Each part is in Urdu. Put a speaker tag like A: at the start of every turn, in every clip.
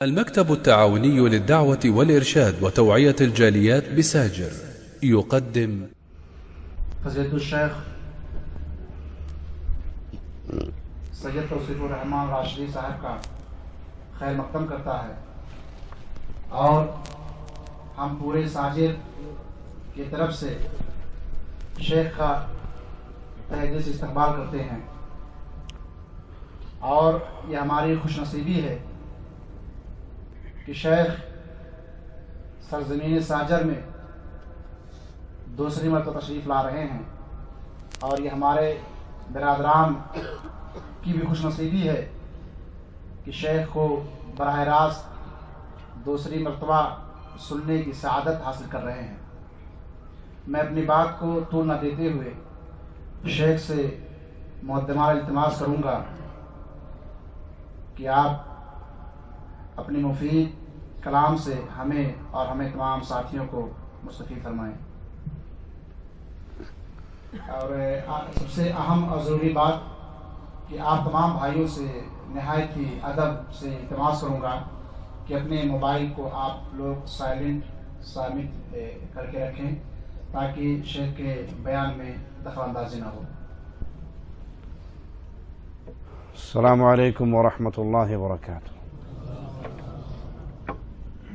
A: المكتب التعاوني للدعوة والإرشاد وتوعية الجاليات بساجر يقدم
B: فضیلت الشیخ سید توصیف الرحمن راشدی صاحب کا خیر مقدم کرتا ہے اور ہم پورے ساجر کی طرف سے شیخ کا تہ دل سے استقبال کرتے ہیں اور یہ ہماری خوش نصیبی ہے کہ شیخ سرزمین ساجر میں دوسری مرتبہ تشریف لا رہے ہیں اور یہ ہمارے برادران کی بھی خوش نصیبی ہے کہ شیخ کو براہ راست دوسری مرتبہ سننے کی سعادت حاصل کر رہے ہیں۔ میں اپنی بات کو طول نہ دیتے ہوئے شیخ سے مقدمانہ التماس کروں گا کہ آپ اپنی مفید کلام سے ہمیں اور ہمیں تمام ساتھیوں کو مستفید فرمائیں۔ اور سب سے اہم اور ضروری بات کہ آپ تمام بھائیوں سے نہایت ہی ادب سے التماس کروں گا کہ اپنے موبائل کو آپ لوگ سامت کر کے رکھیں تاکہ شیخ کے بیان میں دخل اندازی نہ ہو۔
C: السلام علیکم ورحمۃ اللہ وبرکاتہ۔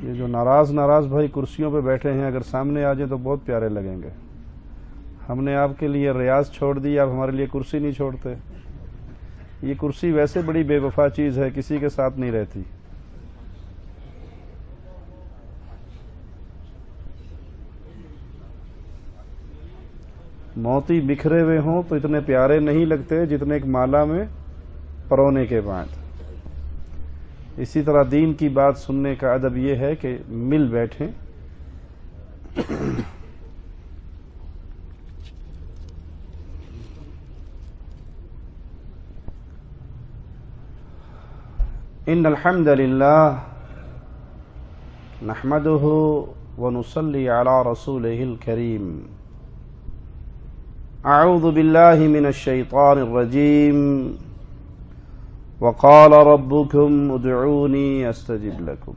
C: یہ جو ناراض بھائی کرسیوں پہ بیٹھے ہیں اگر سامنے آ جائیں تو بہت پیارے لگیں گے۔ ہم نے آپ کے لیے ریاض چھوڑ دی، آپ ہمارے لیے کرسی نہیں چھوڑتے۔ یہ کرسی ویسے بڑی بے وفا چیز ہے، کسی کے ساتھ نہیں رہتی۔ موتی بکھرے ہوئے ہوں تو اتنے پیارے نہیں لگتے جتنے ایک مالا میں پرونے کے بعد۔ اسی طرح دین کی بات سننے کا ادب یہ ہے کہ مل بیٹھیں۔ ان الحمد للہ نحمده ونصلی علی رسوله الکریم۔ اعوذ باللہ من الشیطان الرجیم۔ وقال ربكم ادعوني استجب لكم۔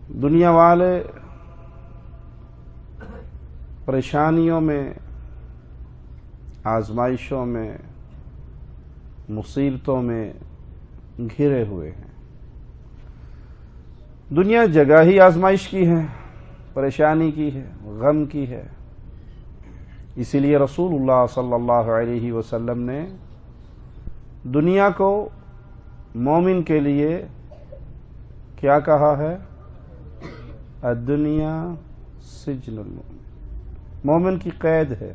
C: دنیا والے پریشانیوں میں، آزمائشوں میں، مصیبتوں میں گھرے ہوئے ہیں۔ دنیا جگہ ہی آزمائش کی ہے، پریشانی کی ہے، غم کی ہے۔ اسی لیے رسول اللہ صلی اللہ علیہ وسلم نے دنیا کو مومن کے لیے کیا کہا ہے؟ الدنیا سجن المومن، مومن کی قید ہے۔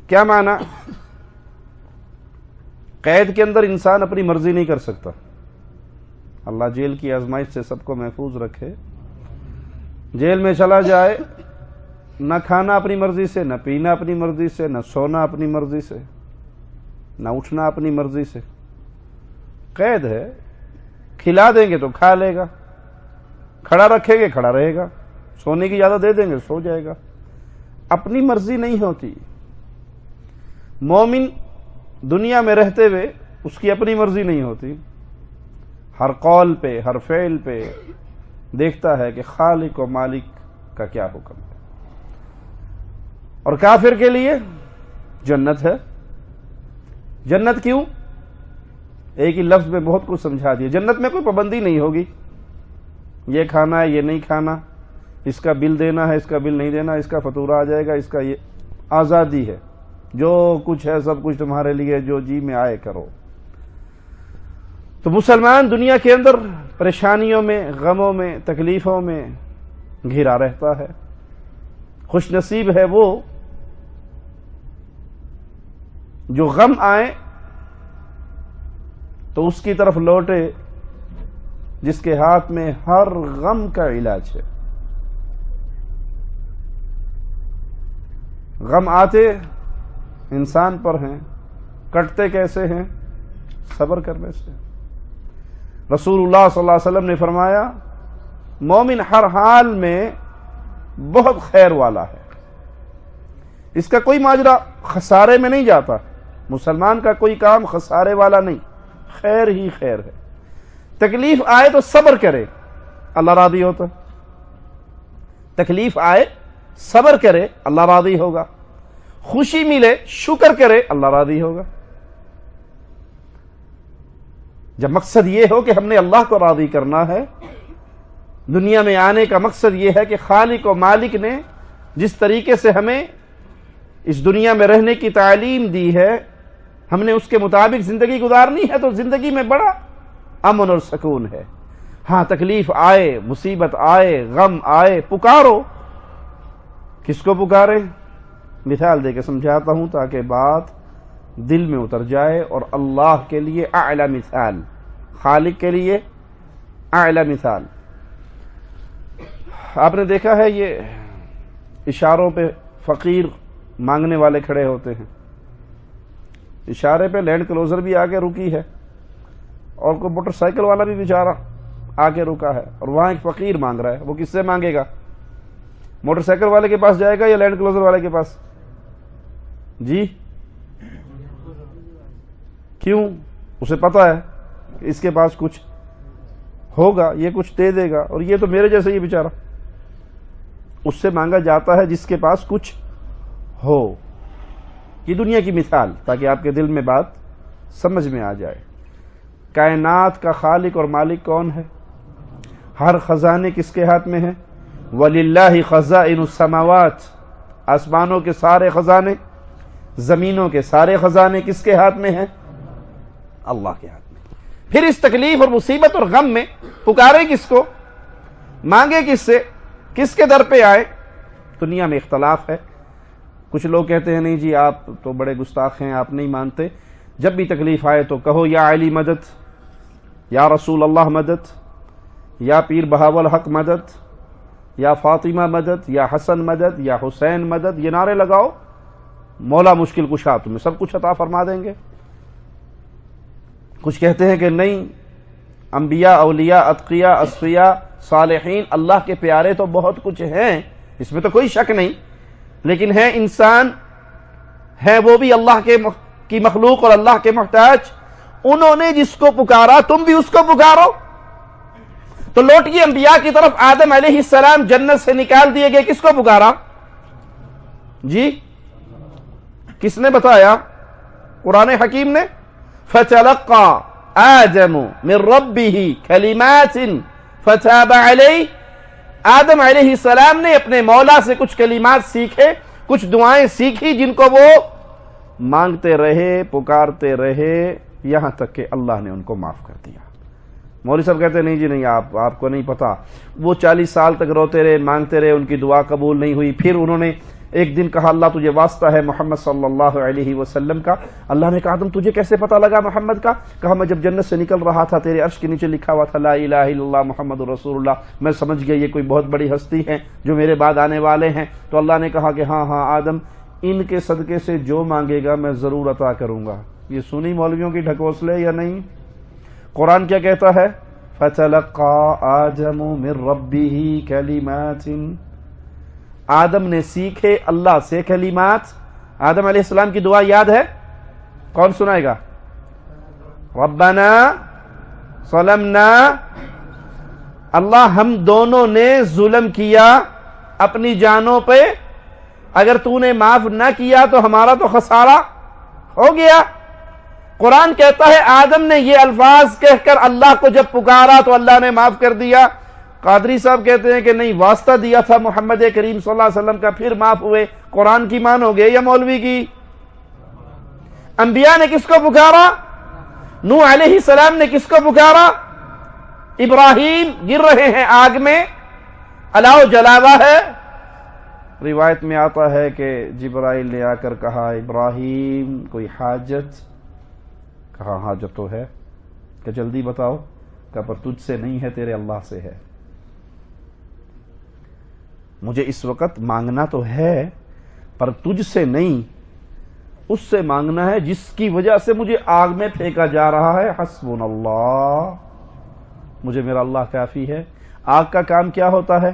C: کیا معنی؟ قید کے اندر انسان اپنی مرضی نہیں کر سکتا۔ اللہ جیل کی آزمائش سے سب کو محفوظ رکھے۔ جیل میں چلا جائے، نہ کھانا اپنی مرضی سے، نہ پینا اپنی مرضی سے، نہ سونا اپنی مرضی سے، نہ اٹھنا اپنی مرضی سے۔ قید ہے۔ کھلا دیں گے تو کھا لے گا، کھڑا رکھیں گے کھڑا رہے گا، سونے کی اجازت دے دیں گے سو جائے گا۔ اپنی مرضی نہیں ہوتی۔ مومن دنیا میں رہتے ہوئے اس کی اپنی مرضی نہیں ہوتی۔ ہر قول پہ، ہر فعل پہ دیکھتا ہے کہ خالق و مالک کا کیا حکم ہے۔ اور کافر کے لیے جنت ہے۔ جنت کیوں؟ ایک ہی لفظ میں بہت کچھ سمجھا دیا۔ جنت میں کوئی پابندی نہیں ہوگی، یہ کھانا ہے یہ نہیں کھانا، اس کا بل دینا ہے اس کا بل نہیں دینا، اس کا فاتورہ آ جائے گا، اس کا یہ آزادی ہے۔ جو کچھ ہے سب کچھ تمہارے لیے، جو جی میں آئے کرو۔ تو مسلمان دنیا کے اندر پریشانیوں میں، غموں میں، تکلیفوں میں گھرا رہتا ہے۔ خوش نصیب ہے وہ جو غم آئے تو اس کی طرف لوٹے جس کے ہاتھ میں ہر غم کا علاج ہے۔ غم آتے انسان پر ہیں، کٹتے کیسے ہیں؟ صبر کرنے سے۔ رسول اللہ صلی اللہ علیہ وسلم نے فرمایا مومن ہر حال میں بہت خیر والا ہے، اس کا کوئی ماجرا خسارے میں نہیں جاتا. مسلمان کا کوئی کام خسارے والا نہیں، خیر ہی خیر ہے. تکلیف آئے تو صبر کرے، اللہ راضی ہوتا. تکلیف آئے صبر کرے، اللہ راضی ہوگا. خوشی ملے شکر کرے، اللہ راضی ہوگا. جب مقصد یہ ہو کہ ہم نے اللہ کو راضی کرنا ہے، دنیا میں آنے کا مقصد یہ ہے کہ خالق و مالک نے جس طریقے سے ہمیں اس دنیا میں رہنے کی تعلیم دی ہے، ہم نے اس کے مطابق زندگی گزارنی ہے، تو زندگی میں بڑا امن اور سکون ہے. ہاں تکلیف آئے، مصیبت آئے، غم آئے، پکارو. کس کو پکارے؟ مثال دے کے سمجھاتا ہوں تاکہ بات دل میں اتر جائے. اور اللہ کے لیے اعلی مثال، خالق کے لیے اعلی مثال. آپ نے دیکھا ہے یہ اشاروں پہ فقیر مانگنے والے کھڑے ہوتے ہیں. اشارے پہ لینڈ کلوزر بھی آگے رکی ہے اور کوئی موٹر سائیکل والا بھی بیچارہ آگے رکا ہے، اور وہاں ایک فقیر مانگ رہا ہے. وہ کس سے مانگے گا؟ موٹر سائیکل والے کے پاس جائے گا یا لینڈ کلوزر والے کے پاس؟ جی کیوں؟ اسے پتا ہے کہ اس کے پاس کچھ ہوگا، یہ کچھ دے دے گا، اور یہ تو میرے جیسے ہی بیچارہ. اس سے مانگا جاتا ہے جس کے پاس کچھ ہو. یہ دنیا کی مثال تاکہ آپ کے دل میں بات سمجھ میں آ جائے. کائنات کا خالق اور مالک کون ہے؟ ہر خزانے کس کے ہاتھ میں ہیں؟ وَلِلَّهِ خَزَائِنُ السَّمَاوَاتِ. آسمانوں کے سارے خزانے، زمینوں کے سارے خزانے کس کے ہاتھ میں ہیں؟ اللہ کے ہاتھ میں. پھر اس تکلیف اور مصیبت اور غم میں پکارے کس کو؟ مانگے کس سے؟ کس کے در پہ آئے؟ دنیا میں اختلاف ہے. کچھ لوگ کہتے ہیں نہیں جی آپ تو بڑے گستاخ ہیں، آپ نہیں مانتے. جب بھی تکلیف آئے تو کہو یا علی مدد، یا رسول اللہ مدد، یا پیر بہاول حق مدد، یا فاطمہ مدد، یا حسن مدد، یا حسین مدد. یہ نعرے لگاؤ، مولا مشکل کشا تمہیں سب کچھ عطا فرما دیں گے. کچھ کہتے ہیں کہ نہیں، انبیاء، اولیاء، اتقیاء، اصفیاء، صالحین، اللہ کے پیارے تو بہت کچھ ہیں، اس میں تو کوئی شک نہیں، لیکن ہے انسان، ہے وہ بھی اللہ کی مخلوق اور اللہ کے محتاج. انہوں نے جس کو پکارا تم بھی اس کو پکارو. تو لوٹیے انبیاء کی طرف. آدم علیہ السلام جنت سے نکال دیے گئے، کس کو پکارا؟ جی کس نے بتایا؟ قرآن حکیم نے. فَتَلَقَّى آدَمُ مِن رَبِّهِ كَلِمَاتٍ فَتَابَ عَلَيْهِ. آدم علیہ السلام نے اپنے مولا سے کچھ کلمات سیکھے، کچھ دعائیں سیکھی، جن کو وہ مانگتے رہے، پکارتے رہے، یہاں تک کہ اللہ نے ان کو معاف کر دیا. مولوی صاحب کہتے ہیں نہیں جی نہیں، آپ کو نہیں پتا. وہ 40 سال تک روتے رہے، مانگتے رہے، ان کی دعا قبول نہیں ہوئی. پھر انہوں نے ایک دن کہا اللہ تجھے واسطہ ہے محمد صلی اللہ علیہ وسلم کا. اللہ نے کہا آدم تجھے کیسے پتا لگا محمد کا؟ کہا میں جب جنت سے نکل رہا تھا تیرے عرش کے نیچے لکھا ہوا تھا لا الہ الا اللہ محمد رسول اللہ، میں سمجھ گیا یہ کوئی بہت بڑی ہستی ہے جو میرے بعد آنے والے ہیں. تو اللہ نے کہا کہ ہاں آدم ان کے صدقے سے جو مانگے گا میں ضرور عطا کروں گا. یہ سنی مولویوں کی ڈھکوسلے یا نہیں؟ قرآن کیا کہتا ہے؟ فَتَلَقَّى آدَمُ مِن رَبِّهِ كَلِمَاتٍ. آدم نے سیکھے اللہ سے کلمات. آدم علیہ السلام کی دعا یاد ہے؟ کون سنائے گا؟ ربنا ظلمنا، اللہ ہم دونوں نے ظلم کیا اپنی جانوں پہ، اگر تو نے معاف نہ کیا تو ہمارا تو خسارہ ہو گیا. قرآن کہتا ہے آدم نے یہ الفاظ کہہ کر اللہ کو جب پکارا تو اللہ نے معاف کر دیا. قادری صاحب کہتے ہیں کہ نہیں، واسطہ دیا تھا محمد کریم صلی اللہ علیہ وسلم کا، پھر معاف ہوئے. قرآن کی مانو گے یا مولوی کی؟ انبیاء نے کس کو پکارا؟ نوح علیہ السلام نے کس کو پکارا؟ ابراہیم گر رہے ہیں آگ میں، الاؤ جلاوا ہے. روایت میں آتا ہے کہ جبرائیل نے آ کر کہا ابراہیم کوئی حاجت؟ کہا حاجت تو ہے. کہ جلدی بتاؤ. کہا پر تجھ سے نہیں ہے، تیرے اللہ سے ہے. مجھے اس وقت مانگنا تو ہے پر تجھ سے نہیں، اس سے مانگنا ہے جس کی وجہ سے مجھے آگ میں پھینکا جا رہا ہے. حسبنا اللہ، مجھے میرا اللہ کافی ہے. آگ کا کام کیا ہوتا ہے؟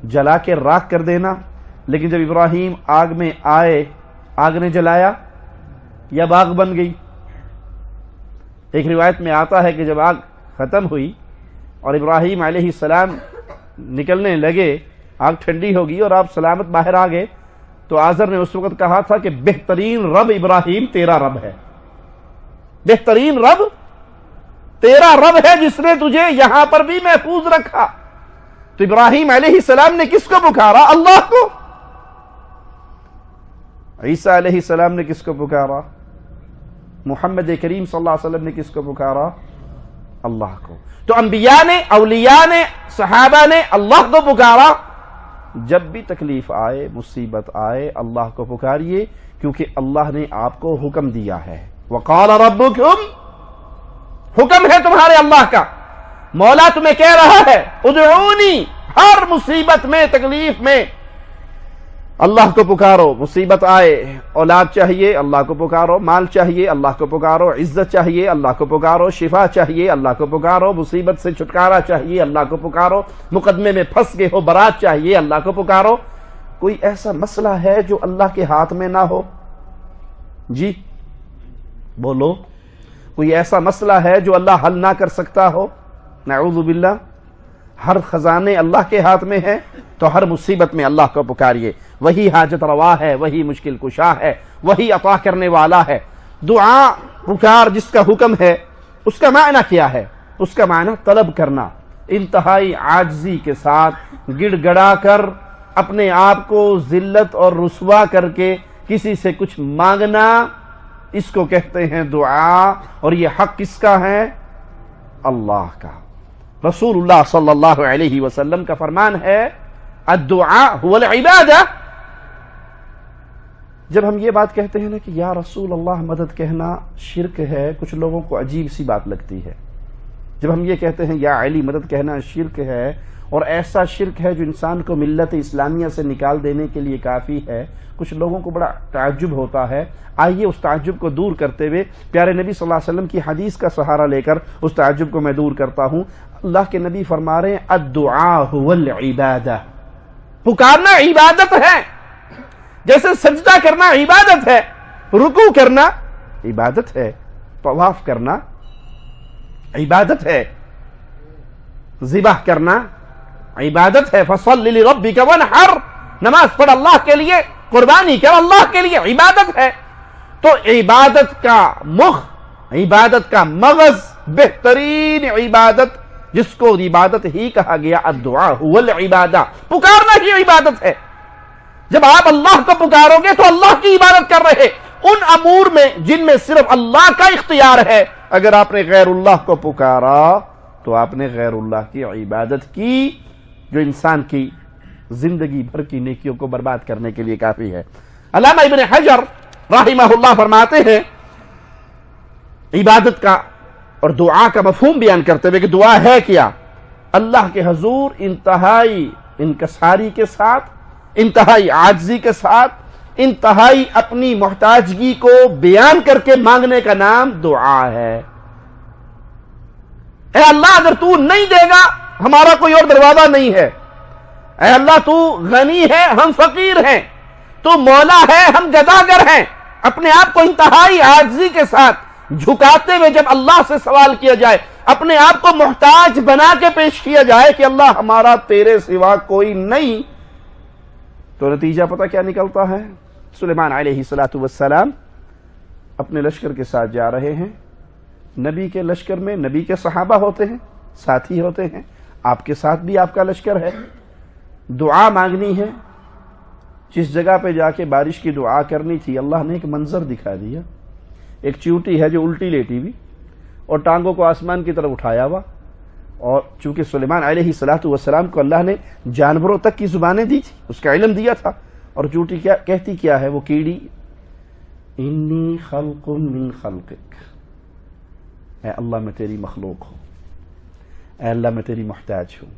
C: جلا کے راکھ کر دینا. لیکن جب ابراہیم آگ میں آئے، آگ نے جلایا یا باغ بن گئی؟ ایک روایت میں آتا ہے کہ جب آگ ختم ہوئی اور ابراہیم علیہ السلام نکلنے لگے، آگ ٹھنڈی ہوگی اور آپ سلامت باہر آ گئے، تو آزر نے اس وقت کہا تھا کہ بہترین رب ابراہیم تیرا رب ہے، بہترین رب تیرا رب ہے جس نے تجھے یہاں پر بھی محفوظ رکھا۔ تو ابراہیم علیہ السلام نے کس کو پکارا؟ اللہ کو۔ عیسیٰ علیہ السلام نے کس کو پکارا؟ محمد کریم صلی اللہ علیہ وسلم نے کس کو پکارا؟ اللہ کو۔ تو انبیاء نے، اولیاء نے، صحابہ نے اللہ کو پکارا۔ جب بھی تکلیف آئے، مصیبت آئے، اللہ کو پکاریے، کیونکہ اللہ نے آپ کو حکم دیا ہے۔ وقال ربکم، حکم ہے تمہارے اللہ کا، مولا تمہیں کہہ رہا ہے ادعونی، ہر مصیبت میں، تکلیف میں اللہ کو پکارو۔ مصیبت آئے، اولاد چاہیے اللہ کو پکارو، مال چاہیے اللہ کو پکارو، عزت چاہیے اللہ کو پکارو، شفا چاہیے اللہ کو پکارو، مصیبت سے چھٹکارا چاہیے اللہ کو پکارو، مقدمے میں پھنس گئے ہو برات چاہیے اللہ کو پکارو۔ کوئی ایسا مسئلہ ہے جو اللہ کے ہاتھ میں نہ ہو؟ جی بولو، کوئی ایسا مسئلہ ہے جو اللہ حل نہ کر سکتا ہو؟ نعوذ باللہ۔ ہر خزانے اللہ کے ہاتھ میں ہے، تو ہر مصیبت میں اللہ کو پکاریے، وہی حاجت روا ہے، وہی مشکل کشا ہے، وہی عطا کرنے والا ہے۔ دعا پکار جس کا حکم ہے، اس کا معنی کیا ہے؟ اس کا معنی طلب کرنا، انتہائی عاجزی کے ساتھ گڑ گڑا کر، اپنے آپ کو ذلت اور رسوا کر کے کسی سے کچھ مانگنا، اس کو کہتے ہیں دعا۔ اور یہ حق کس کا ہے؟ اللہ کا۔ رسول اللہ صلی اللہ علیہ وسلم کا فرمان ہے الدعاء هو العبادہ۔ جب ہم یہ بات کہتے ہیں نا کہ یا رسول اللہ مدد کہنا شرک ہے، کچھ لوگوں کو عجیب سی بات لگتی ہے۔ جب ہم یہ کہتے ہیں یا علی مدد کہنا شرک ہے، اور ایسا شرک ہے جو انسان کو ملت اسلامیہ سے نکال دینے کے لیے کافی ہے، کچھ لوگوں کو بڑا تعجب ہوتا ہے۔ آئیے اس تعجب کو دور کرتے ہوئے پیارے نبی صلی اللہ علیہ وسلم کی حدیث کا سہارا لے کر اس تعجب کو میں دور کرتا ہوں۔ اللہ کے نبی فرما رہے ہیں الدعاء هو العبادہ، پکارنا عبادت ہے۔ جیسے سجدہ کرنا عبادت ہے، رکوع کرنا عبادت ہے، طواف کرنا عبادت ہے، ذبح کرنا عبادت ہے۔ فصل لربک وانحر، نماز پڑھ اللہ کے لیے، قربانی کر اللہ کے لیے، عبادت ہے۔ تو عبادت کا مخ، عبادت کا مغز، بہترین عبادت جس کو عبادت ہی کہا گیا الدعاء هو العبادہ، پکارنا ہی عبادت ہے۔ جب آپ اللہ کو پکارو گے تو اللہ کی عبادت کر رہے، ان امور میں جن میں صرف اللہ کا اختیار ہے۔ اگر آپ نے غیر اللہ کو پکارا تو آپ نے غیر اللہ کی عبادت کی، جو انسان کی زندگی بھر کی نیکیوں کو برباد کرنے کے لیے کافی ہے۔ علامہ ابن حجر رحمہ اللہ فرماتے ہیں عبادت کا اور دعا کا مفہوم بیان کرتے ہوئے کہ دعا ہے کیا؟ اللہ کے حضور انتہائی انکساری کے ساتھ، انتہائی عاجزی کے ساتھ، انتہائی اپنی محتاجگی کو بیان کر کے مانگنے کا نام دعا ہے۔ اے اللہ اگر تو نہیں دے گا ہمارا کوئی اور دروازہ نہیں ہے۔ اے اللہ تو غنی ہے، ہم فقیر ہیں، تو مولا ہے، ہم گداگر ہیں۔ اپنے آپ کو انتہائی عاجزی کے ساتھ جھکاتے ہوئے جب اللہ سے سوال کیا جائے، اپنے آپ کو محتاج بنا کے پیش کیا جائے کہ اللہ ہمارا تیرے سوا کوئی نہیں، تو نتیجہ پتہ کیا نکلتا ہے؟ سلیمان علیہ السلام اپنے لشکر کے ساتھ جا رہے ہیں۔ نبی کے لشکر میں نبی کے صحابہ ہوتے ہیں، ساتھی ہوتے ہیں، آپ کے ساتھ بھی آپ کا لشکر ہے۔ دعا مانگنی ہے، جس جگہ پہ جا کے بارش کی دعا کرنی تھی، اللہ نے ایک منظر دکھا دیا۔ ایک چیونٹی ہے جو الٹی لیٹی ہوئی اور ٹانگوں کو آسمان کی طرف اٹھایا ہوا، اور چونکہ سلیمان علیہ السلام کو اللہ نے جانوروں تک کی زبانیں دی تھی، اس کا علم دیا تھا، اور چیونٹی کیا کہتی کیا ہے؟ وہ کیڑی انی خلق من خلقک، اے اللہ میں تیری مخلوق ہوں، اے اللہ میں تیری محتاج ہوں۔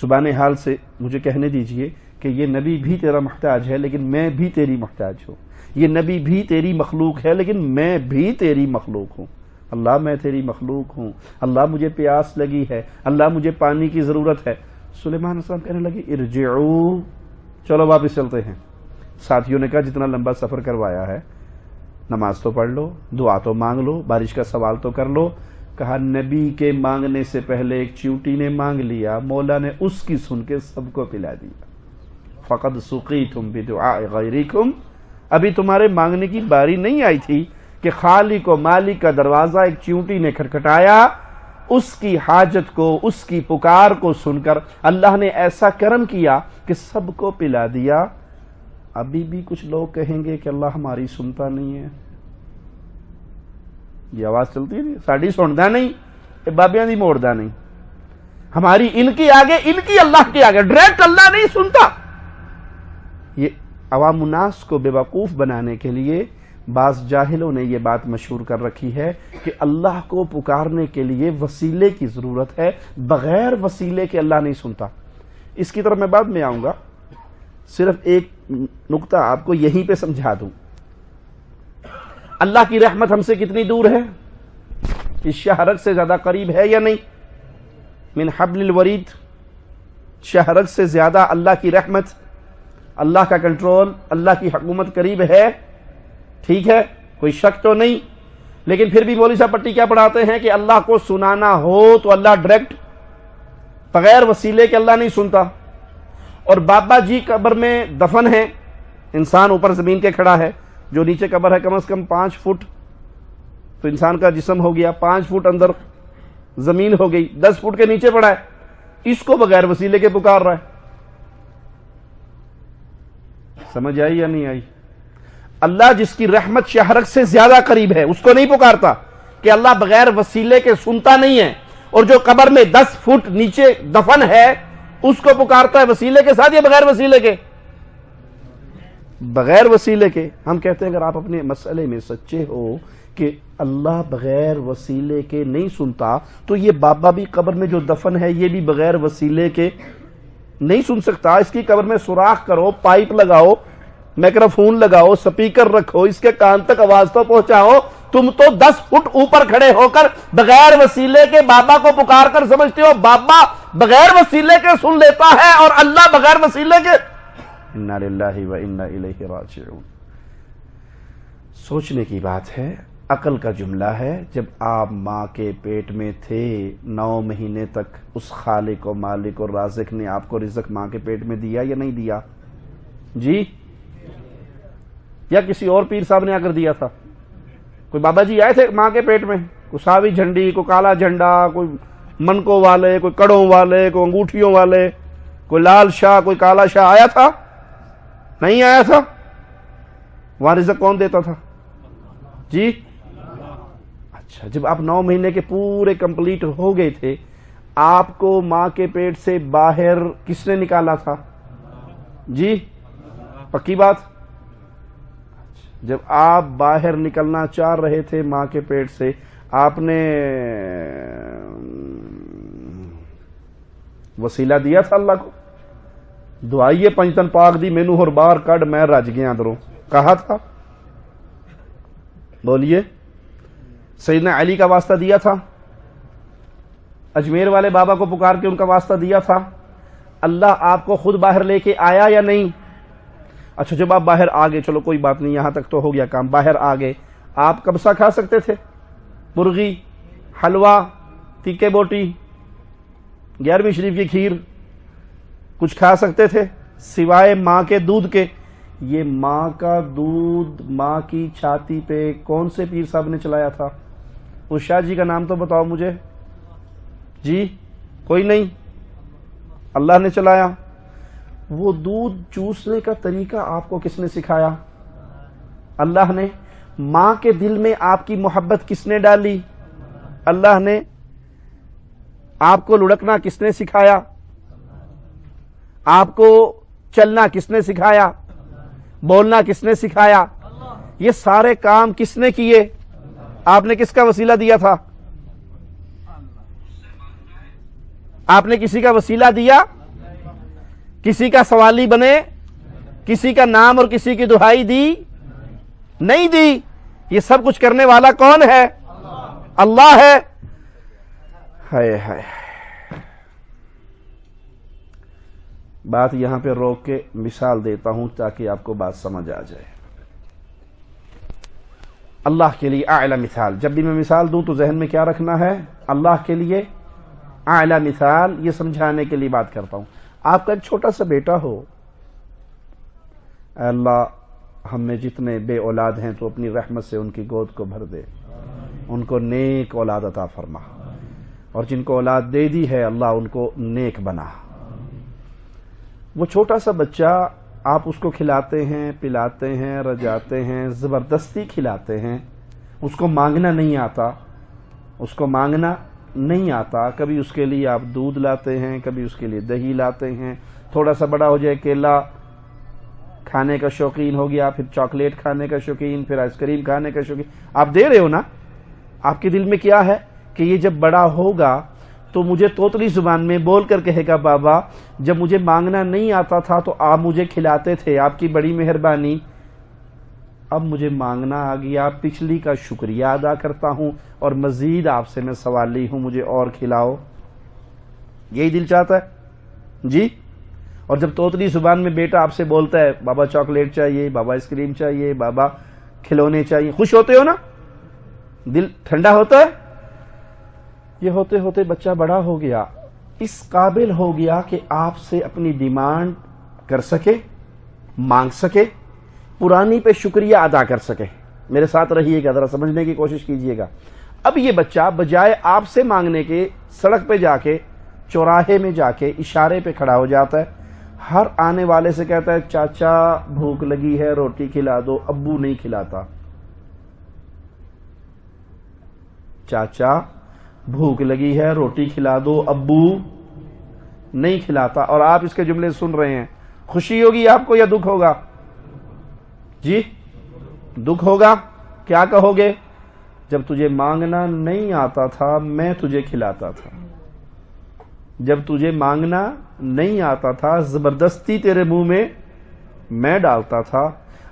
C: زبان حال سے مجھے کہنے دیجئے کہ یہ نبی بھی تیرا محتاج ہے لیکن میں بھی تیری محتاج ہوں، یہ نبی بھی تیری مخلوق ہے لیکن میں بھی تیری مخلوق ہوں۔ اللہ میں تیری مخلوق ہوں، اللہ مجھے پیاس لگی ہے، اللہ مجھے پانی کی ضرورت ہے۔ سلیمان علیہ السلام کہنے لگے ارجعوا چلو واپس چلتے ہیں. ساتھیوں نے کہا جتنا لمبا سفر کروایا ہے نماز تو پڑھ لو, دعا تو مانگ لو, بارش کا سوال تو کر لو. کہا نبی کے مانگنے سے پہلے ایک چیونٹی نے مانگ لیا, مولا نے اس کی سن کے سب کو پلا دیا. فقد سقیتم بدعاء غیرکم, ابھی تمہارے مانگنے کی باری نہیں آئی تھی کہ خالق و مالک کا دروازہ ایک چیونٹی نے کھٹکھٹایا, اس کی حاجت کو, اس کی پکار کو سن کر اللہ نے ایسا کرم کیا کہ سب کو پلا دیا. ابھی بھی کچھ لوگ کہیں گے کہ اللہ ہماری سنتا نہیں ہے. یہ آواز چلتی ہے نہیں, ساڑی سنتا نہیں, بابیاں دی موڑتا نہیں, ہماری ان کی آگے, ان کی اللہ کے آگے, ڈائریکٹ اللہ نہیں سنتا. یہ عوام الناس کو بے وقوف بنانے کے لیے بعض جاہلوں نے یہ بات مشہور کر رکھی ہے کہ اللہ کو پکارنے کے لیے وسیلے کی ضرورت ہے, بغیر وسیلے کے اللہ نہیں سنتا. اس کی طرف میں بعد میں آؤں گا, صرف ایک نقطہ آپ کو یہیں پہ سمجھا دوں. اللہ کی رحمت ہم سے کتنی دور ہے؟ اس شہرک سے زیادہ قریب ہے یا نہیں؟ من حبل الورید, شہرک سے زیادہ اللہ کی رحمت, اللہ کا کنٹرول, اللہ کی حکومت قریب ہے. ٹھیک ہے, کوئی شک تو نہیں. لیکن پھر بھی مولوی صاحب پٹی کیا پڑھاتے ہیں کہ اللہ کو سنانا ہو تو اللہ ڈائریکٹ, بغیر وسیلے کے اللہ نہیں سنتا. اور بابا جی قبر میں دفن ہے, انسان اوپر زمین کے کھڑا ہے, جو نیچے قبر ہے کم از کم 5 فٹ تو انسان کا جسم ہو گیا, 5 فٹ اندر زمین ہو گئی, 10 فٹ کے نیچے پڑا ہے, اس کو بغیر وسیلے کے پکار رہا ہے. سمجھ آئی یا نہیں آئی؟ اللہ جس کی رحمت شہرک سے زیادہ قریب ہے اس کو نہیں پکارتا کہ اللہ بغیر وسیلے کے سنتا نہیں ہے, اور جو قبر میں 10 فٹ نیچے دفن ہے اس کو پکارتا ہے وسیلے کے ساتھ یا بغیر وسیلے کے؟ بغیر وسیلے کے. ہم کہتے ہیں اگر آپ اپنے مسئلے میں سچے ہو کہ اللہ بغیر وسیلے کے نہیں سنتا, تو یہ بابا بھی قبر میں جو دفن ہے یہ بھی بغیر وسیلے کے نہیں سن سکتا. اس کی قبر میں سوراخ کرو, پائپ لگاؤ, میکروفون لگاؤ, سپیکر رکھو, اس کے کان تک آواز تو پہنچاؤ. تم تو 10 فٹ اوپر کھڑے ہو کر بغیر وسیلے کے بابا کو پکار کر سمجھتے ہو بابا بغیر وسیلے کے سن لیتا ہے اور اللہ بغیر وسیلے کے. انا للہ و انا الیہ راجعون. سوچنے کی بات ہے, عقل کا جملہ ہے. جب آپ ماں کے پیٹ میں تھے 9 مہینے تک, اس خالق و مالک اور رازق نے آپ کو رزق ماں کے پیٹ میں دیا یا نہیں دیا؟ جی, یا کسی اور پیر صاحب نے آ کر دیا تھا؟ کوئی بابا جی آئے تھے ماں کے پیٹ میں, کوئی ساوی جھنڈی, کوئی کالا جھنڈا, کوئی منکوں والے, کوئی کڑوں والے, کوئی انگوٹھیوں والے, کوئی لال شاہ, کوئی کالا شاہ آیا تھا؟ نہیں آیا تھا. وہاں رزق کون دیتا تھا؟ جی, اچھا. جب آپ 9 مہینے کے پورے کمپلیٹ ہو گئے تھے, آپ کو ماں کے پیٹ سے باہر کس نے نکالا تھا؟ جی, پکی بات. جب آپ باہر نکلنا چاہ رہے تھے ماں کے پیٹ سے, آپ نے وسیلہ دیا تھا اللہ کو؟ دعائیے پنجتن پاک دی مینو ہر بار کڈ میں رج گیا اندروں, کہا تھا؟ بولیے. سیدنا علی کا واسطہ دیا تھا؟ اجمیر والے بابا کو پکار کے ان کا واسطہ دیا تھا؟ اللہ آپ کو خود باہر لے کے آیا یا نہیں؟ اچھا, جب آپ باہر آ گئے, چلو کوئی بات نہیں, یہاں تک تو ہو گیا کام, باہر آ گئے, آپ کبسا کھا سکتے تھے؟ مرغی, حلوہ, تیکے بوٹی, 11ویں شریف کی کھیر, کچھ کھا سکتے تھے سوائے ماں کے دودھ کے؟ یہ ماں کا دودھ ماں کی چھاتی پہ کون سے پیر صاحب نے چلایا تھا؟ اس شاہ جی کا نام تو بتاؤ مجھے. جی, کوئی نہیں, اللہ نے چلایا. وہ دودھ چوسنے کا طریقہ آپ کو کس نے سکھایا؟ اللہ نے. ماں کے دل میں آپ کی محبت کس نے ڈالی؟ اللہ نے. آپ کو لڑکنا کس نے سکھایا؟ آپ کو چلنا کس نے سکھایا؟ بولنا کس نے سکھایا؟ یہ سارے کام کس نے کیے؟ آپ نے کس کا وسیلہ دیا تھا؟ آپ نے کسی کا وسیلہ دیا؟ کسی کا سوالی بنے؟ کسی کا نام اور کسی کی دہائی دی؟ نہیں دی. یہ سب کچھ کرنے والا کون ہے؟ اللہ ہے. ہائے ہائے. بات یہاں پہ روک کے مثال دیتا ہوں تاکہ آپ کو بات سمجھ آ جائے. اللہ کے لیے اعلی مثال. جب بھی میں مثال دوں تو ذہن میں کیا رکھنا ہے؟ اللہ کے لیے اعلی مثال. یہ سمجھانے کے لیے بات کرتا ہوں. آپ کا ایک چھوٹا سا بیٹا ہو، اے اللہ ہم میں جتنے بے اولاد ہیں تو اپنی رحمت سے ان کی گود کو بھر دے، ان کو نیک اولاد عطا فرما، اور جن کو اولاد دے دی ہے اللہ ان کو نیک بنا. وہ چھوٹا سا بچہ آپ اس کو کھلاتے ہیں، پلاتے ہیں، رجاتے ہیں، زبردستی کھلاتے ہیں، اس کو مانگنا نہیں آتا، اس کو مانگنا نہیں آتا. کبھی اس کے لیے آپ دودھ لاتے ہیں، کبھی اس کے لیے دہی لاتے ہیں. تھوڑا سا بڑا ہو جائے، کیلا کھانے کا شوقین ہو گیا، پھر چاکلیٹ کھانے کا شوقین، پھر آئس کریم کھانے کا شوقین. آپ دے رہے ہو نا. آپ کے دل میں کیا ہے کہ یہ جب بڑا ہوگا تو مجھے توتلی زبان میں بول کر کہے گا بابا جب مجھے مانگنا نہیں آتا تھا تو آپ مجھے کھلاتے تھے، آپ کی بڑی مہربانی، اب مجھے مانگنا آ گیا، پچھلی کا شکریہ ادا کرتا ہوں اور مزید آپ سے میں سوالی ہوں، مجھے اور کھلاؤ. یہی دل چاہتا ہے جی. اور جب توتلی زبان میں بیٹا آپ سے بولتا ہے بابا چاکلیٹ چاہیے، بابا آئس کریم چاہیے، بابا کھلونے چاہیے، خوش ہوتے ہو نا؟ دل ٹھنڈا ہوتا ہے. یہ ہوتے ہوتے بچہ بڑا ہو گیا، اس قابل ہو گیا کہ آپ سے اپنی ڈیمانڈ کر سکے، مانگ سکے، پرانی پہ شکریہ ادا کر سکے. میرے ساتھ رہیے گا، ذرا سمجھنے کی کوشش کیجیے گا. اب یہ بچہ بجائے آپ سے مانگنے کے سڑک پہ جا کے، چوراہے میں جا کے اشارے پہ کھڑا ہو جاتا ہے. ہر آنے والے سے کہتا ہے چاچا بھوک لگی ہے روٹی کھلا دو. ابو نہیں کھلاتا. چاچا بھوک لگی ہے روٹی کھلا دو. ابو نہیں کھلاتا. اور آپ اس کے جملے سن رہے ہیں. خوشی ہوگی آپ کو یا دکھ ہوگا؟ جی دکھ ہوگا. کیا کہو گے؟ جب تجھے مانگنا نہیں آتا تھا میں تجھے کھلاتا تھا، جب تجھے مانگنا نہیں آتا تھا زبردستی تیرے منہ میں میں ڈالتا تھا.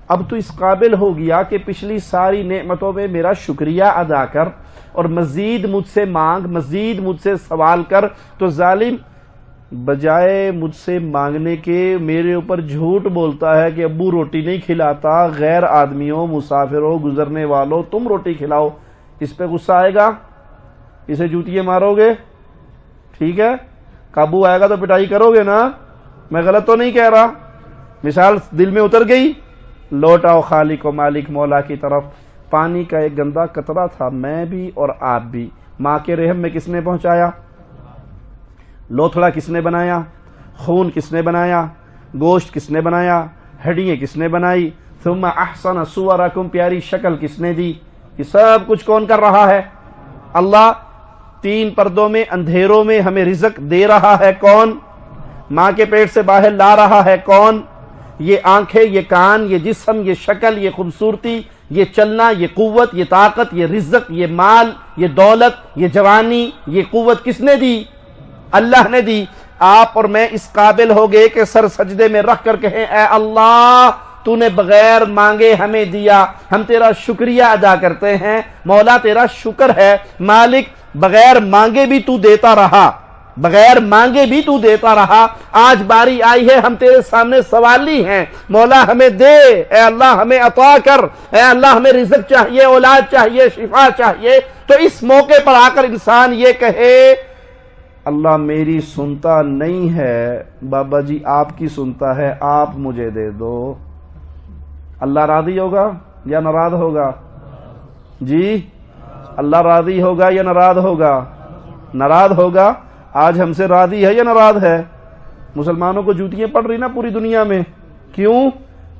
C: اب تو اس قابل ہو گیا کہ پچھلی ساری نعمتوں میں میرا شکریہ ادا کر اور مزید مجھ سے مانگ، مزید مجھ سے سوال کر. تو ظالم بجائے مجھ سے مانگنے کے میرے اوپر جھوٹ بولتا ہے کہ ابو روٹی نہیں کھلاتا، غیر آدمیوں، مسافروں، گزرنے والوں تم روٹی کھلاؤ. اس پہ غصہ آئے گا؟ اسے جوتیے مارو گے؟ ٹھیک ہے، قابو آئے گا تو پٹائی کرو گے نا؟ میں غلط تو نہیں کہہ رہا؟ مثال دل میں اتر گئی؟ لوٹ آؤ خالق و مالک مولا کی طرف. پانی کا ایک گندا قطرہ تھا، میں بھی اور آپ بھی. ماں کے رحم میں کس نے پہنچایا؟ لوتھڑا کس نے بنایا؟ خون کس نے بنایا؟ گوشت کس نے بنایا؟ ہڈیاں کس نے بنائی؟ ثم احسن صورکم، پیاری شکل کس نے دی؟ یہ سب کچھ کون کر رہا ہے؟ اللہ. 3 پردوں میں اندھیروں میں ہمیں رزق دے رہا ہے کون؟ ماں کے پیٹ سے باہر لا رہا ہے کون؟ یہ آنکھیں، یہ کان، یہ جسم، یہ شکل، یہ خوبصورتی، یہ چلنا، یہ قوت، یہ طاقت، یہ رزق، یہ مال، یہ دولت، یہ جوانی، یہ قوت کس نے دی؟ اللہ نے دی. آپ اور میں اس قابل ہو گئے کہ سر سجدے میں رکھ کر کہیں اے اللہ تو نے بغیر مانگے ہمیں دیا، ہم تیرا شکریہ ادا کرتے ہیں. مولا تیرا شکر ہے، مالک بغیر مانگے بھی تو دیتا رہا، بغیر مانگے بھی تو دیتا رہا. آج باری آئی ہے ہم تیرے سامنے سوالی ہیں، مولا ہمیں دے، اے اللہ ہمیں عطا کر، اے اللہ ہمیں رزق چاہیے، اولاد چاہیے، شفا چاہیے. تو اس موقع پر آ کر انسان یہ کہے اللہ میری سنتا نہیں ہے، بابا جی آپ کی سنتا ہے، آپ مجھے دے دو. اللہ راضی ہوگا یا ناراض ہوگا؟ جی اللہ راضی ہوگا یا ناراض ہوگا؟ ناراض ہوگا. آج ہم سے راضی ہے یا ناراض ہے؟ مسلمانوں کو جوتیاں پڑ رہی نا پوری دنیا میں. کیوں؟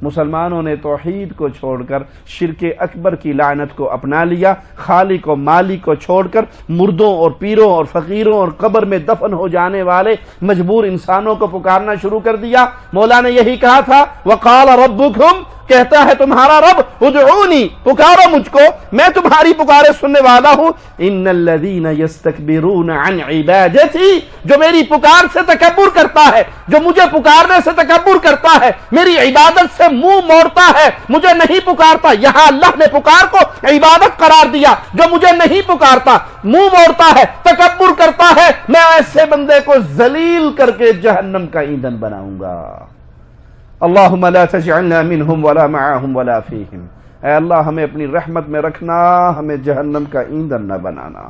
C: مسلمانوں نے توحید کو چھوڑ کر شرک اکبر کی لعنت کو اپنا لیا، خالق و مالک کو چھوڑ کر مردوں اور پیروں اور فقیروں اور قبر میں دفن ہو جانے والے مجبور انسانوں کو پکارنا شروع کر دیا. مولا نے یہی کہا تھا وقال ربکم، کہ کہتا ہے تمہارا رب ادعونی، پکارو مجھ کو، میں تمہاری پکارے سننے والا ہوں. ان الذین یستکبرون عن عبادتی، جو میری پکار سے تکبر کرتا ہے، جو مجھے پکارنے سے تکبر کرتا ہے، میری عبادت سے منہ موڑتا ہے، مجھے نہیں پکارتا. یہاں اللہ نے پکار کو عبادت قرار دیا. جو مجھے نہیں پکارتا، منہ موڑتا ہے، تکبر کرتا ہے، میں ایسے بندے کو ذلیل کر کے جہنم کا ایندھن بناؤں گا. اللہم لا تجعلنا منہم ولا معہم ولا فیہم. اے اللہ ہمیں اپنی رحمت میں رکھنا، ہمیں جہنم کا ایندھن نہ بنانا.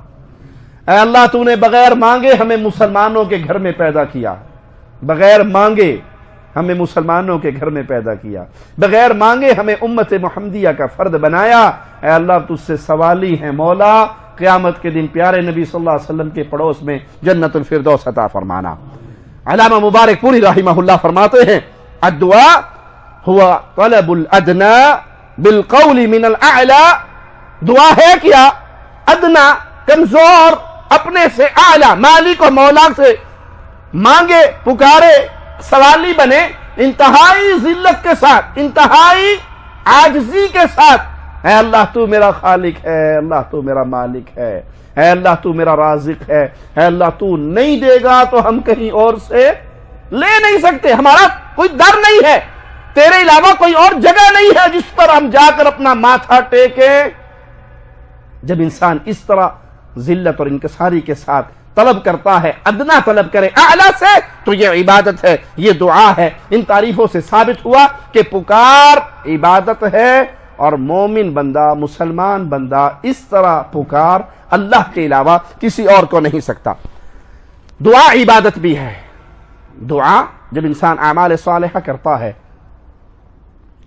C: اے اللہ تو نے بغیر مانگے ہمیں مسلمانوں کے گھر میں پیدا کیا، بغیر مانگے ہمیں مسلمانوں کے گھر میں پیدا کیا، بغیر مانگے ہمیں امت محمدیہ کا فرد بنایا. اے اللہ تجھ سے سوالی ہیں مولا، قیامت کے دن پیارے نبی صلی اللہ علیہ وسلم کے پڑوس میں جنت الفردوس عطا فرمانا. علامہ مبارک پوری رحمہ اللہ فرماتے ہیں الدعاء هو طلب الادنى بالقول من الاعلى. دعا ہے کیا؟ ادنا، کمزور، اپنے سے اعلیٰ، مالک و مولا سے مانگے، پکارے، سوالی بنے، انتہائی ذلت کے ساتھ، انتہائی عاجزی کے ساتھ. اے اللہ تو میرا خالق ہے، اللہ تو میرا مالک ہے، اے اللہ تو میرا رازق ہے، اے اللہ تو نہیں دے گا تو ہم کہیں اور سے لے نہیں سکتے، ہمارا کوئی در نہیں ہے، تیرے علاوہ کوئی اور جگہ نہیں ہے جس پر ہم جا کر اپنا ماتھا ٹیکیں. جب انسان اس طرح ذلت اور انکساری کے ساتھ طلب کرتا ہے، ادنا طلب کرے اعلیٰ سے، تو یہ عبادت ہے، یہ دعا ہے. ان تعریفوں سے ثابت ہوا کہ پکار عبادت ہے، اور مومن بندہ، مسلمان بندہ اس طرح پکار اللہ کے علاوہ کسی اور کو نہیں سکتا. دعا عبادت بھی ہے. دعا جب انسان اعمال صالحہ کرتا ہے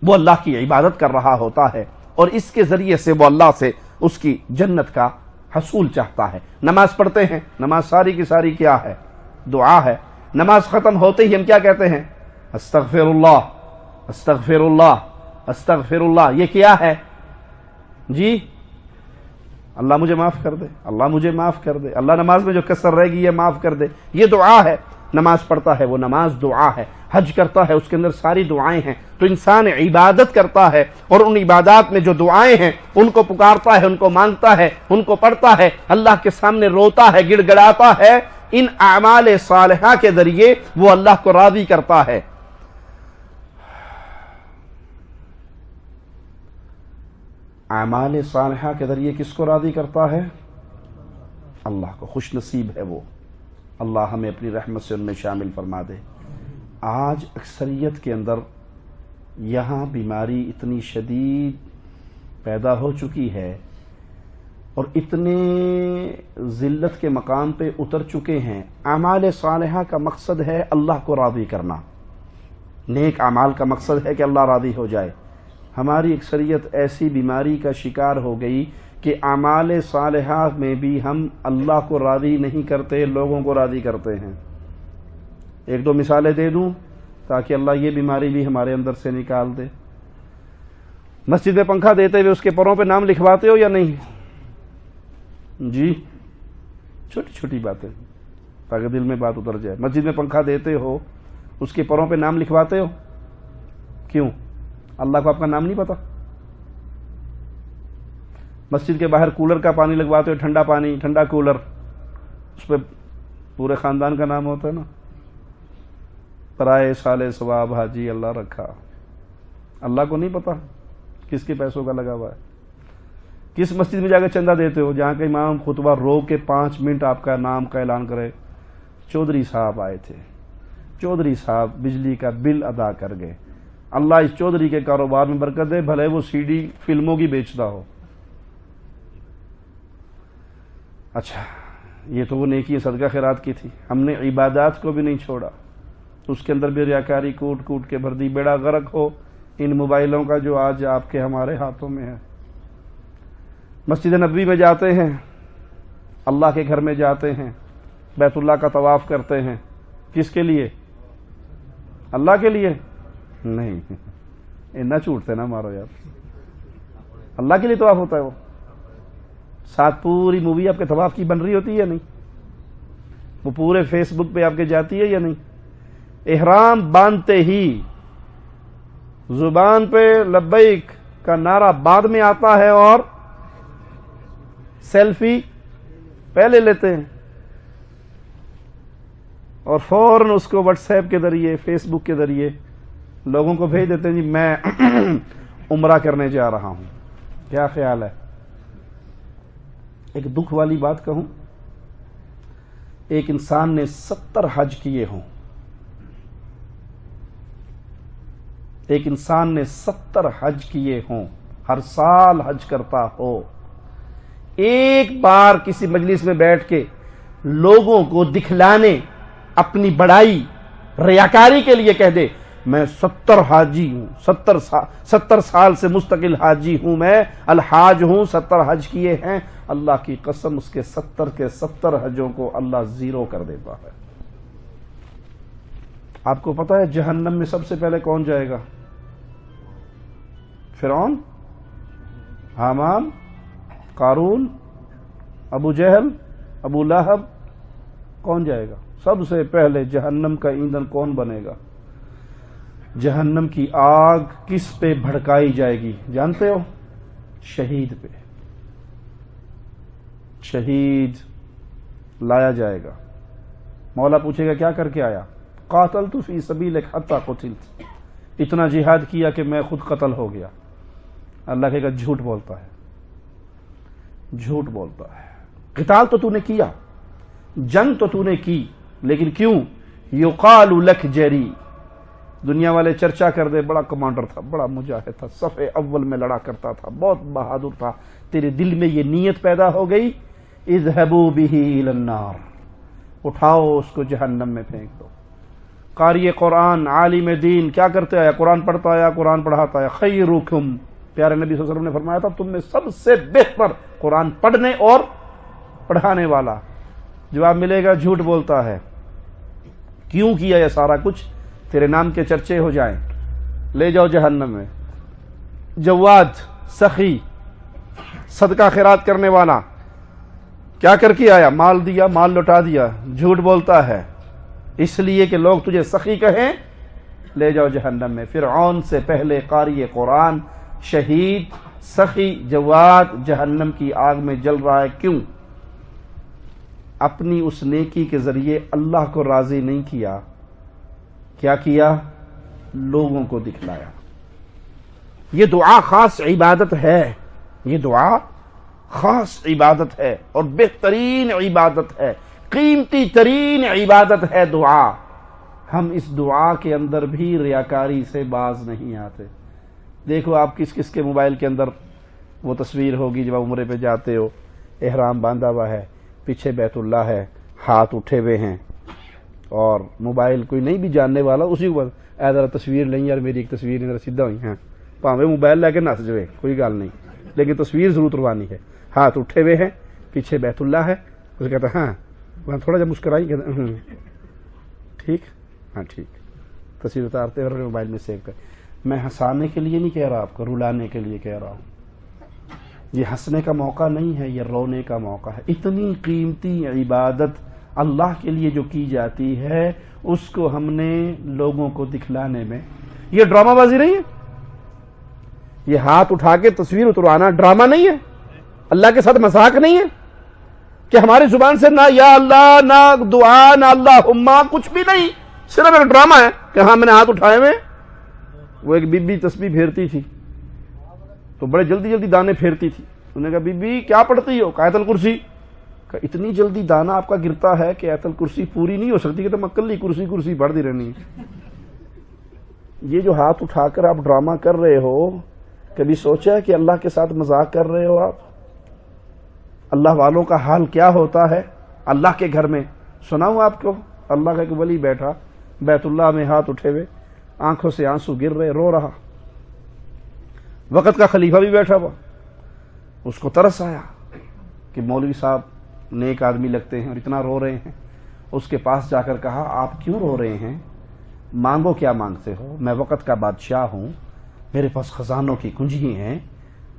C: وہ اللہ کی عبادت کر رہا ہوتا ہے، اور اس کے ذریعے سے وہ اللہ سے اس کی جنت کا حصول چاہتا ہے. نماز پڑھتے ہیں، نماز ساری کی ساری کیا ہے؟ دعا ہے. نماز ختم ہوتے ہی ہم کیا کہتے ہیں؟ استغفر اللہ، استغفر اللہ، استغفر اللہ. یہ کیا ہے جی؟ اللہ مجھے معاف کر دے، اللہ مجھے معاف کر دے، اللہ نماز میں جو کسر رہ گئی ہے معاف کر دے. یہ دعا ہے. نماز پڑھتا ہے وہ نماز دعا ہے. حج کرتا ہے اس کے اندر ساری دعائیں ہیں. تو انسان عبادت کرتا ہے، اور ان عبادات میں جو دعائیں ہیں ان کو پکارتا ہے، ان کو مانگتا ہے، ان کو پڑھتا ہے، اللہ کے سامنے روتا ہے، گڑ گڑاتا ہے. ان اعمال صالحہ کے ذریعے وہ اللہ کو راضی کرتا ہے. اعمال صالحہ کے ذریعے کس کو راضی کرتا ہے؟ اللہ کو. خوش نصیب ہے وہ. اللہ ہمیں اپنی رحمت سے ان میں شامل فرما دے. آج اکثریت کے اندر یہاں بیماری اتنی شدید پیدا ہو چکی ہے اور اتنے ذلت کے مقام پہ اتر چکے ہیں. اعمال صالحہ کا مقصد ہے اللہ کو راضی کرنا. نیک اعمال کا مقصد ہے کہ اللہ راضی ہو جائے. ہماری اکثریت ایسی بیماری کا شکار ہو گئی کہ اعمال صالحہ میں بھی ہم اللہ کو راضی نہیں کرتے، لوگوں کو راضی کرتے ہیں. ایک دو مثالیں دے دوں تاکہ اللہ یہ بیماری بھی ہمارے اندر سے نکال دے. مسجد میں پنکھا دیتے ہوئے اس کے پروں پہ نام لکھواتے ہو یا نہیں جی؟ چھوٹی چھوٹی باتیں تاکہ دل میں بات اتر جائے. مسجد میں پنکھا دیتے ہو، اس کے پروں پہ نام لکھواتے ہو، کیوں؟ اللہ کو آپ کا نام نہیں پتا؟ مسجد کے باہر کولر کا پانی لگواتے ہو، ٹھنڈا پانی، ٹھنڈا کولر، اس پہ پورے خاندان کا نام ہوتا ہے نا. پرائے سالے ثواب حاجی اللہ رکھا. اللہ کو نہیں پتا کس کے پیسوں کا لگا ہوا ہے. کس مسجد میں جا کے چندہ دیتے ہو جہاں کا امام خطبہ روک کے 5 منٹ آپ کا نام کا اعلان کرے؟ چودھری صاحب آئے تھے، چودھری صاحب بجلی کا بل ادا کر گئے. اللہ اس چودھری کے کاروبار میں برکت دے، بھلے وہ سی ڈی فلموں کی بیچتا ہو. اچھا، یہ تو وہ نیکی صدقہ خیرات کی تھی. ہم نے عبادات کو بھی نہیں چھوڑا، اس کے اندر بھی ریاکاری کوٹ کوٹ کے بھر دی. بیڑا غرق ہو ان موبائلوں کا جو آج آپ کے ہمارے ہاتھوں میں ہے. مسجد نبوی میں جاتے ہیں، اللہ کے گھر میں جاتے ہیں، بیت اللہ کا طواف کرتے ہیں. کس کے لیے؟ اللہ کے لیے نہیں. نہ چھوٹتے نہ مارو یار. اللہ کے لیے طواف ہوتا ہے. وہ ساتھ پوری مووی آپ کے طواف کی بن رہی ہوتی ہے یا نہیں؟ وہ پورے فیس بک پہ آپ کے جاتی ہے یا نہیں؟ احرام باندھتے ہی زبان پہ لبیک کا نعرہ بعد میں آتا ہے اور سیلفی پہلے لیتے ہیں اور فوراً اس کو واٹس ایپ کے ذریعے فیس بک کے ذریعے لوگوں کو بھیج دیتے ہیں جی میں عمرہ کرنے جا رہا ہوں. کیا خیال ہے؟ ایک دکھ والی بات کہوں، ایک انسان نے 70 حج کیے ہوں، ایک انسان نے 70 حج کیے ہوں، ہر سال حج کرتا ہو، ایک بار کسی مجلس میں بیٹھ کے لوگوں کو دکھلانے اپنی بڑائی ریاکاری کے لیے کہہ دے میں 70 حاجی ہوں، 70 سال سے مستقل حاجی ہوں، میں الحاج ہوں، 70 حج کیے ہیں، اللہ کی قسم اس کے 70 کے 70 حجوں کو اللہ زیرو کر دیتا ہے. آپ کو پتا ہے جہنم میں سب سے پہلے کون جائے گا؟ فرعون، حامان، قارون، ابو جہل، ابو لہب. کون جائے گا؟ سب سے پہلے جہنم کا ایندھن کون بنے گا؟ جہنم کی آگ کس پہ بھڑکائی جائے گی جانتے ہو؟ شہید پہ. شہید لایا جائے گا. مولا پوچھے گا کیا کر کے آیا؟ قاتلت فی سبیلک حتی قتلت، اتنا جہاد کیا کہ میں خود قتل ہو گیا. اللہ کہے گا جھوٹ بولتا ہے، جھوٹ بولتا ہے. قتال تو نے کیا، جنگ تو نے کی، لیکن کیوں؟ یقال لک جری. دنیا والے چرچا کر دے بڑا کمانڈر تھا، بڑا مجاہد تھا، صف اول میں لڑا کرتا تھا، بہت بہادر تھا. تیرے دل میں یہ نیت پیدا ہو گئی، اذهبوا به الى النار، اٹھاؤ اس کو جہنم میں پھینک دو. قاری قرآن، عالم دین کیا کرتے آیا؟ قرآن پڑھتا آیا، قرآن پڑھاتا آیا. خیرکم، پیارے نبی صلی اللہ علیہ وسلم نے فرمایا تھا تم میں سب سے بہتر قرآن پڑھنے اور پڑھانے والا. جواب ملے گا جھوٹ بولتا ہے. کیوں کیا یہ سارا کچھ؟ تیرے نام کے چرچے ہو جائیں، لے جاؤ جہنم میں. جواد، سخی، صدقہ خیرات کرنے والا، کیا کر کے آیا؟ مال دیا، مال لوٹا دیا. جھوٹ بولتا ہے اس لیے کہ لوگ تجھے سخی کہیں، لے جاؤ جہنم میں. فرعون سے پہلے قاری قرآن، شہید، سخی، جواد جہنم کی آگ میں جل رہا ہے. کیوں؟ اپنی اس نیکی کے ذریعے اللہ کو راضی نہیں کیا. کیا کیا؟ لوگوں کو دکھلایا. یہ دعا خاص عبادت ہے، یہ دعا خاص عبادت ہے اور بہترین عبادت ہے، قیمتی ترین عبادت ہے دعا. ہم اس دعا کے اندر بھی ریاکاری سے باز نہیں آتے. دیکھو آپ کس کس کے موبائل کے اندر وہ تصویر ہوگی جب آپ عمرے پہ جاتے ہو، احرام باندھا ہوا ہے، پیچھے بیت اللہ ہے، ہاتھ اٹھے ہوئے ہیں، اور موبائل کوئی نہیں بھی جاننے والا اسی کو اے ذرا تصویر لیں یار میری ایک تصویر ادھر سیدھا ہوئی ہیں، پاوے موبائل لے کے نس جوے کوئی گل نہیں، لیکن تصویر ضرور تروانی ہے. ہاتھ اٹھے ہوئے ہیں، پیچھے بیت اللہ ہے. اسے کہتا ہے ہاں، وہاں تھوڑا جا مسکرائی، کہتا ٹھیک، ہاں ٹھیک. تصویر اتارتے اور موبائل میں سیو کر. میں ہنسانے کے لیے نہیں کہہ رہا آپ کو، رلانے کے لیے کہہ رہا ہوں. یہ ہنسنے کا موقع نہیں ہے، یہ رونے کا موقع ہے. اتنی قیمتی عبادت اللہ کے لیے جو کی جاتی ہے اس کو ہم نے لوگوں کو دکھلانے میں، یہ ڈرامہ بازی نہیں ہے. یہ ہاتھ اٹھا کے تصویر اتروانا ڈرامہ نہیں ہے، اللہ کے ساتھ مذاق نہیں ہے کہ ہماری زبان سے نہ یا اللہ، نہ دعا، نہ اللہم، کچھ بھی نہیں، صرف ایک ڈرامہ ہے کہ ہاں میں نے ہاتھ اٹھائے ہوئے. وہ ایک بی بی تسبیح پھیرتی تھی تو بڑے جلدی جلدی دانے پھیرتی تھی. انہوں نے کہا بی بی کیا پڑھتی ہو؟ آیت الکرسی. کہ اتنی جلدی دانا آپ کا گرتا ہے کہ آیت الکرسی پوری نہیں ہو سکتی، کہ تم اکلی کرسی کرسی پڑھتی رہنی ہے. یہ جو ہاتھ اٹھا کر آپ ڈرامہ کر رہے ہو، کبھی سوچا ہے کہ اللہ کے ساتھ مذاق کر رہے ہو آپ؟ اللہ والوں کا حال کیا ہوتا ہے اللہ کے گھر میں. سناؤں آپ کو، اللہ کا ایک ولی بیٹھا بیت اللہ میں ہاتھ اٹھے ہوئے، آنکھوں سے آنسو گر رہے، رو رہا. وقت کا خلیفہ بھی بیٹھا ہوا. اس کو ترس آیا کہ مولوی صاحب نیک آدمی لگتے ہیں اور اتنا رو رہے ہیں. اس کے پاس جا کر کہا آپ کیوں رو رہے ہیں؟ مانگو کیا مانگتے ہو؟ میں وقت کا بادشاہ ہوں، میرے پاس خزانوں کی کنجی ہیں،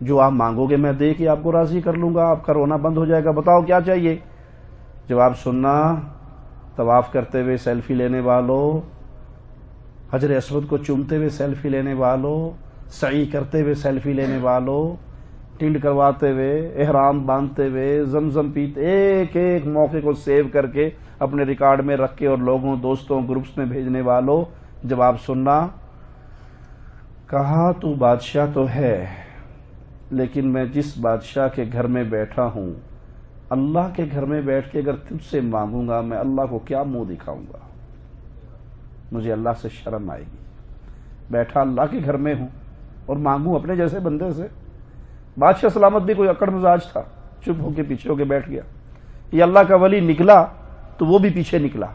C: جو آپ مانگو گے میں دے کے آپ کو راضی کر لوں گا، آپ کا رونا بند ہو جائے گا. بتاؤ کیا چاہیے؟ جواب سننا، طواف کرتے ہوئے سیلفی لینے والوں، حجر اسود کو چومتے ہوئے سیلفی لینے والوں، سعی کرتے ہوئے سیلفی لینے والوں، ٹنڈ کرواتے ہوئے، احرام باندھتے ہوئے، زمزم پیتے، ایک ایک موقع کو سیو کر کے اپنے ریکارڈ میں رکھ کے اور لوگوں، دوستوں، گروپس میں بھیجنے والوں، جواب سننا، کہا تو بادشاہ تو ہے، لیکن میں جس بادشاہ کے گھر میں بیٹھا ہوں، اللہ کے گھر میں بیٹھ کے اگر تجھ سے مانگوں گا، میں اللہ کو کیا منہ دکھاؤں گا؟ مجھے اللہ سے شرم آئے گی۔ بیٹھا اللہ کے گھر میں ہوں اور مانگوں اپنے جیسے بندے سے۔ بادشاہ سلامت بھی کوئی اکڑ مزاج تھا، چپ ہو کے پیچھے ہو کے بیٹھ گیا۔ یہ اللہ کا ولی نکلا تو وہ بھی پیچھے نکلا۔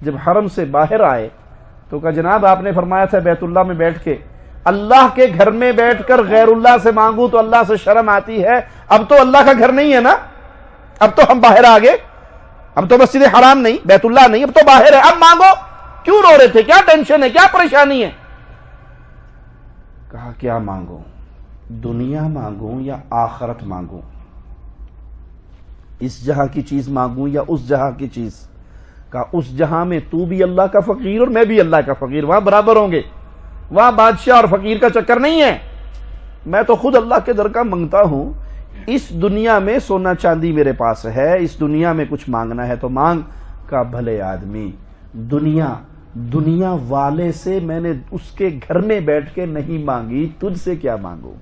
C: جب حرم سے باہر آئے تو کہا جناب آپ نے فرمایا تھا بیت اللہ میں بیٹھ کے، اللہ کے گھر میں بیٹھ کر غیر اللہ سے مانگوں تو اللہ سے شرم آتی ہے، اب تو اللہ کا گھر نہیں ہے نا، اب تو ہم باہر آ گئے، اب تو مسجد حرام نہیں، بیت اللہ نہیں، اب تو باہر ہے، اب مانگو۔ کیوں رو رہے تھے؟ کیا ٹینشن ہے؟ کیا پریشانی ہے؟ کہا کیا مانگوں؟ دنیا مانگوں یا آخرت مانگوں؟ اس جہاں کی چیز مانگوں یا اس جہاں کی چیز؟ کہا اس جہاں میں تو بھی اللہ کا فقیر اور میں بھی اللہ کا فقیر، وہاں برابر ہوں گے، وہاں بادشاہ اور فقیر کا چکر نہیں ہے۔ میں تو خود اللہ کے در کا منگتا ہوں، اس دنیا میں سونا چاندی میرے پاس ہے، اس دنیا میں کچھ مانگنا ہے تو مانگ۔ کا بھلے آدمی، دنیا والے سے میں نے اس کے گھر میں بیٹھ کے نہیں مانگی، تجھ سے کیا مانگوں؟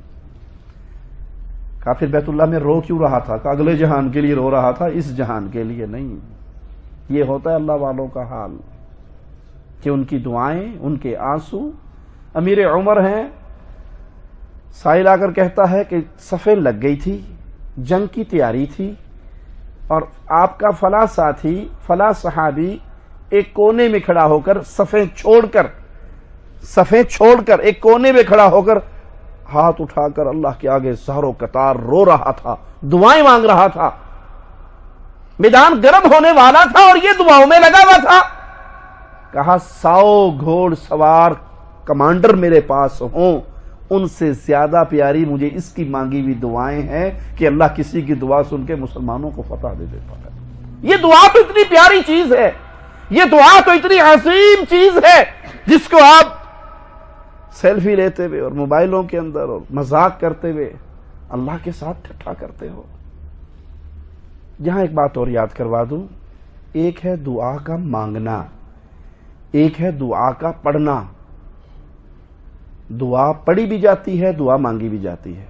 C: کہا پھر بیت اللہ میں رو کیوں رہا تھا؟ کہ اگلے جہان کے لیے رو رہا تھا، اس جہان کے لیے نہیں۔ یہ ہوتا ہے اللہ والوں کا حال کہ ان کی دعائیں، ان کے آنسو۔ امیر عمر ہیں، سائل آ کر کہتا ہے کہ صفیں لگ گئی تھی، جنگ کی تیاری تھی، اور آپ کا فلاں ساتھی، فلاں صحابی ایک کونے میں کھڑا ہو کر صفیں چھوڑ کر ایک کونے میں کھڑا ہو کر ہاتھ اٹھا کر اللہ کے آگے زہر و قطار رو رہا تھا، دعائیں مانگ رہا تھا۔ میدان گرم ہونے والا تھا اور یہ دعاؤں میں لگا ہوا تھا۔ کہا 100 گھوڑ سوار کمانڈر میرے پاس ہوں، ان سے زیادہ پیاری مجھے اس کی مانگی ہوئی دعائیں ہیں کہ اللہ کسی کی دعا سن کے مسلمانوں کو فتح دے دیتا ہے۔ یہ دعا تو اتنی پیاری چیز ہے، یہ دعا تو اتنی عظیم چیز ہے، جس کو آپ سیلفی لیتے ہوئے اور موبائلوں کے اندر اور مذاق کرتے ہوئے اللہ کے ساتھ ٹھٹھا کرتے ہو۔ یہاں ایک بات اور یاد کروا دوں، ایک ہے دعا کا مانگنا، ایک ہے دعا کا پڑھنا۔ دعا پڑھی بھی جاتی ہے، دعا مانگی بھی جاتی ہے۔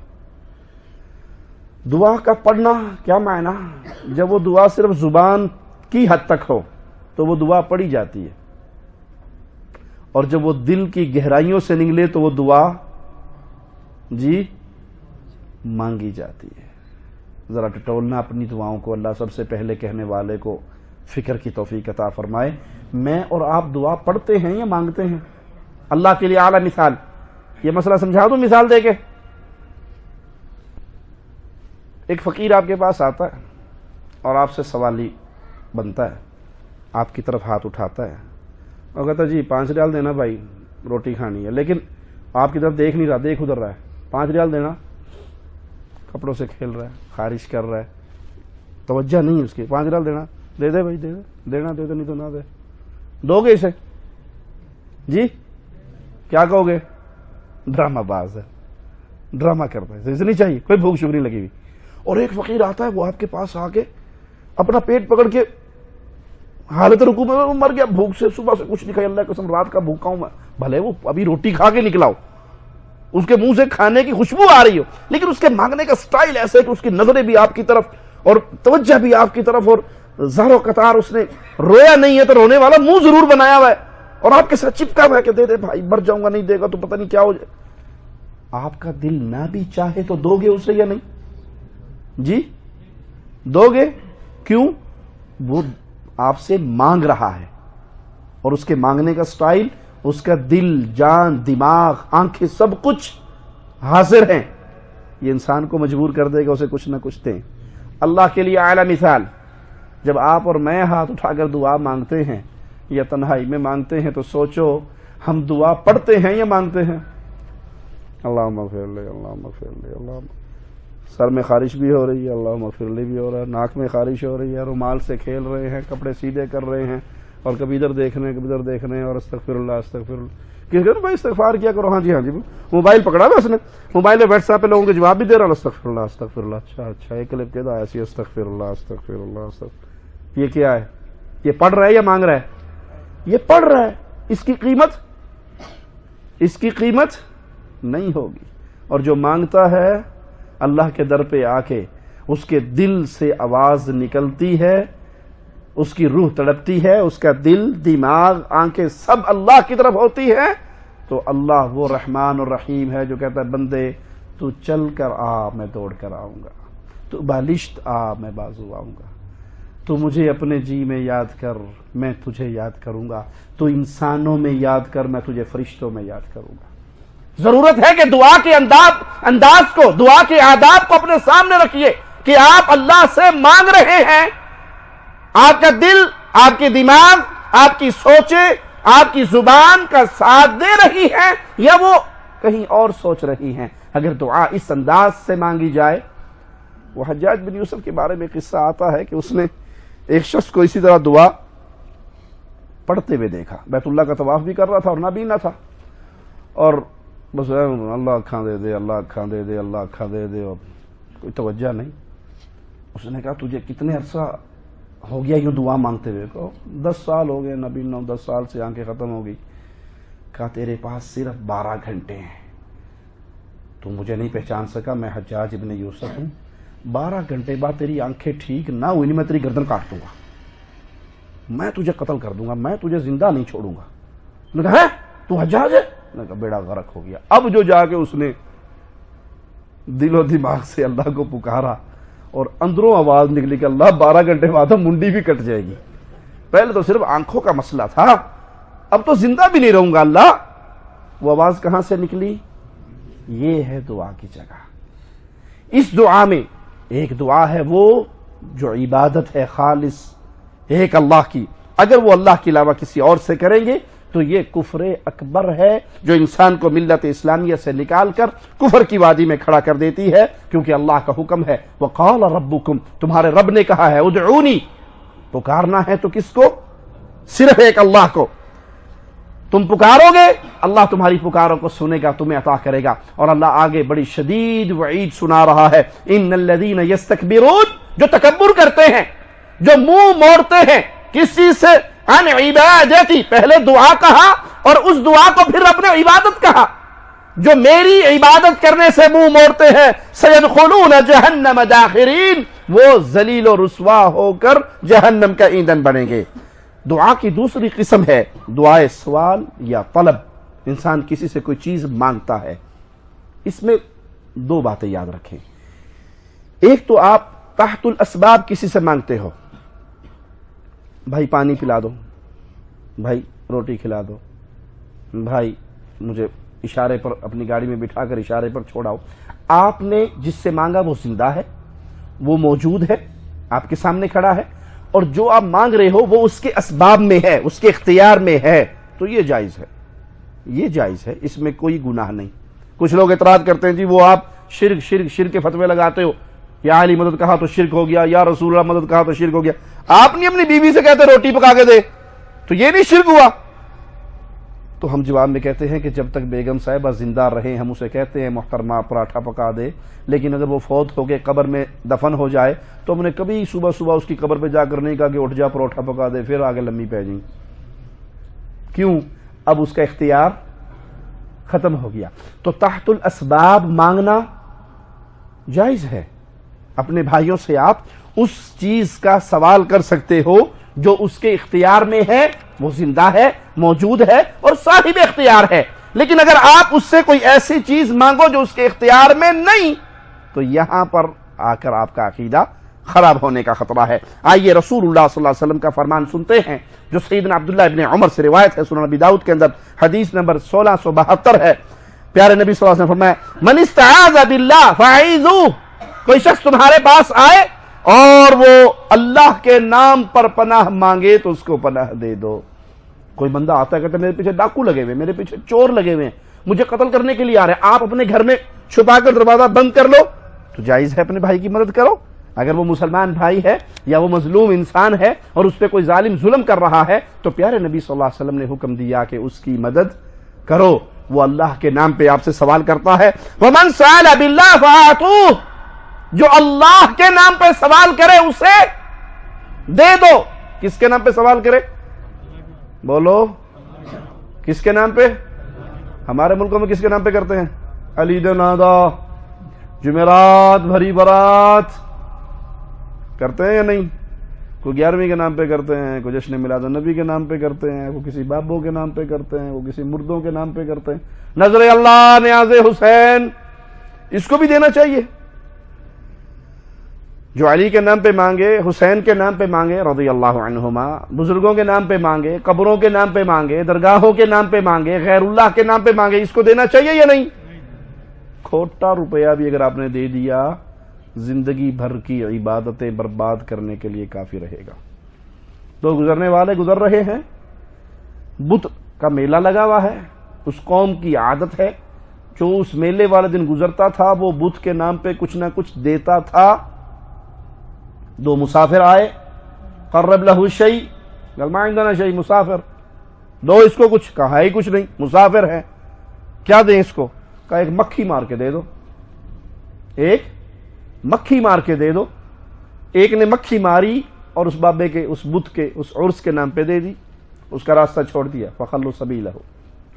C: دعا کا پڑھنا کیا معنی؟ جب وہ دعا صرف زبان کی حد تک ہو تو وہ دعا پڑھی جاتی ہے، اور جب وہ دل کی گہرائیوں سے نکلے تو وہ دعا مانگی جاتی ہے۔ ذرا ٹٹولنا اپنی دعاؤں کو، اللہ سب سے پہلے کہنے والے کو فکر کی توفیق عطا فرمائے۔ میں اور آپ دعا پڑھتے ہیں یا مانگتے ہیں؟ اللہ کے لیے اعلیٰ مثال، یہ مسئلہ سمجھا دوں مثال دے کے۔ ایک فقیر آپ کے پاس آتا ہے اور آپ سے سوالی بنتا ہے، آپ کی طرف ہاتھ اٹھاتا ہے اور کہتا ہے جی 5 ریال دینا بھائی، روٹی کھانی ہے، لیکن آپ کی طرف دیکھ نہیں رہا، دیکھ ادھر رہا ہے، 5 ریال دینا، کپڑوں سے کھیل رہا ہے، خارش کر رہا ہے، توجہ نہیں اس کی، 5 ریال دینا، دے دے بھائی، دے دے، دینا دے دے، نہیں تو نہ دے۔ دو گے اسے؟ جی کیا کہو گے؟ ڈرامہ باز ہے، ڈرامہ کرتا ہے، اسے نہیں چاہیے، کوئی بھوک شوق نہیں لگی ہوئی۔ اور ایک فقیر آتا ہے، وہ آپ کے پاس آ کے اپنا پیٹ پکڑ کے حالت رکوع میں وہ مر گیا، بھوک سے، صبح سے کچھ نہیں کھایا، اللہ کی قسم رات کا بھوکا ہوں میں، بھلے وہ ابھی روٹی کھا کے نکلا ہو، اس کے منہ سے کھانے کی خوشبو آ رہی ہو، لیکن اس کے مانگنے کا سٹائل ایسا ہے کہ اس کی نظریں بھی آپ کی طرف اور توجہ بھی آپ کی طرف، اور زہر و قطار، اس نے رویا نہیں ہے تو رونے والا منہ ضرور بنایا ہوا ہے، اور آپ کے ساتھ چپکا ہوا ہے کہ دے دے بھائی، مر جاؤں گا، نہیں دے گا تو پتہ نہیں کیا ہو جائے۔ آپ کا دل نہ بھی چاہے تو دو گے اسے یا نہیں؟ جی دو گے؟ کیوں؟ وہ آپ سے مانگ رہا ہے، اور اس کے مانگنے کا سٹائل، اس کا دل، جان، دماغ، آنکھیں، سب کچھ حاضر ہیں، یہ انسان کو مجبور کر دے گا اسے کچھ نہ کچھ دیں۔ اللہ کے لیے اعلیٰ مثال، جب آپ اور میں ہاتھ اٹھا کر دعا مانگتے ہیں یا تنہائی میں مانگتے ہیں تو سوچو ہم دعا پڑھتے ہیں یا مانگتے ہیں؟ اللہم اغفر لی، اللہم اغفر لی، اللہم، سر میں خارش بھی ہو رہی ہے، اللہم اغفر لی بھی ہو رہا ہے، ناک میں خارش ہو رہی ہے، رومال سے کھیل رہے ہیں، کپڑے سیدھے کر رہے ہیں، اور کبھی ادھر دیکھ رہے ہیں کبھی ادھر دیکھ رہے ہیں اور استغفر اللہ استغفر اللہ. کسی کہ بھائی استغفار کیا کرو. ہاں جی موبائل پکڑا ہوا اس نے, موبائل میں واٹس ایپ پہ لوگوں کے جواب بھی دے رہا ہے استغفر اللہ استغفر اللہ. اچھا ایک کلپ کہہ دو ایسی استغفر اللہ استغفر اللہ استغفر. یہ کیا ہے؟ یہ پڑھ رہا ہے یا مانگ رہا ہے؟ یہ پڑھ رہا ہے. اس کی قیمت نہیں ہوگی. اور جو مانگتا ہے اللہ کے در پہ آ کے اس کے دل سے آواز نکلتی ہے, اس کی روح تڑپتی ہے, اس کا دل دماغ آنکھیں سب اللہ کی طرف ہوتی ہے, تو اللہ وہ رحمان اور رحیم ہے جو کہتا ہے بندے تو چل کر آ میں دوڑ کر آؤں گا, تو بالشت آ میں بازو آؤں گا, تو مجھے اپنے جی میں یاد کر میں تجھے یاد کروں گا, تو انسانوں میں یاد کر میں تجھے فرشتوں میں یاد کروں گا. ضرورت ہے کہ دعا کے انداز کو, دعا کے آداب کو اپنے سامنے رکھیے کہ آپ اللہ سے مانگ رہے ہیں. آپ کا دل, آپ کے دماغ, آپ کی سوچیں, آپ کی زبان کا ساتھ دے رہی ہے یا وہ کہیں اور سوچ رہی ہیں. اگر دعا اس انداز سے مانگی جائے. وہ حجاج بن یوسف کے بارے میں قصہ آتا ہے کہ اس نے ایک شخص کو اسی طرح دعا پڑھتے ہوئے دیکھا. بیت اللہ کا طواف بھی کر رہا تھا اور نابینا تھا, اور بس اللہ اکھاں دے دے, اللہ اکھاں دے دے, اللہ اکھاں دے دے, اور کوئی توجہ نہیں. اس نے کہا تجھے کتنے عرصہ ہو گیا یوں دعا مانگتے ہوئے؟ کو 10 سال ہو گئے نابینا, 10 سال سے آنکھیں ختم ہو گئی. کہا تیرے پاس صرف 12 گھنٹے ہیں, تو مجھے نہیں پہچان سکا, میں حجاج ابن یوسف ہوں. 12 گھنٹے بعد تیری آنکھیں ٹھیک نہ ہوئی میں تیری گردن کاٹ دوں گا, میں تجھے قتل کر دوں گا, میں تجھے زندہ نہیں چھوڑوں گا. نے کہا ہے تو حجاج ہے؟ نے کہا بیڑا غرق ہو گیا. اب جو جا کے اس نے دل و دماغ سے اللہ کو پکارا اور اندروں آواز نکلی کہ اللہ 12 گھنٹے بعد منڈی بھی کٹ جائے گی. پہلے تو صرف آنکھوں کا مسئلہ تھا, اب تو زندہ بھی نہیں رہوں گا اللہ. وہ آواز کہاں سے نکلی؟ یہ ہے دعا کی جگہ. اس دعا میں ایک دعا ہے وہ جو عبادت ہے خالص ایک اللہ کی. اگر وہ اللہ کے علاوہ کسی اور سے کریں گے تو یہ کفر اکبر ہے جو انسان کو ملت اسلامیہ سے نکال کر کفر کی وادی میں کھڑا کر دیتی ہے. کیونکہ اللہ کا حکم ہے وقال ربکم, تمہارے رب نے کہا ہے ادعونی, پکارنا ہے تو کس کو؟ صرف ایک اللہ کو. تم پکارو گے اللہ تمہاری پکاروں کو سنے گا, تمہیں عطا کرے گا. اور اللہ آگے بڑی شدید وعید سنا رہا ہے, ان الذین یستکبرون, جو تکبر کرتے ہیں, جو منہ موڑتے ہیں کس چیز سے؟ عن عبادتی, پہلے دعا کہا اور اس دعا کو پھر اپنے عبادت کہا. جو میری عبادت کرنے سے منہ موڑتے ہیں سیدخلون جہنم داخرین, وہ ذلیل و رسوا ہو کر جہنم کا ایندھن بنیں گے. دعا کی دوسری قسم ہے دعائے سوال یا طلب. انسان کسی سے کوئی چیز مانگتا ہے. اس میں 2 باتیں یاد رکھیں. ایک تو آپ تحت الاسباب کسی سے مانگتے ہو, بھائی پانی پلا دو, بھائی روٹی کھلا دو, بھائی مجھے اشارے پر اپنی گاڑی میں بٹھا کر اشارے پر چھوڑاؤ. آپ نے جس سے مانگا وہ زندہ ہے, وہ موجود ہے, آپ کے سامنے کھڑا ہے, اور جو آپ مانگ رہے ہو وہ اس کے اسباب میں ہے, اس کے اختیار میں ہے, تو یہ جائز ہے, یہ جائز ہے, اس میں کوئی گناہ نہیں. کچھ لوگ اعتراض کرتے ہیں جی وہ آپ شرک کے فتوے لگاتے ہو, یا علی مدد کہا تو شرک ہو گیا, یا رسول اللہ مدد کہا تو شرک ہو گیا. آپ نے اپنی بیوی سے کہتے روٹی پکا کے دے تو یہ نہیں شرک ہوا؟ تو ہم جواب میں کہتے ہیں کہ جب تک بیگم صاحبہ زندہ رہے ہم اسے کہتے ہیں محترمہ پراٹھا پکا دے, لیکن اگر وہ فوت ہو کے قبر میں دفن ہو جائے تو ہم نے کبھی صبح اس کی قبر پہ جا کر نہیں کہا کہ اٹھ جا پراٹھا پکا دے پھر آگے لمبی پہ جائیں. کیوں؟ اب اس کا اختیار ختم ہو گیا. تو تحت الاسباب مانگنا جائز ہے. اپنے بھائیوں سے آپ اس چیز کا سوال کر سکتے ہو جو اس کے اختیار میں ہے, وہ زندہ ہے, موجود ہے اور صاحب اختیار ہے. لیکن اگر آپ اس سے کوئی ایسی چیز مانگو جو اس کے اختیار میں نہیں, تو یہاں پر آ کر آپ کا عقیدہ خراب ہونے کا خطرہ ہے. آئیے رسول اللہ صلی اللہ علیہ وسلم کا فرمان سنتے ہیں جو سیدنا عبداللہ ابن عمر سے روایت ہے, سنن ابی داؤد کے اندر حدیث نمبر 1672 ہے. پیارے نبی صلی اللہ علیہ وسلم نے فرمایا من استعاذ باللہ فاعیذوہ, کوئی شخص تمہارے پاس آئے اور وہ اللہ کے نام پر پناہ مانگے تو اس کو پناہ دے دو. کوئی بندہ آتا ہے کہتا ہے میرے پیچھے ڈاکو لگے ہوئے, میرے پیچھے چور لگے ہوئے ہیں, مجھے قتل کرنے کے لیے آ رہے ہیں, آپ اپنے گھر میں چھپا کر دروازہ بند کر لو, تو جائز ہے اپنے بھائی کی مدد کرو. اگر وہ مسلمان بھائی ہے یا وہ مظلوم انسان ہے اور اس پہ کوئی ظالم ظلم کر رہا ہے تو پیارے نبی صلی اللہ علیہ وسلم نے حکم دیا کہ اس کی مدد کرو. وہ اللہ کے نام پہ آپ سے سوال کرتا ہے. وَمَنْ سَأَلَ بِاللَّهِ فَآتُوهُ, جو اللہ کے نام پہ سوال کرے اسے دے دو. کس کے نام پہ سوال کرے؟ بولو, کس کے نام پہ؟ ہمارے ملکوں میں کس کے نام پہ کرتے ہیں؟ علی نادا, جمعرات, بھری برات کرتے ہیں یا نہیں؟ کوئی 11ویں کے نام پہ کرتے ہیں, کوئی جشن میلاد النبی کے نام پہ کرتے ہیں, کوئی کسی بابوں کے نام پہ کرتے ہیں, کوئی کسی مردوں کے نام پہ کرتے ہیں. نظر اللہ, نیاز حسین, اس کو بھی دینا چاہیے. جو علی کے نام پہ مانگے, حسین کے نام پہ مانگے رضی اللہ عنہما, بزرگوں کے نام پہ مانگے, قبروں کے نام پہ مانگے, درگاہوں کے نام پہ مانگے, غیر اللہ کے نام پہ مانگے, اس کو دینا چاہیے یا نہیں؟ کھوٹا روپیہ بھی اگر آپ نے دے دیا زندگی بھر کی عبادتیں برباد کرنے کے لیے کافی رہے گا. تو گزرنے والے گزر رہے ہیں, بت کا میلہ لگا ہوا ہے, اس قوم کی عادت ہے جو اس میلے والے دن گزرتا تھا وہ بت کے نام پہ کچھ نہ کچھ دیتا تھا. 2 مسافر آئے, قرب لہو شیء, قال ما عندنا شیء, مسافر, دو اس کو کچھ, کہا ہی کچھ نہیں, مسافر ہے, کیا دیں اس کو؟ کہا ایک مکھی مار کے دے دو, ایک مکھی مار کے دے دو. ایک نے مکھی ماری اور اس بابے کے, اس بت کے, اس عرس کے نام پہ دے دی, اس کا راستہ چھوڑ دیا. فخلوا سبیلہ,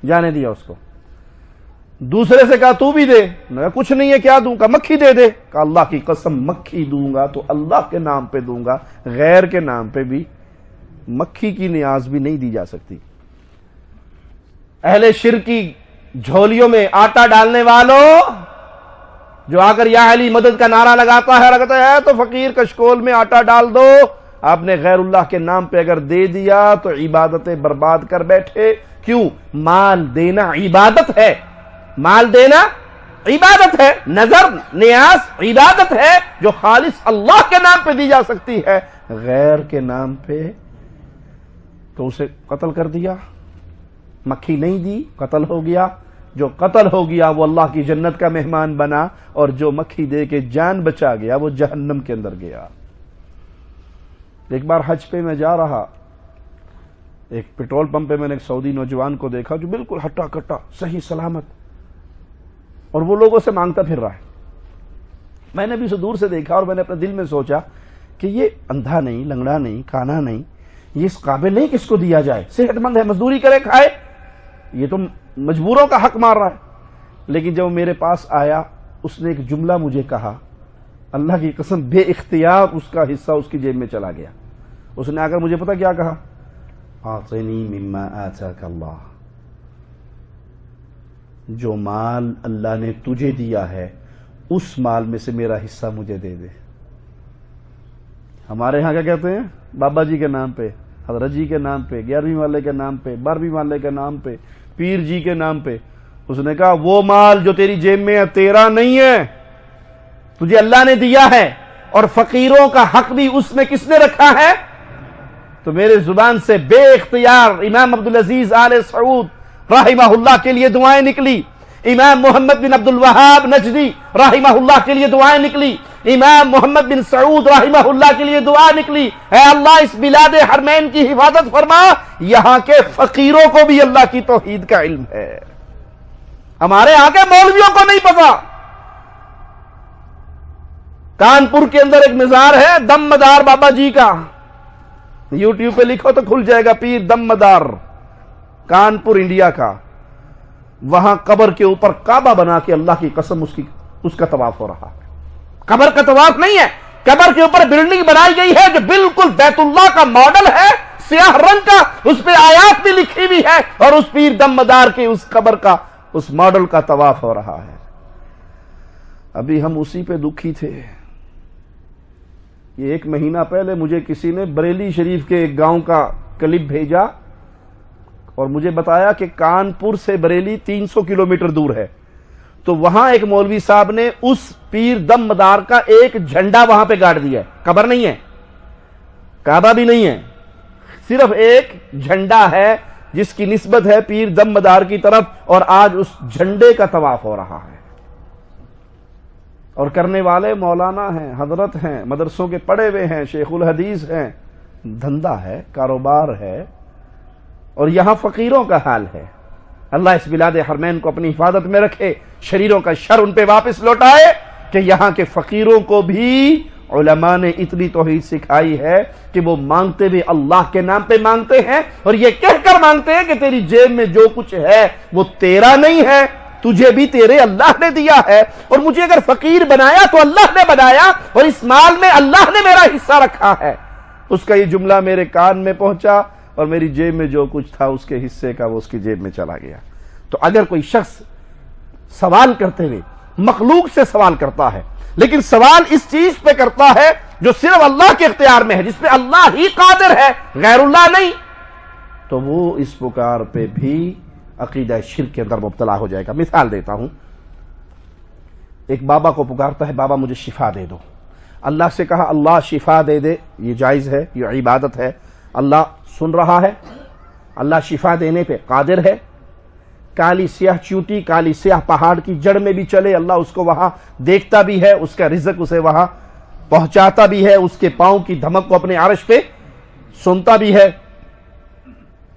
C: جانے دیا اس کو. دوسرے سے کہا تو بھی دے, کہا کچھ نہیں ہے, کیا دوں؟ کہا مکھی دے دے. کہا اللہ کی قسم مکھی دوں گا تو اللہ کے نام پہ دوں گا, غیر کے نام پہ بھی مکھی کی نیاز بھی نہیں دی جا سکتی. اہل شرک کی جھولیوں میں آٹا ڈالنے والوں, جو آ کر یا علی مدد کا نعرہ لگاتا ہے تو فقیر کشکول میں آٹا ڈال دو. آپ نے غیر اللہ کے نام پہ اگر دے دیا تو عبادتیں برباد کر بیٹھے. کیوں؟ مال دینا عبادت ہے, مال دینا عبادت ہے, نظر نیاز عبادت ہے جو خالص اللہ کے نام پہ دی جا سکتی ہے. غیر کے نام پہ تو اسے قتل کر دیا, مکھی نہیں دی, قتل ہو گیا. جو قتل ہو گیا وہ اللہ کی جنت کا مہمان بنا, اور جو مکھی دے کے جان بچا گیا وہ جہنم کے اندر گیا. ایک بار حج پہ میں جا رہا, ایک پیٹرول پمپ پہ میں نے ایک سعودی نوجوان کو دیکھا جو بالکل ہٹا کٹا صحیح سلامت, اور وہ لوگوں سے مانگتا پھر رہا ہے. میں نے بھی اسے دور سے دیکھا اور میں نے اپنے دل میں سوچا کہ یہ اندھا نہیں, لنگڑا نہیں, کانا نہیں, یہ اس قابل نہیں کہ اس کو دیا جائے. صحت مند ہے, مزدوری کرے کھائے, یہ تو مجبوروں کا حق مار رہا ہے. لیکن جب وہ میرے پاس آیا اس نے ایک جملہ مجھے کہا, اللہ کی قسم بے اختیار اس کا حصہ اس کی جیب میں چلا گیا. اس نے آ کر مجھے پتا کیا کہا؟ اعطنی مما آتاک اللہ, جو مال اللہ نے تجھے دیا ہے اس مال میں سے میرا حصہ مجھے دے دے. ہمارے ہاں کیا کہتے ہیں؟ بابا جی کے نام پہ, حضرت جی کے نام پہ, 11ویں والے کے نام پہ, 12ویں والے کے نام پہ, پیر جی کے نام پہ. اس نے کہا وہ مال جو تیری جیب میں ہے تیرا نہیں ہے, تجھے اللہ نے دیا ہے, اور فقیروں کا حق بھی اس میں کس نے رکھا ہے؟ تو میرے زبان سے بے اختیار امام عبدالعزیز آل سعود رحمہ اللہ کے لیے دعائیں نکلی, امام محمد بن عبد الوہاب نجدی رحمہ اللہ کے لیے دعائیں نکلی, امام محمد بن سعود رحمہ اللہ کے لیے دعا نکلی, اے اللہ اس بلاد حرمین کی حفاظت فرما, یہاں کے فقیروں کو بھی اللہ کی توحید کا علم ہے, ہمارے یہاں کے مولویوں کو نہیں پتا. کانپور کے اندر ایک مزار ہے دم مدار بابا جی کا, یوٹیوب پہ لکھو تو کھل جائے گا, پیر دم مدار, کانپور انڈیا کا. وہاں قبر کے اوپر کعبہ بنا کے اللہ کی قسم اس کا طواف ہو رہا ہے. قبر کا طواف نہیں ہے, قبر کے اوپر بلڈنگ بنائی گئی ہے جو بالکل بیت اللہ کا ماڈل ہے, سیاہ رنگ کا, اس پہ آیات بھی لکھی ہوئی ہے, اور اس پیر دم مدار کے اس قبر کا اس ماڈل کا طواف ہو رہا ہے. ابھی ہم اسی پہ دکھی تھے. یہ 1 مہینہ پہلے مجھے کسی نے بریلی شریف کے ایک گاؤں کا کلپ بھیجا اور مجھے بتایا کہ کانپور سے بریلی 300 کلومیٹر دور ہے. تو وہاں ایک مولوی صاحب نے اس پیر دم مدار کا ایک جھنڈا وہاں پہ گاڑ دیا ہے. قبر نہیں ہے, کعبہ بھی نہیں ہے, صرف ایک جھنڈا ہے جس کی نسبت ہے پیر دم مدار کی طرف, اور آج اس جھنڈے کا طواف ہو رہا ہے. اور کرنے والے مولانا ہیں، حضرت ہیں، مدرسوں کے پڑھے ہوئے ہیں، شیخ الحدیث ہیں، دھندا ہے، کاروبار ہے، اور یہاں فقیروں کا حال ہے۔ اللہ اس بلاد حرمین کو اپنی حفاظت میں رکھے، شریروں کا شر ان پہ واپس لوٹائے کہ یہاں کے فقیروں کو بھی علماء نے اتنی توحید سکھائی ہے کہ وہ مانگتے بھی اللہ کے نام پہ مانگتے ہیں، اور یہ کہہ کر مانگتے ہیں کہ تیری جیب میں جو کچھ ہے وہ تیرا نہیں ہے، تجھے بھی تیرے اللہ نے دیا ہے، اور مجھے اگر فقیر بنایا تو اللہ نے بنایا، اور اس مال میں اللہ نے میرا حصہ رکھا ہے۔ اس کا یہ جملہ میرے کان میں پہنچا، اور میری جیب میں جو کچھ تھا اس کے حصے کا وہ اس کی جیب میں چلا گیا۔ تو اگر کوئی شخص سوال کرتے ہوئے مخلوق سے سوال کرتا ہے، لیکن سوال اس چیز پہ کرتا ہے جو صرف اللہ کے اختیار میں ہے، جس پہ اللہ ہی قادر ہے، غیر اللہ نہیں، تو وہ اس پکار پہ بھی عقیدہ شرک کے اندر مبتلا ہو جائے گا۔ مثال دیتا ہوں، ایک بابا کو پکارتا ہے، بابا مجھے شفا دے دو۔ اللہ سے کہا اللہ شفا دے دے، یہ جائز ہے، یہ عبادت ہے، اللہ سن رہا ہے، اللہ شفا دینے پہ قادر ہے۔ کالی سیاہ چیونٹی، کالی سیاہ پہاڑ کی جڑ میں بھی چلے، اللہ اس کو وہاں دیکھتا بھی ہے، اس کا رزق اسے وہاں پہنچاتا بھی ہے، اس کے پاؤں کی دھمک کو اپنے عرش پہ سنتا بھی ہے۔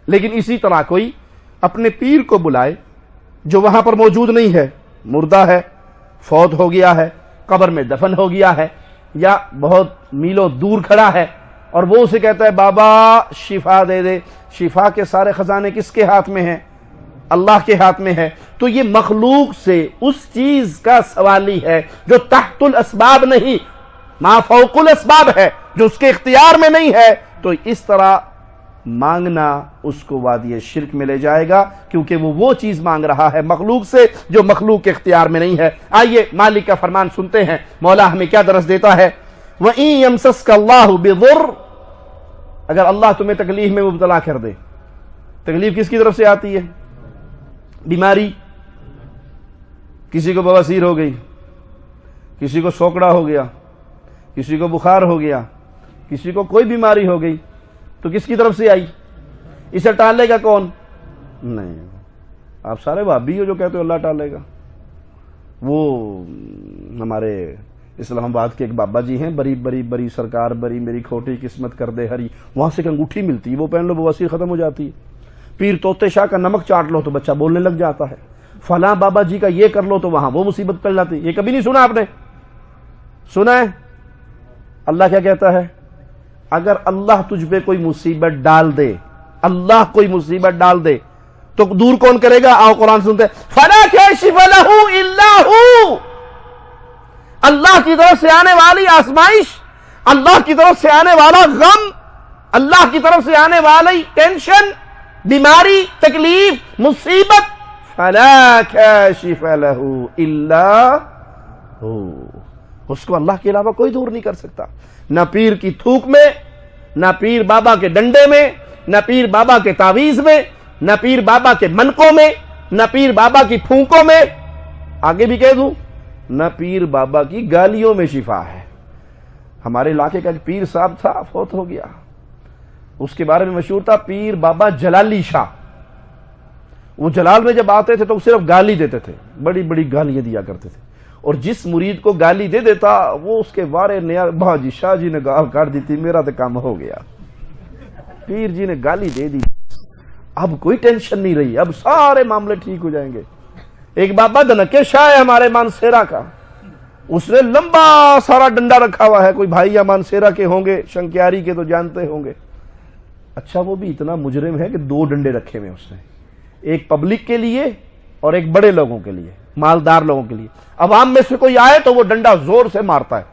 C: لیکن اسی طرح کوئی اپنے پیر کو بلائے جو وہاں پر موجود نہیں ہے، مردہ ہے، فوت ہو گیا ہے، قبر میں دفن ہو گیا ہے، یا بہت میلوں دور کھڑا ہے، اور وہ اسے کہتا ہے بابا شفا دے دے۔ شفا کے سارے خزانے کس کے ہاتھ میں ہیں؟ اللہ کے ہاتھ میں ہے۔ تو یہ مخلوق سے اس چیز کا سوالی ہے جو تحت الاسباب نہیں، ما فوق الاسباب ہے، جو اس کے اختیار میں نہیں ہے۔ تو اس طرح مانگنا اس کو وادی شرک میں لے جائے گا، کیونکہ وہ چیز مانگ رہا ہے مخلوق سے جو مخلوق کے اختیار میں نہیں ہے۔ آئیے مالک کا فرمان سنتے ہیں، مولا ہمیں کیا درس دیتا ہے۔ وَإِن يَمْسَسْكَ اللَّهُ بِضُرٍّ، اگر اللہ تمہیں تکلیف میں مبتلا کر دے، تکلیف کس کی طرف سے آتی ہے؟ بیماری، کسی کو بواسیر ہو گئی، کسی کو سوکڑا ہو گیا، کسی کو بخار ہو گیا، کسی کو کوئی بیماری ہو گئی، تو کس کی طرف سے آئی؟ اسے ٹالے گا کون؟ نہیں، آپ سارے بھابی ہو جو کہتے ہو اللہ ٹالے گا۔ وہ ہمارے اسلام آباد کے ایک بابا جی ہیں، بری بری بری سرکار بری میری کھوٹی قسمت کر دے ہری، وہاں سے ایک انگوٹھی ملتی ہے، وہ پہن لو بواسیر ختم ہو جاتی ہے۔ پیر توتے شاہ کا نمک چاٹ لو تو بچہ بولنے لگ جاتا ہے، فلاں بابا جی کا یہ کر لو تو وہاں وہ مصیبت پڑ جاتی ہے۔ یہ کبھی نہیں سنا آپ نے؟ سنا ہے؟ اللہ کیا کہتا ہے؟ اگر اللہ تجھ پہ کوئی مصیبت ڈال دے، اللہ کوئی مصیبت ڈال دے تو دور کون کرے گا؟ آؤ قرآن سنتے ہیں، فَلَا كَاشِفَ لَهُ إِلَّا هُوَ، اللہ کی طرف سے آنے والی آزمائش، اللہ کی طرف سے آنے والا غم، اللہ کی طرف سے آنے والی ٹینشن، بیماری، تکلیف، مصیبت، فَلَا كَاشِفَ لَهُ إِلَّا هُوَ، اس کو اللہ کے علاوہ کوئی دور نہیں کر سکتا۔ نہ پیر کی تھوک میں، نہ پیر بابا کے ڈنڈے میں، نہ پیر بابا کے تعویذ میں، نہ پیر بابا کے منقوں میں، نہ پیر بابا کی پھونکوں میں، آگے بھی کہہ دوں نہ پیر بابا کی گالیوں میں شفا ہے۔ ہمارے علاقے کا ایک پیر صاحب تھا، فوت ہو گیا، اس کے بارے میں مشہور تھا پیر بابا جلالی شاہ۔ وہ جلال میں جب آتے تھے تو صرف گالی دیتے تھے، بڑی بڑی گالیاں دیا کرتے تھے، اور جس مرید کو گالی دے دیتا وہ اس کے بارے نیا بھاجی شاہ جی نے گال کاٹ دی تھی، میرا تو کام ہو گیا، پیر جی نے گالی دے دی، اب کوئی ٹینشن نہیں رہی، اب سارے معاملے ٹھیک ہو جائیں گے۔ ایک بابا دھنکے شاہ ہے ہمارے مانسیرا کا، اس نے لمبا سارا ڈنڈا رکھا ہوا ہے، کوئی بھائی یا مانسیرا کے ہوں گے، شنکیاری کے تو جانتے ہوں گے۔ اچھا وہ بھی اتنا مجرم ہے کہ 2 ڈنڈے رکھے ہوئے اس نے، ایک پبلک کے لیے اور ایک بڑے لوگوں کے لیے، مالدار لوگوں کے لیے۔ عوام میں سے کوئی آئے تو وہ ڈنڈا زور سے مارتا ہے،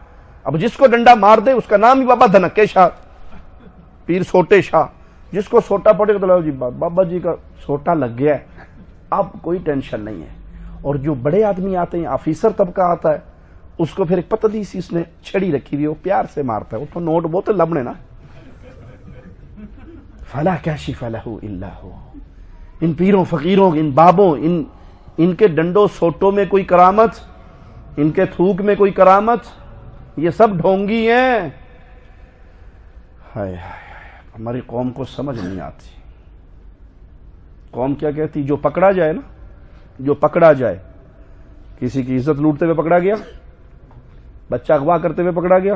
C: اب جس کو ڈنڈا مار دے اس کا نام ہی بابا دھنکے شاہ، پیر سوٹے شاہ، جس کو سوٹا پڑے گا تو جی بابا جی کا سوٹا لگ گیا ہے، اب کوئی ٹینشن نہیں ہے۔ اور جو بڑے آدمی آتے ہیں، آفیسر طبقہ آتا ہے، اس کو پھر ایک پتلی سی اس نے چھڑی رکھی ہوئی، وہ پیار سے مارتا ہے، وہ تو نوٹ وہ تو لبنے نا۔ فَلَا كَاشِفَ لَهُ إِلَّا هُوَ، ان پیروں فقیروں، ان بابوں، ان کے ڈنڈوں سوٹوں میں کوئی کرامت، ان کے تھوک میں کوئی کرامت، یہ سب ڈھونگی ہیں۔ ہائے ہماری قوم کو سمجھ نہیں آتی۔ قوم کیا کہتی؟ جو پکڑا جائے نا، جو پکڑا جائے، کسی کی عزت لوٹتے ہوئے پکڑا گیا، بچہ اغوا کرتے ہوئے پکڑا گیا،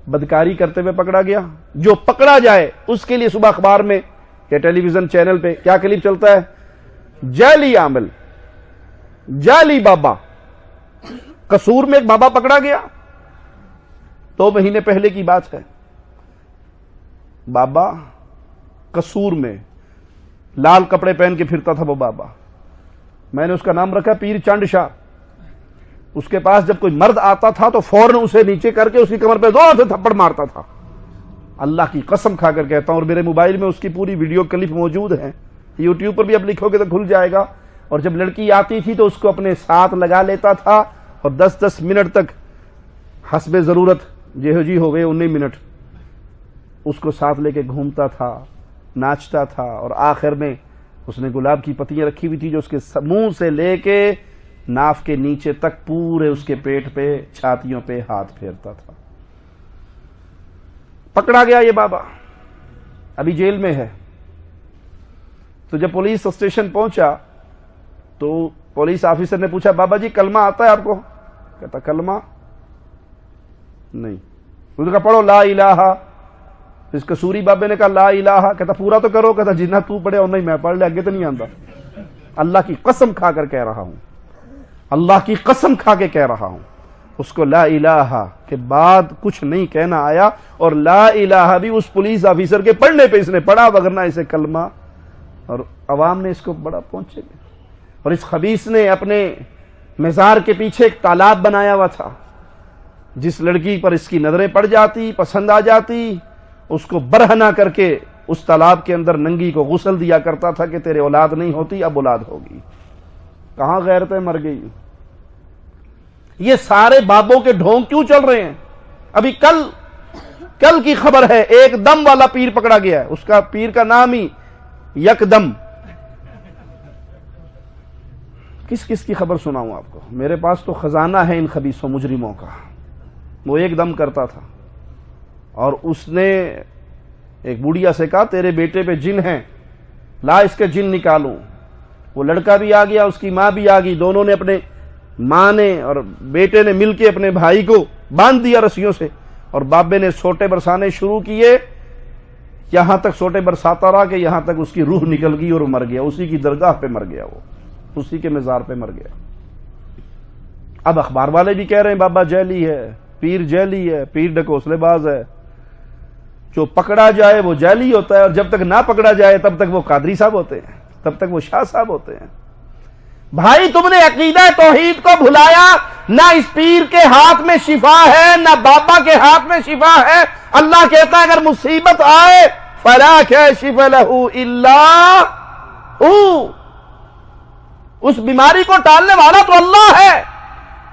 C: بدکاری کرتے ہوئے پکڑا گیا. جو پکڑا جائے اس کے لیے صبح اخبار میں یا ٹیلی ویژن چینل پہ کیا کلپ چلتا ہے؟ جعلی عامل، جعلی بابا. قصور میں ایک بابا پکڑا گیا، 2 مہینے پہلے کی بات ہے. بابا قصور میں لال کپڑے پہن کے پھرتا تھا وہ بابا. میں نے اس کا نام رکھا پیر چانڈ شاہ. اس کے پاس جب کوئی مرد آتا تھا تو فوراً اسے نیچے کر کے اس کی کمر پہ زور سے تھپڑ مارتا تھا. اللہ کی قسم کھا کر کہتا ہوں، اور میرے موبائل میں اس کی پوری ویڈیو کلپ موجود ہے، یوٹیوب پر بھی اب لکھو گے تو کھل جائے گا. اور جب لڑکی آتی تھی تو اس کو اپنے ساتھ لگا لیتا تھا اور 10-10 منٹ تک حسب ضرورت جی ہو گئے 19 منٹ اس کو ساتھ لے کے گھومتا تھا، ناچتا تھا. اور آخر میں اس نے گلاب کی پتیاں رکھی ہوئی تھی جو اس کے منہ سے لے کے ناف کے نیچے تک پورے اس کے پیٹ پہ، چھاتیوں پہ ہاتھ پھیرتا تھا. پکڑا گیا یہ بابا، ابھی جیل میں ہے. تو جب پولیس اسٹیشن پہنچا تو پولیس آفیسر نے پوچھا بابا جی کلمہ آتا ہے آپ کو؟ کہتا کلمہ نہیں. اس نے کہا پڑھو لا الہ. اس قصوری بابے نے کہا لا الہ. کہتا پورا تو کرو. کہتا جتنا تو پڑھے اور نہیں میں پڑھ لے، آگے تو نہیں آتا. اللہ کی قسم کھا کر کہہ رہا ہوں، اللہ کی قسم کھا کے کہہ رہا ہوں، اس کو لا الہ کے بعد کچھ نہیں کہنا آیا. اور لا الہ بھی اس پولیس آفیسر کے پڑھنے پہ اس نے پڑھا، وگرنہ اسے کلمہ. اور عوام نے اس کو بڑا پہنچے گا. اور اس خبیث نے اپنے مزار کے پیچھے ایک تالاب بنایا ہوا تھا. جس لڑکی پر اس کی نظریں پڑ جاتی، پسند آ جاتی، اس کو برہنہ کر کے اس تالاب کے اندر ننگی کو غسل دیا کرتا تھا کہ تیرے اولاد نہیں ہوتی اب اولاد ہوگی. کہاں غیرتیں مر گئی. یہ سارے بابوں کے ڈھونگ کیوں چل رہے ہیں؟ ابھی کل کی خبر ہے، ایک دم والا پیر پکڑا گیا ہے. اس کا پیر کا نام ہی یک دم. کس کس کی خبر سناؤں آپ کو؟ میرے پاس تو خزانہ ہے ان خبیثوں مجرموں کا. وہ ایک دم کرتا تھا اور اس نے ایک بوڑھیا سے کہا تیرے بیٹے پہ جن ہیں، لا اس کے جن نکالوں. وہ لڑکا بھی آ گیا، اس کی ماں بھی آ گئی. دونوں نے اپنے ماں نے اور بیٹے نے مل کے اپنے بھائی کو باندھ دیا رسیوں سے، اور بابے نے سوٹے برسانے شروع کیے. یہاں تک سوٹے برساتا رہا کہ یہاں تک اس کی روح نکل گئی اور مر گیا. اسی کی درگاہ پہ مر گیا، وہ اسی کے مزار پہ مر گیا. اب اخبار والے بھی کہہ رہے ہیں بابا جعلی ہے، پیر جعلی ہے، پیر ڈکوسلے باز ہے. جو پکڑا جائے وہ جعلی ہوتا ہے، اور جب تک نہ پکڑا جائے تب تک وہ قادری صاحب ہوتے ہیں، تب تک وہ شاہ صاحب ہوتے ہیں. بھائی تم نے عقیدہ توحید کو بھلایا. نہ اس پیر کے ہاتھ میں شفا ہے، نہ بابا کے ہاتھ میں شفا ہے. اللہ کہتا ہے اگر مصیبت آئے فلا کاشف لہ الا ہو، اس بیماری کو ٹالنے والا تو اللہ ہے.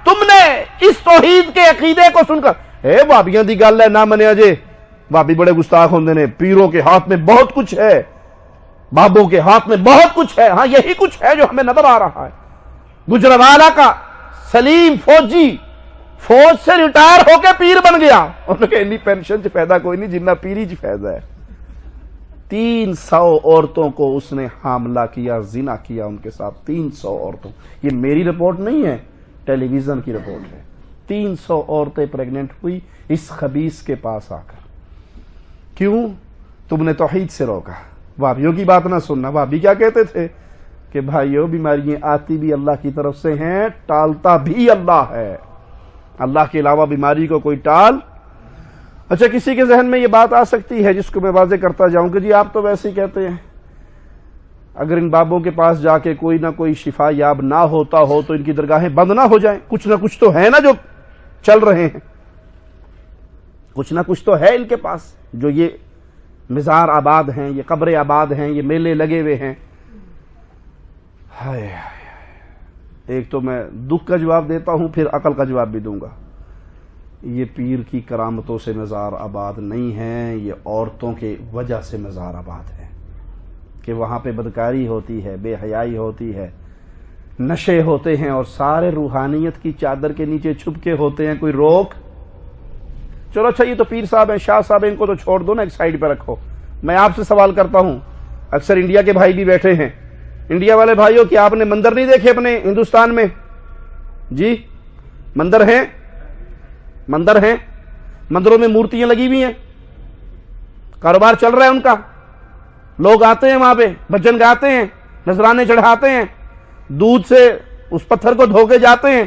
C: تم نے اس توحید کے عقیدے کو سن کر بابیاں دی گل ہے نہ منیا جے، بابی بڑے گستاخ ہوندے نے. پیروں کے ہاتھ میں بہت کچھ ہے، بابوں کے ہاتھ میں بہت کچھ ہے. ہاں یہی کچھ ہے جو ہمیں نظر آ رہا ہے. گجروالا کا سلیم فوجی فوج سے ریٹائر ہو کے پیر بن گیا. انہوں نے کہا انی پینشن چ فائدہ کوئی نہیں جنہ پیری چ فائدہ ہے. 300 عورتوں کو اس نے حاملہ کیا، زنا کیا ان کے ساتھ. 300 عورتوں. یہ میری رپورٹ نہیں ہے، ٹیلی ویژن کی رپورٹ ہے. 300 عورتیں پریگننٹ ہوئی اس خبیث کے پاس آ کر. کیوں؟ تم نے توحید سے روکا. وہابیوں کی بات نہ سننا. وہابی کیا کہتے تھے کہ بھائیو بیماریاں آتی بھی اللہ کی طرف سے ہیں، ٹالتا بھی اللہ ہے. اللہ کے علاوہ بیماری کو کوئی ٹال. اچھا کسی کے ذہن میں یہ بات آ سکتی ہے جس کو میں واضح کرتا جاؤں کہ جی آپ تو ویسے ہی کہتے ہیں اگر ان بابوں کے پاس جا کے کوئی نہ کوئی شفا یاب نہ ہوتا ہو تو ان کی درگاہیں بند نہ ہو جائیں. کچھ نہ کچھ تو ہے نا جو چل رہے ہیں، کچھ نہ کچھ تو ہے ان کے پاس. جو یہ مزار آباد ہیں، یہ قبریں آباد ہیں، یہ میلے لگے ہوئے ہیں. ہائے ایک تو میں دکھ کا جواب دیتا ہوں، پھر عقل کا جواب بھی دوں گا. یہ پیر کی کرامتوں سے مزار آباد نہیں ہیں، یہ عورتوں کے وجہ سے مزار آباد ہے کہ وہاں پہ بدکاری ہوتی ہے، بے حیائی ہوتی ہے، نشے ہوتے ہیں، اور سارے روحانیت کی چادر کے نیچے چھپ کے ہوتے ہیں. کوئی روک؟ چلو اچھا یہ تو پیر صاحب ہیں، شاہ صاحب ہیں، ان کو تو چھوڑ دو نا، ایک سائیڈ پہ رکھو. میں آپ سے سوال کرتا ہوں، اکثر انڈیا کے بھائی بھی بیٹھے ہیں. انڈیا والے بھائیوں کیا آپ نے مندر نہیں دیکھے اپنے ہندوستان میں؟ جی مندر ہیں؟ مندر ہیں، مندروں میں مورتیاں لگی ہوئی ہیں، کاروبار چل رہا ہے ان کا، لوگ آتے ہیں وہاں پہ بھجن گاتے ہیں، نذرانے چڑھاتے ہیں، دودھ سے اس پتھر کو دھو کے جاتے ہیں۔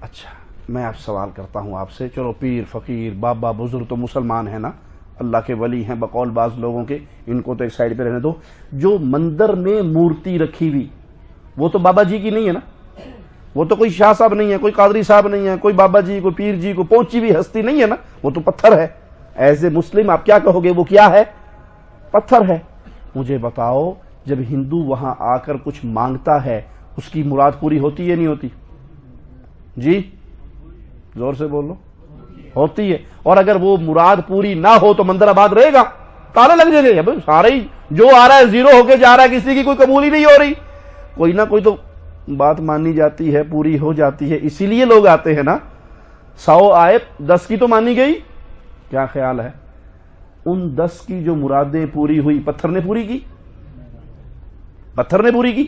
C: اچھا میں آپ سوال کرتا ہوں آپ سے، چلو پیر فقیر بابا بزرگ تو مسلمان ہیں نا، اللہ کے ولی ہیں بقول بعض لوگوں کے، ان کو تو ایک سائیڈ پہ رہنے دو۔ جو مندر میں مورتی رکھی ہوئی وہ تو بابا جی کی نہیں ہے نا، وہ تو کوئی شاہ صاحب نہیں ہے، کوئی قادری صاحب نہیں ہے، کوئی بابا جی کوئی پیر جی کو پہنچی ہوئی ہستی نہیں ہے نا، وہ تو پتھر ہے۔ ایز اے مسلم آپ کیا کہو گے؟ وہ کیا ہے؟ پتھر ہے۔ مجھے بتاؤ جب ہندو وہاں آ کر کچھ مانگتا ہے اس کی مراد پوری ہوتی ہے نہیں ہوتی؟ جی زور سے بول لو، ہوتی ہے۔ اور اگر وہ مراد پوری نہ ہو تو مندر آباد رہے گا؟ تالے لگ جائیں گے۔ سارے ہی جو آ رہا ہے زیرو ہو کے جا رہا ہے، کسی کی کوئی قبول ہی نہیں ہو رہی۔ کوئی نہ کوئی تو بات مانی جاتی ہے، پوری ہو جاتی ہے، اسی لیے لوگ آتے ہیں نا۔ 100 آئے 10 کی تو مانی گئی۔ کیا خیال ہے ان 10 کی جو مرادیں پوری ہوئی پتھر نے پوری کی؟ پتھر نے پوری کی؟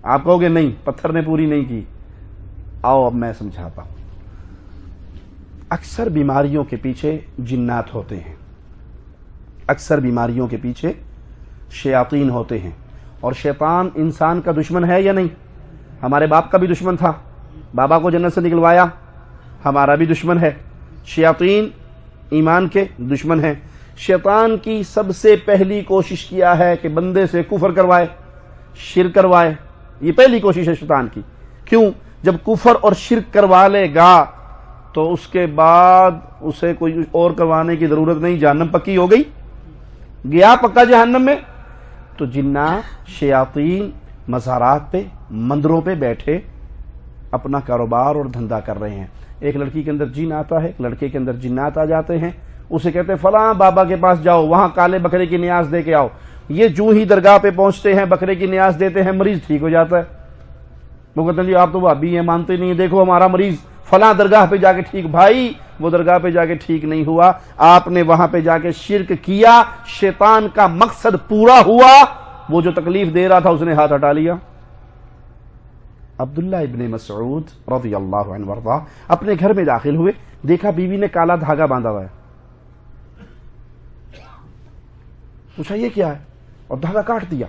C: آپ کہو گے نہیں پتھر نے پوری نہیں کی۔ آؤ اب میں سمجھاتا ہوں۔ اکثر بیماریوں کے پیچھے جنات ہوتے ہیں، اکثر بیماریوں کے پیچھے شیاطین ہوتے ہیں، اور شیطان انسان کا دشمن ہے یا نہیں؟ ہمارے باپ کا بھی دشمن تھا، بابا کو جنت سے نکلوایا، ہمارا بھی دشمن ہے۔ شیاطین ایمان کے دشمن ہیں۔ شیطان کی سب سے پہلی کوشش کیا ہے کہ بندے سے کفر کروائے، شرک کروائے۔ یہ پہلی کوشش ہے شیطان کی۔ کیوں؟ جب کفر اور شرک کروا لے گا تو اس کے بعد اسے کوئی اور کروانے کی ضرورت نہیں، جہنم پکی ہو گئی، گیا پکا جہنم میں۔ تو جنات شیاطین مزارات پہ مندروں پہ بیٹھے اپنا کاروبار اور دھندا کر رہے ہیں۔ ایک لڑکی کے اندر جن آتا ہے، ایک لڑکے کے اندر جنات آ جاتے ہیں، اسے کہتے ہیں فلاں بابا کے پاس جاؤ، وہاں کالے بکرے کی نیاز دے کے آؤ۔ یہ جو ہی درگاہ پہ پہنچتے ہیں بکرے کی نیاز دیتے ہیں، مریض ٹھیک ہو جاتا ہے۔ وہ کہتے ہیں جی آپ تو بھابی ہیں، مانتے نہیں ہیں، دیکھو ہمارا مریض فلاں درگاہ پہ جا کے ٹھیک۔ بھائی وہ درگاہ پہ جا کے ٹھیک نہیں ہوا، آپ نے وہاں پہ جا کے شرک کیا، شیطان کا مقصد پورا ہوا، وہ جو تکلیف دے رہا تھا اس نے ہاتھ ہٹا لیا۔ عبداللہ ابن مسعود رضی اللہ عنہ وارضاہ اپنے گھر میں داخل ہوئے، دیکھا بیوی نے کالا دھاگا باندھا ہوا ہے۔ پوچھا یہ کیا ہے؟ اور دھاگا کاٹ دیا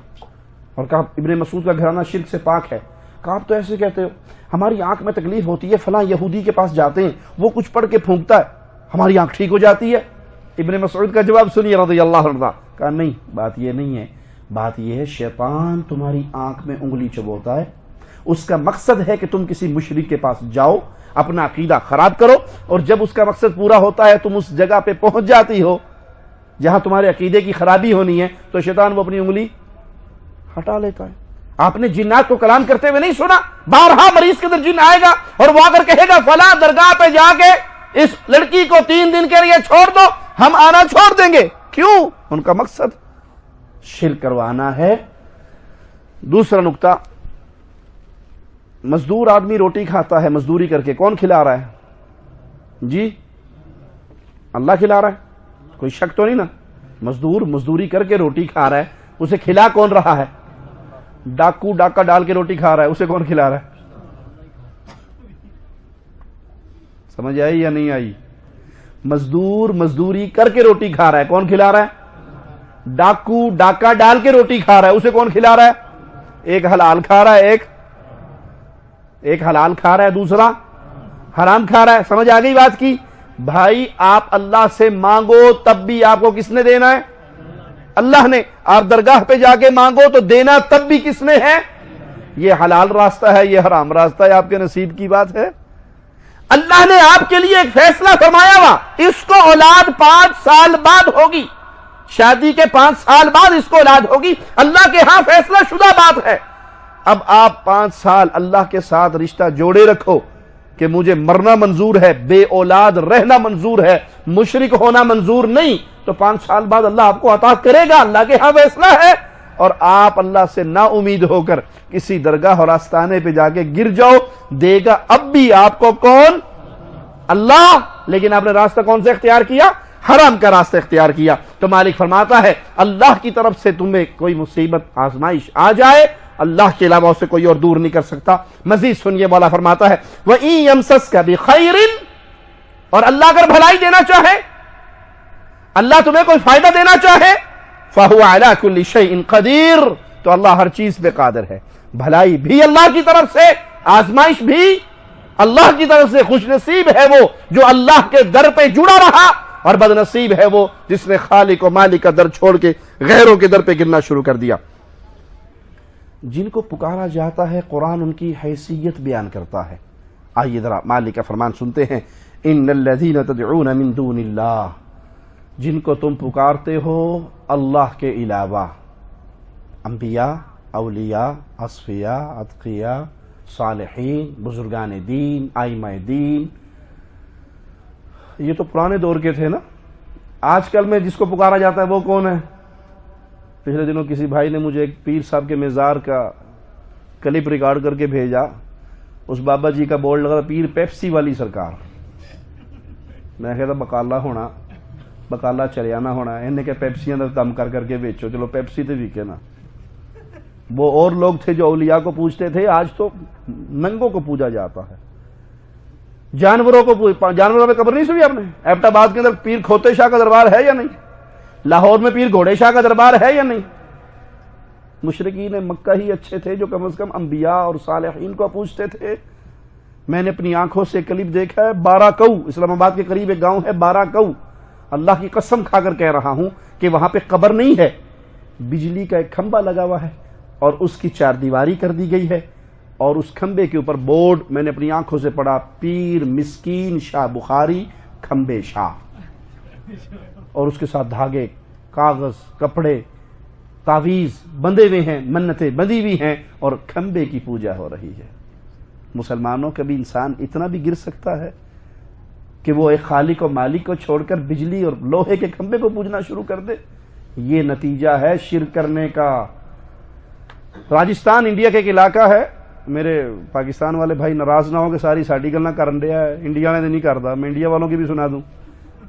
C: اور کہا ابن مسعود کا گھرانہ شرک سے پاک ہے۔ کہا آپ تو ایسے کہتے ہو، ہماری آنکھ میں تکلیف ہوتی ہے، فلاں یہودی کے پاس جاتے ہیں، وہ کچھ پڑھ کے پھونکتا ہے، ہماری آنکھ ٹھیک ہو جاتی ہے۔ ابن مسعود کا جواب سنیے رضی اللہ عنہ۔ کہا نہیں، بات یہ نہیں ہے، بات یہ ہے شیطان تمہاری آنکھ میں انگلی چبوتا ہے، اس کا مقصد ہے کہ تم کسی مشرک کے پاس جاؤ، اپنا عقیدہ خراب کرو، اور جب اس کا مقصد پورا ہوتا ہے تم اس جگہ پہ پہنچ جاتی ہو جہاں تمہارے عقیدے کی خرابی ہونی ہے، تو شیطان وہ اپنی انگلی ہٹا لیتا ہے۔ آپ نے جنات کو کلام کرتے ہوئے نہیں سنا؟ بارہا مریض کے اندر جن آئے گا اور وہ آ کر کہے گا فلاں درگاہ پہ جا کے اس لڑکی کو 3 دن کے لیے چھوڑ دو، ہم آنا چھوڑ دیں گے۔ کیوں؟ ان کا مقصد شرک کروانا ہے۔ دوسرا نقطہ، مزدور آدمی روٹی کھاتا ہے مزدوری کر کے، کون کھلا رہا ہے؟ جی اللہ کھلا رہا ہے، کوئی شک تو نہیں نا؟ مزدور مزدوری کر کے روٹی کھا رہا ہے، اسے کھلا کون رہا ہے؟ ڈاکو ڈاکہ ڈال کے روٹی کھا رہا ہے، اسے کون کھلا رہا ہے؟ سمجھ آئی یا نہیں آئی؟ مزدور مزدوری کر کے روٹی کھا رہا ہے، کون کھلا رہا ہے؟ ڈاکو ڈاکہ ڈال کے روٹی کھا رہا ہے، اسے کون کھلا رہا ہے؟ ایک حلال کھا رہا ہے، ایک حلال کھا رہا ہے، دوسرا حرام کھا رہا ہے۔ سمجھ آ گئی بات کی؟ بھائی آپ اللہ سے مانگو تب بھی آپ کو کس نے دینا ہے؟ اللہ نے۔ آپ درگاہ پہ جا کے مانگو تو دینا تب بھی کس نے ہے؟ یہ حلال راستہ ہے، یہ حرام راستہ ہے، آپ کے نصیب کی بات ہے۔ اللہ نے آپ کے لیے ایک فیصلہ فرمایا ہوا، اس کو اولاد 5 سال بعد ہوگی، شادی کے 5 سال بعد اس کو اولاد ہوگی، اللہ کے ہاں فیصلہ شدہ بات ہے۔ اب آپ 5 سال اللہ کے ساتھ رشتہ جوڑے رکھو کہ مجھے مرنا منظور ہے، بے اولاد رہنا منظور ہے، مشرک ہونا منظور نہیں، تو 5 سال بعد اللہ آپ کو عطا کرے گا، اللہ کے ہاں فیصلہ ہے۔ اور آپ اللہ سے نا امید ہو کر کسی درگاہ اور آستانے پہ جا کے گر جاؤ، دے گا اب بھی آپ کو کون؟ اللہ۔ لیکن آپ نے راستہ کون سے اختیار کیا؟ حرام کا راستہ اختیار کیا۔ تو مالک فرماتا ہے اللہ کی طرف سے تمہیں کوئی مصیبت آزمائش آ جائے اللہ کے علاوہ اسے کوئی اور دور نہیں کر سکتا۔ مزید سنیے، مولا فرماتا ہے وَإِن يَمْسَسْكَ بِخَيْرٍ، اور اللہ اگر بھلائی دینا چاہے، اللہ تمہیں کوئی فائدہ دینا چاہے، فَهُوَ عَلَى كُلِّ شَيْءٍ قَدِيرٌ، تو اللہ ہر چیز پہ قادر ہے۔ بھلائی بھی اللہ کی طرف سے، آزمائش بھی اللہ کی طرف سے۔ خوش نصیب ہے وہ جو اللہ کے در پہ جڑا رہا، اور بد نصیب ہے وہ جس نے خالق و مالک کا در چھوڑ کے غیروں کے در پہ گرنا شروع کر دیا۔ جن کو پکارا جاتا ہے قرآن ان کی حیثیت بیان کرتا ہے۔ آئیے ذرا مالک کا فرمان سنتے ہیں، ان الذین تدعون من دون اللہ، جن کو تم پکارتے ہو اللہ کے علاوہ، انبیاء، اولیاء، اصفیاء، اتقیاء، صالحین، بزرگان دین، ائمہ دین، یہ تو پرانے دور کے تھے نا۔ آج کل میں جس کو پکارا جاتا ہے وہ کون ہے؟ پچھلے دنوں کسی بھائی نے مجھے ایک پیر صاحب کے مزار کا کلپ ریکارڈ کر کے بھیجا، اس بابا جی کا بورڈ لگا پیر پیپسی والی سرکار۔ میں کہتا بکالہ ہونا، بکالہ چریانہ ہونا، انہیں کہ پیپسیاں دم کر کر کے بیچو، چلو پیپسی تو ویکے نا۔ وہ اور لوگ تھے جو اولیاء کو پوجتے تھے، آج تو ننگوں کو پوجا جاتا ہے، جانوروں کو۔ جانوروں پہ قبر نہیں سنی آپ نے؟ ایبٹ آباد کے اندر پیر کھوتے شاہ کا دربار ہے یا نہیں؟ لاہور میں پیر گھوڑے شاہ کا دربار ہے یا نہیں؟ مشرکین مکہ ہی اچھے تھے جو کم از کم انبیاء اور صالحین کو پوجتے تھے۔ میں نے اپنی آنکھوں سے کلپ دیکھا ہے، 12 کو، اسلام آباد کے قریب ایک گاؤں ہے 12 کو، اللہ کی قسم کھا کر کہہ رہا ہوں کہ وہاں پہ قبر نہیں ہے، بجلی کا ایک کھمبا لگا ہوا ہے اور اس کی 4 دیواری کر دی گئی ہے، اور اس کھمبے کے اوپر بورڈ میں نے اپنی آنکھوں سے پڑھا، پیر مسکین شاہ بخاری کھمبے شاہ، اور اس کے ساتھ دھاگے، کاغذ، کپڑے، تعویذ بندے ہوئے ہیں، منتیں بندی ہوئی ہیں، اور کھمبے کی پوجا ہو رہی ہے۔ مسلمانوں کبھی انسان اتنا بھی گر سکتا ہے کہ وہ ایک خالق و مالک کو چھوڑ کر بجلی اور لوہے کے کھمبے کو پوجنا شروع کر دے؟ یہ نتیجہ ہے شرک کرنے کا۔ راجستھان انڈیا کا ایک علاقہ ہے، میرے پاکستان والے بھائی ناراض نہ ہو کہ ساری ساڈی گلاں کرن دیا ہے، انڈیا نے نہیں کرتا، میں انڈیا والوں کی بھی سنا دوں۔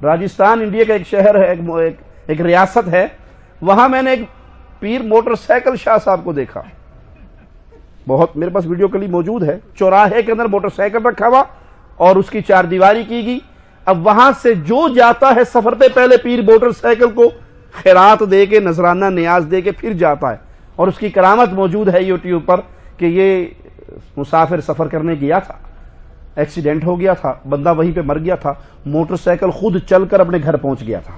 C: راجستھان انڈیا کا ایک شہر ہے، ایک ریاست ہے، وہاں میں نے ایک پیر موٹر سائیکل شاہ صاحب کو دیکھا، بہت میرے پاس ویڈیو کلپ موجود ہے، چوراہے کے اندر موٹر سائیکل رکھا ہوا اور اس کی 4 دیواری کی گئی۔ اب وہاں سے جو جاتا ہے سفر پہ پہلے پیر موٹر سائیکل کو خیرات دے کے، نذرانہ نیاز دے کے پھر جاتا ہے، اور اس کی کرامت موجود ہے یوٹیوب پر کہ یہ مسافر سفر کرنے گیا تھا، ایکسیڈنٹ ہو گیا تھا، بندہ وہیں پہ مر گیا تھا، موٹر سائیکل خود چل کر اپنے گھر پہنچ گیا تھا۔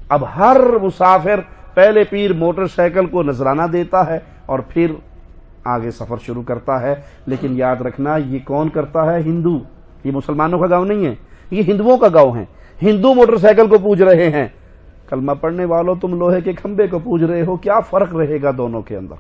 C: اب ہر مسافر پہلے پیر موٹر سائیکل کو نذرانہ دیتا ہے اور پھر آگے سفر شروع کرتا ہے، لیکن یاد رکھنا یہ کون کرتا ہے؟ ہندو۔ یہ مسلمانوں کا گاؤں نہیں ہے، یہ ہندوؤں کا گاؤں ہے۔ ہندو موٹر سائیکل کو پوج رہے ہیں، کلمہ پڑھنے والوں تم لوہے کے کھمبے کو پوج رہے ہو، کیا فرق رہے گا دونوں کے اندر؟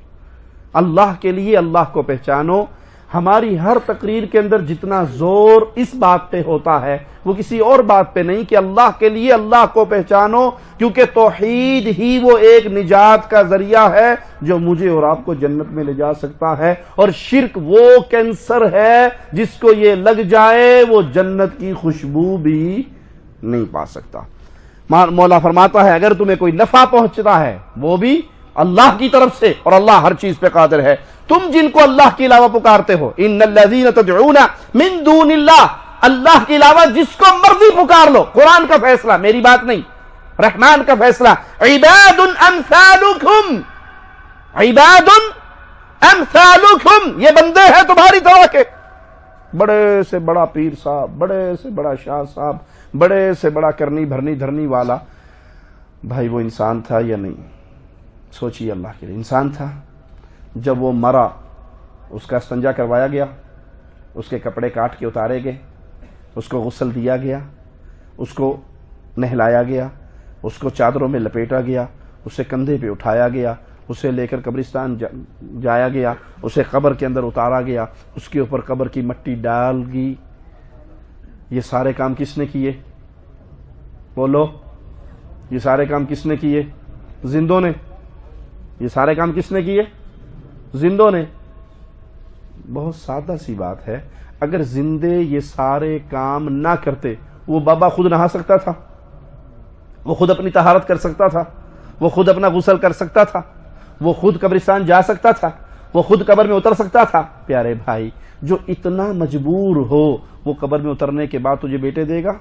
C: اللہ کے لیے اللہ کو پہچانو۔ ہماری ہر تقریر کے اندر جتنا زور اس بات پہ ہوتا ہے وہ کسی اور بات پہ نہیں، کہ اللہ کے لیے اللہ کو پہچانو، کیونکہ توحید ہی وہ ایک نجات کا ذریعہ ہے جو مجھے اور آپ کو جنت میں لے جا سکتا ہے، اور شرک وہ کینسر ہے جس کو یہ لگ جائے وہ جنت کی خوشبو بھی نہیں پا سکتا۔ مولا فرماتا ہے اگر تمہیں کوئی نفع پہنچتا ہے وہ بھی اللہ کی طرف سے، اور اللہ ہر چیز پہ قادر ہے۔ تم جن کو اللہ کے علاوہ پکارتے ہو، ان الذین تدعون من دون اللہ، اللہ کے علاوہ جس کو مرضی پکار لو، قرآن کا فیصلہ، میری بات نہیں، رحمان کا فیصلہ، عباد امثالکم، عباد امثالکم، یہ بندے ہیں تمہاری طرح کے، بڑے سے بڑا پیر صاحب، بڑے سے بڑا شاہ صاحب، بڑے سے بڑا کرنی بھرنی دھرنی والا، بھائی وہ انسان تھا یا نہیں؟ سوچیے اللہ کے لیے، انسان تھا۔ جب وہ مرا اس کا استنجا کروایا گیا، اس کے کپڑے کاٹ کے اتارے گئے، اس کو غسل دیا گیا، اس کو نہلایا گیا، اس کو چادروں میں لپیٹا گیا، اسے کندھے پہ اٹھایا گیا، اسے لے کر قبرستان جایا گیا، اسے قبر کے اندر اتارا گیا، اس کے اوپر قبر کی مٹی ڈال گئی۔ یہ سارے کام کس نے کیے؟ بولو، یہ سارے کام کس نے کیے؟ زندوں نے۔ یہ سارے کام کس نے کیے؟ زندوں نے۔ بہت سادہ سی بات ہے، اگر زندے یہ سارے کام نہ کرتے، وہ بابا خود نہا سکتا تھا؟ وہ خود اپنی طہارت کر سکتا تھا؟ وہ خود اپنا غسل کر سکتا تھا؟ وہ خود قبرستان جا سکتا تھا، وہ خود قبر میں اتر سکتا تھا؟ پیارے بھائی، جو اتنا مجبور ہو وہ قبر میں اترنے کے بعد تجھے بیٹے دے گا؟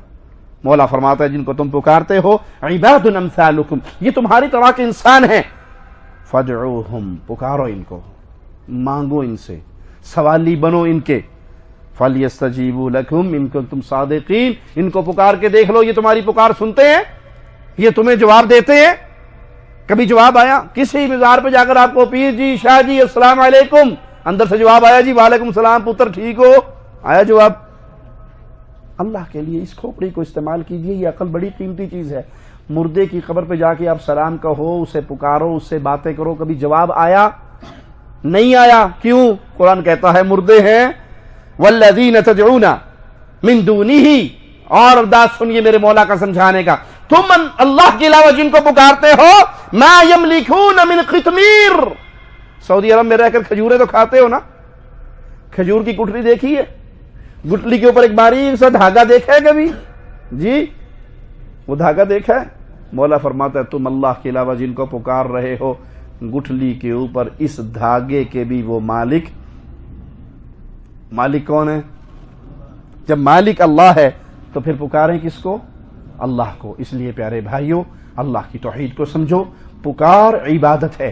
C: مولا فرماتا ہے جن کو تم پکارتے ہو عباد امثالکم، یہ تمہاری طرح کے انسان ہیں، فادعوہم، پکارو ان کو، مانگو ان سے، سوالی بنو ان کے، فلیستجیبوا لکم ان کنتم صادقین، ان کو پکار کے دیکھ لو یہ تمہاری پکار سنتے ہیں، یہ تمہیں جواب دیتے ہیں؟ کبھی جواب آیا؟ کسی مزار پہ جا کر آپ کو پیر جی، شاہ جی السلام علیکم، اندر سے جواب آیا جی وعلیکم السلام پتر ٹھیک ہو؟ آیا جواب؟ اللہ کے لیے اس کھوپڑی کو استعمال کیجئے، یہ عقل بڑی قیمتی چیز ہے۔ مردے کی قبر پہ جا کے آپ سلام کہو، اسے پکارو، اس سے باتیں کرو، کبھی جواب آیا؟ نہیں آیا۔ کیوں؟ قرآن کہتا ہے مردے ہیں والذین تدعون من دونہ، اور انداز سنیے میرے مولا کا سمجھانے کا، تم اللہ کے علاوہ جن کو پکارتے ہو ما یملکون من قطمیر، سعودی عرب میں رہ کر کھجوریں تو کھاتے ہو نا؟ کھجور کی گٹھلی دیکھی ہے؟ گٹھلی کے اوپر ایک باریک سا دھاگا دیکھا ہے کبھی؟ جی وہ دھاگا دیکھا ہے؟ مولا فرماتا ہے تم اللہ کے علاوہ جن کو پکار رہے ہو گٹھلی کے اوپر اس دھاگے کے بھی وہ مالک کون ہے؟ جب مالک اللہ ہے تو پھر پکاریں کس کو؟ اللہ کو۔ اس لیے پیارے بھائیوں اللہ کی توحید کو سمجھو، پکار عبادت ہے،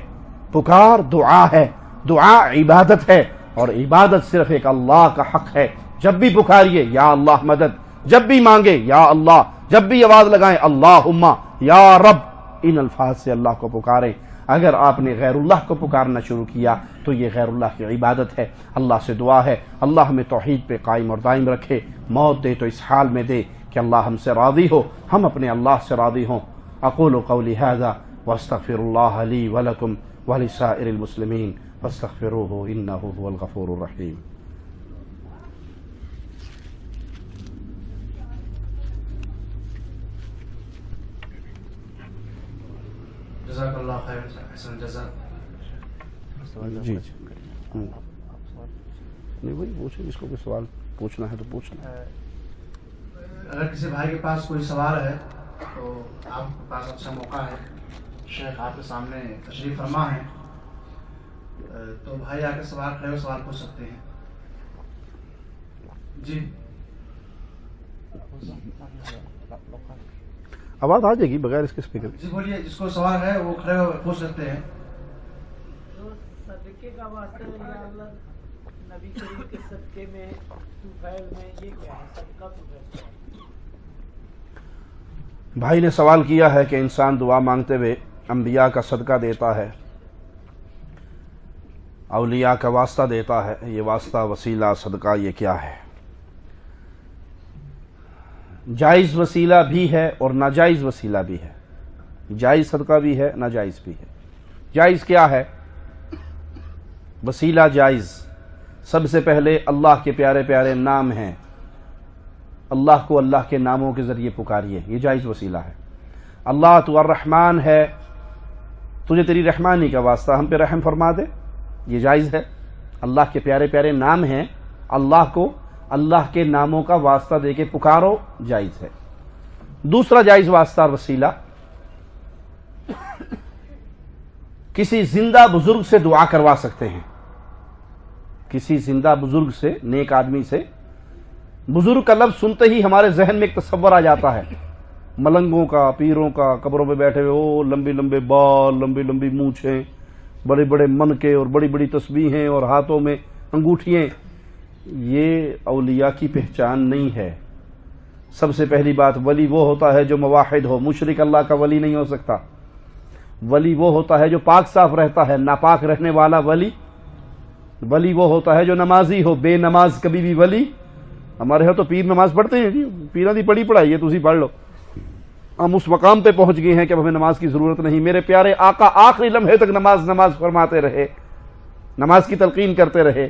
C: پکار دعا ہے، دعا عبادت ہے، اور عبادت صرف ایک اللہ کا حق ہے۔ جب بھی پکاریے یا اللہ مدد، جب بھی مانگے یا اللہ، جب بھی آواز لگائیں اللہم یا رب، ان الفاظ سے اللہ کو پکاریں۔ اگر آپ نے غیر اللہ کو پکارنا شروع کیا تو یہ غیر اللہ کی عبادت ہے۔ اللہ سے دعا ہے اللہ ہمیں توحید پہ قائم اور دائم رکھے، موت دے تو اس حال میں دے کہ اللہ ہم سے راضی ہو، ہم اپنے اللہ سے راضی ہوں۔ اقول قولی ھذا واستغفر اللہ لی ولکم ولسائر المسلمین فاستغفروہ انہ هو الغفور الرحیم۔
B: جزاک اللہ خیر، احسن جزاک۔
C: جی نہیں وہی پوچھیں، جس کو کوئی سوال پوچھنا ہے تو پوچھنا۔
B: اگر کسی بھائی کے پاس کوئی سوال ہے تو آپ کے پاس اچھا موقع ہے، شیخ آپ کے سامنے تشریف فرما ہے، تو بھائی آ کے سوال پوچھ سکتے ہیں۔ جی
C: آواز آ جائے گی بغیر اس کے اسپیکر؟
B: جی بولیے، جس کو سوال ہے وہ کھڑے ہو پوچھ سکتے ہیں۔
D: صدقے کا واسطہ یا اللہ نبی کریم کے صدقے میں طفیل میں یہ کیا ہے؟ صدقہ طفیل۔
C: بھائی نے سوال کیا ہے کہ انسان دعا مانگتے ہوئے انبیاء کا صدقہ دیتا ہے، اولیاء کا واسطہ دیتا ہے، یہ واسطہ وسیلہ صدقہ یہ کیا ہے؟ جائز وسیلہ بھی ہے اور ناجائز وسیلہ بھی ہے، جائز صدقہ بھی ہے، ناجائز بھی ہے۔ جائز کیا ہے؟ وسیلہ جائز، سب سے پہلے اللہ کے پیارے پیارے نام ہیں، اللہ کو اللہ کے ناموں کے ذریعے پکاریے، یہ جائز وسیلہ ہے۔ اللہ تو الرحمن ہے، تجھے تیری رحمانی کا واسطہ ہم پہ رحم فرما دے، یہ جائز ہے۔ اللہ کے پیارے پیارے نام ہیں، اللہ کو اللہ کے ناموں کا واسطہ دے کے پکارو، جائز ہے۔ دوسرا جائز واسطہ اور وسیلہ، کسی زندہ بزرگ سے دعا کروا سکتے ہیں، کسی زندہ بزرگ سے، نیک آدمی سے۔ بزرگ کا لفظ سنتے ہی ہمارے ذہن میں ایک تصور آ جاتا ہے، ملنگوں کا، پیروں کا، قبروں پہ بیٹھے ہوئے، او لمبے لمبے بال، لمبی لمبی مونچھیں، بڑے بڑے منکے اور بڑی بڑی تسبیحیں اور ہاتھوں میں انگوٹھیاں۔ یہ اولیاء کی پہچان نہیں ہے۔ سب سے پہلی بات، ولی وہ ہوتا ہے جو موحد ہو، مشرک اللہ کا ولی نہیں ہو سکتا۔ ولی وہ ہوتا ہے جو پاک صاف رہتا ہے، ناپاک رہنے والا ولی وہ ہوتا ہے جو نمازی ہو، بے نماز کبھی بھی ولی۔ ہمارے یہاں تو پیر نماز پڑھتے ہیں، جی پیروں دی پڑھی پڑھائی ہے، تسی پڑھ لو۔ ہم اس مقام پہ پہنچ گئے ہیں کہ ہمیں نماز کی ضرورت نہیں۔ میرے پیارے آقا آخری لمحے تک نماز فرماتے رہے، نماز کی تلقین کرتے رہے،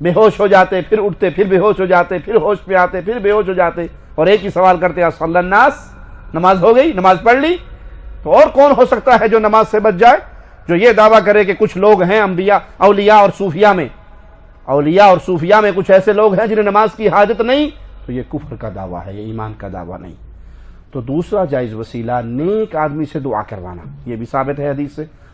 C: بے ہوش ہو جاتے، پھر اٹھتے، پھر بے ہوش ہو جاتے، پھر ہوش پہ آتے، پھر بے ہوش ہو جاتے، اور ایک ہی سوال کرتے ہیں صلی الناس، نماز ہو گئی، نماز پڑھ لی۔ تو اور کون ہو سکتا ہے جو نماز سے بچ جائے؟ جو یہ دعویٰ کرے کہ کچھ لوگ ہیں انبیاء، اولیاء اور صوفیاء میں کچھ ایسے لوگ ہیں جنہیں نماز کی حاجت نہیں، تو یہ کفر کا دعویٰ ہے، یہ ایمان کا دعویٰ نہیں۔ تو دوسرا جائز وسیلہ نیک آدمی سے دعا کروانا، یہ بھی ثابت ہے حدیث سے۔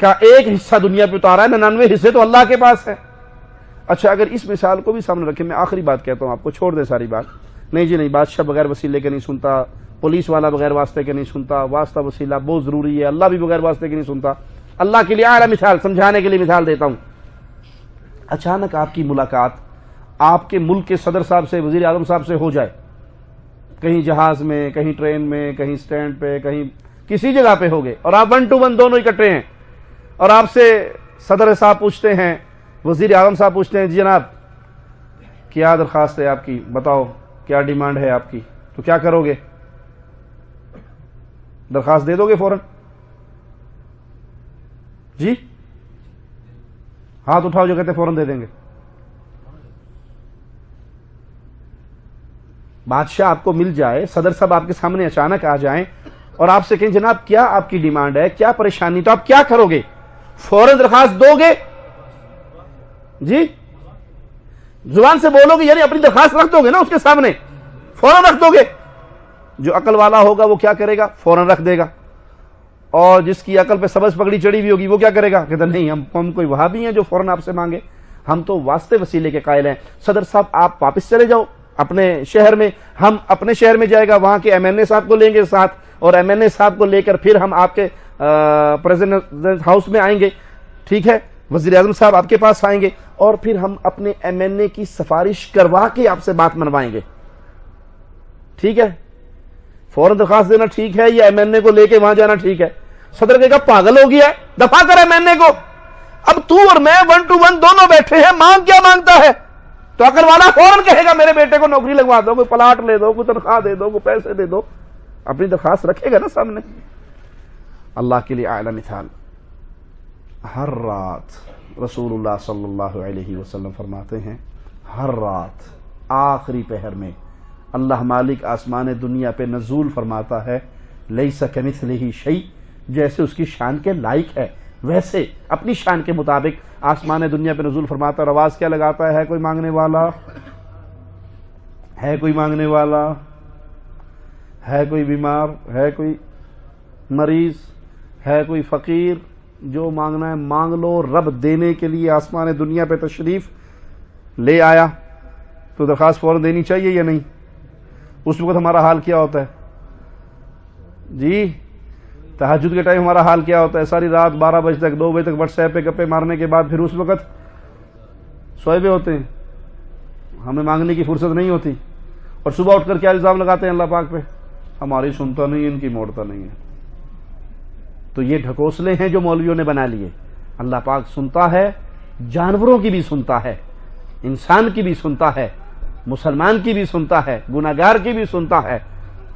C: کا ایک حصہ دنیا پہ اتارا ہے، 99 حصے تو اللہ کے پاس ہے۔ اچھا اگر اس مثال کو بھی سامنے رکھیں، میں آخری بات کہتا ہوں آپ کو، چھوڑ دیں ساری بات، نہیں جی نہیں، بادشاہ بغیر وسیلے کے نہیں سنتا، پولیس والا بغیر واسطے کے نہیں سنتا، واسطہ وسیلہ بہت ضروری ہے، اللہ بھی بغیر واسطے کے نہیں سنتا۔ اللہ کے لیے اعلیٰ مثال، سمجھانے کے لیے مثال دیتا ہوں۔ اچانک آپ کی ملاقات آپ کے ملک کے صدر صاحب سے، وزیر اعظم صاحب سے ہو جائے، کہیں جہاز میں، کہیں ٹرین میں، کہیں سٹینڈ پہ، کہیں کسی جگہ پہ ہو گئے، اور آپ 1 to 1 دونوں اکٹھے ہیں، اور آپ سے صدر صاحب پوچھتے ہیں، وزیر اعظم صاحب پوچھتے ہیں، جی جناب کیا درخواست ہے آپ کی، بتاؤ کیا ڈیمانڈ ہے آپ کی، تو کیا کرو گے؟ درخواست دے دو گے فوراً؟ جی ہاتھ اٹھاؤ جو کہتے ہیں فوراً دے دیں گے۔ بادشاہ آپ کو مل جائے، صدر صاحب آپ کے سامنے اچانک آ جائیں اور آپ سے کہیں جناب کیا آپ کی ڈیمانڈ ہے، کیا پریشانی، تو آپ کیا کرو گے؟ فوراً درخواست دو گے؟ جی زبان سے بولو گے، یعنی اپنی درخواست رکھ دو گے نا اس کے سامنے، فوراً رکھ دو گے۔ جو عقل والا ہوگا وہ کیا کرے گا؟ فوراً رکھ دے گا۔ اور جس کی عقل پہ سبز پگڑی چڑھی ہوئی ہوگی وہ کیا کرے گا؟ کہتا نہیں، ہم کوئی وہابی ہیں جو فوراً آپ سے مانگے، ہم تو واسطے وسیلے کے قائل ہیں۔ صدر صاحب آپ واپس چلے جاؤ اپنے شہر میں، ہم اپنے شہر میں جائے گا، وہاں کے MNA صاحب کو لیں گے ساتھ، اور MNA صاحب کو لے کر پھر ہم آپ کے پریزیڈنٹ ہاؤس میں آئیں گے، ٹھیک ہے، وزیر اعظم صاحب آپ کے پاس آئیں گے، اور پھر ہم اپنے MNA کی سفارش کروا کے آپ سے بات منوائیں گے، ٹھیک ہے؟ فوراً درخواست دینا ٹھیک ہے، یا MNA کو لے کے وہاں جانا ٹھیک ہے؟ صدر کہے گا پاگل ہو گیا ہے، دفع کر MNA کو، اب تو اور میں 1 to 1 دونوں بیٹھے ہیں، مانگ کیا مانگتا ہے؟ تو عقل والا فوراً کہے گا میرے بیٹے کو نوکری لگوا دو، کوئی پلاٹ لے دو، کوئی تنخواہ دے دو، کوئی پیسے دے دو، اپنی درخواست رکھے گا نا سامنے۔ اللہ کے لیے اعلیٰ مثال، ہر رات رسول اللہ صلی اللہ علیہ وسلم فرماتے ہیں، ہر رات آخری پہر میں اللہ مالک آسمان دنیا پہ نزول فرماتا ہے، لیس کمثلہ شیء، جیسے اس کی شان کے لائق ہے ویسے اپنی شان کے مطابق آسمان دنیا پہ نزول فرماتا ہے۔ اور آواز کیا لگاتا ہے؟ کوئی مانگنے والا ہے، کوئی مانگنے والا ہے، کوئی بیمار ہے، کوئی مریض ہے، کوئی فقیر، جو مانگنا ہے مانگ لو۔ رب دینے کے لیے آسمان دنیا پہ تشریف لے آیا تو درخواست فوراً دینی چاہیے یا نہیں؟ اس وقت ہمارا حال کیا ہوتا ہے؟ جی تہجد کے ٹائم ہمارا حال کیا ہوتا ہے؟ ساری رات 12 بجے تک 2 بجے تک واٹس ایپ پہ گپے مارنے کے بعد پھر اس وقت سوئے ہوئے ہوتے ہیں، ہمیں مانگنے کی فرصت نہیں ہوتی، اور صبح اٹھ کر کیا الزام لگاتے ہیں اللہ پاک پہ؟ ہماری سنتا نہیں، ان کی موڑتا نہیں ہے۔ تو یہ ڈھکوسلے ہیں جو مولویوں نے بنا لیے۔ اللہ پاک سنتا ہے، جانوروں کی بھی سنتا ہے، انسان کی بھی سنتا ہے، مسلمان کی بھی سنتا ہے، گناہگار کی بھی سنتا ہے۔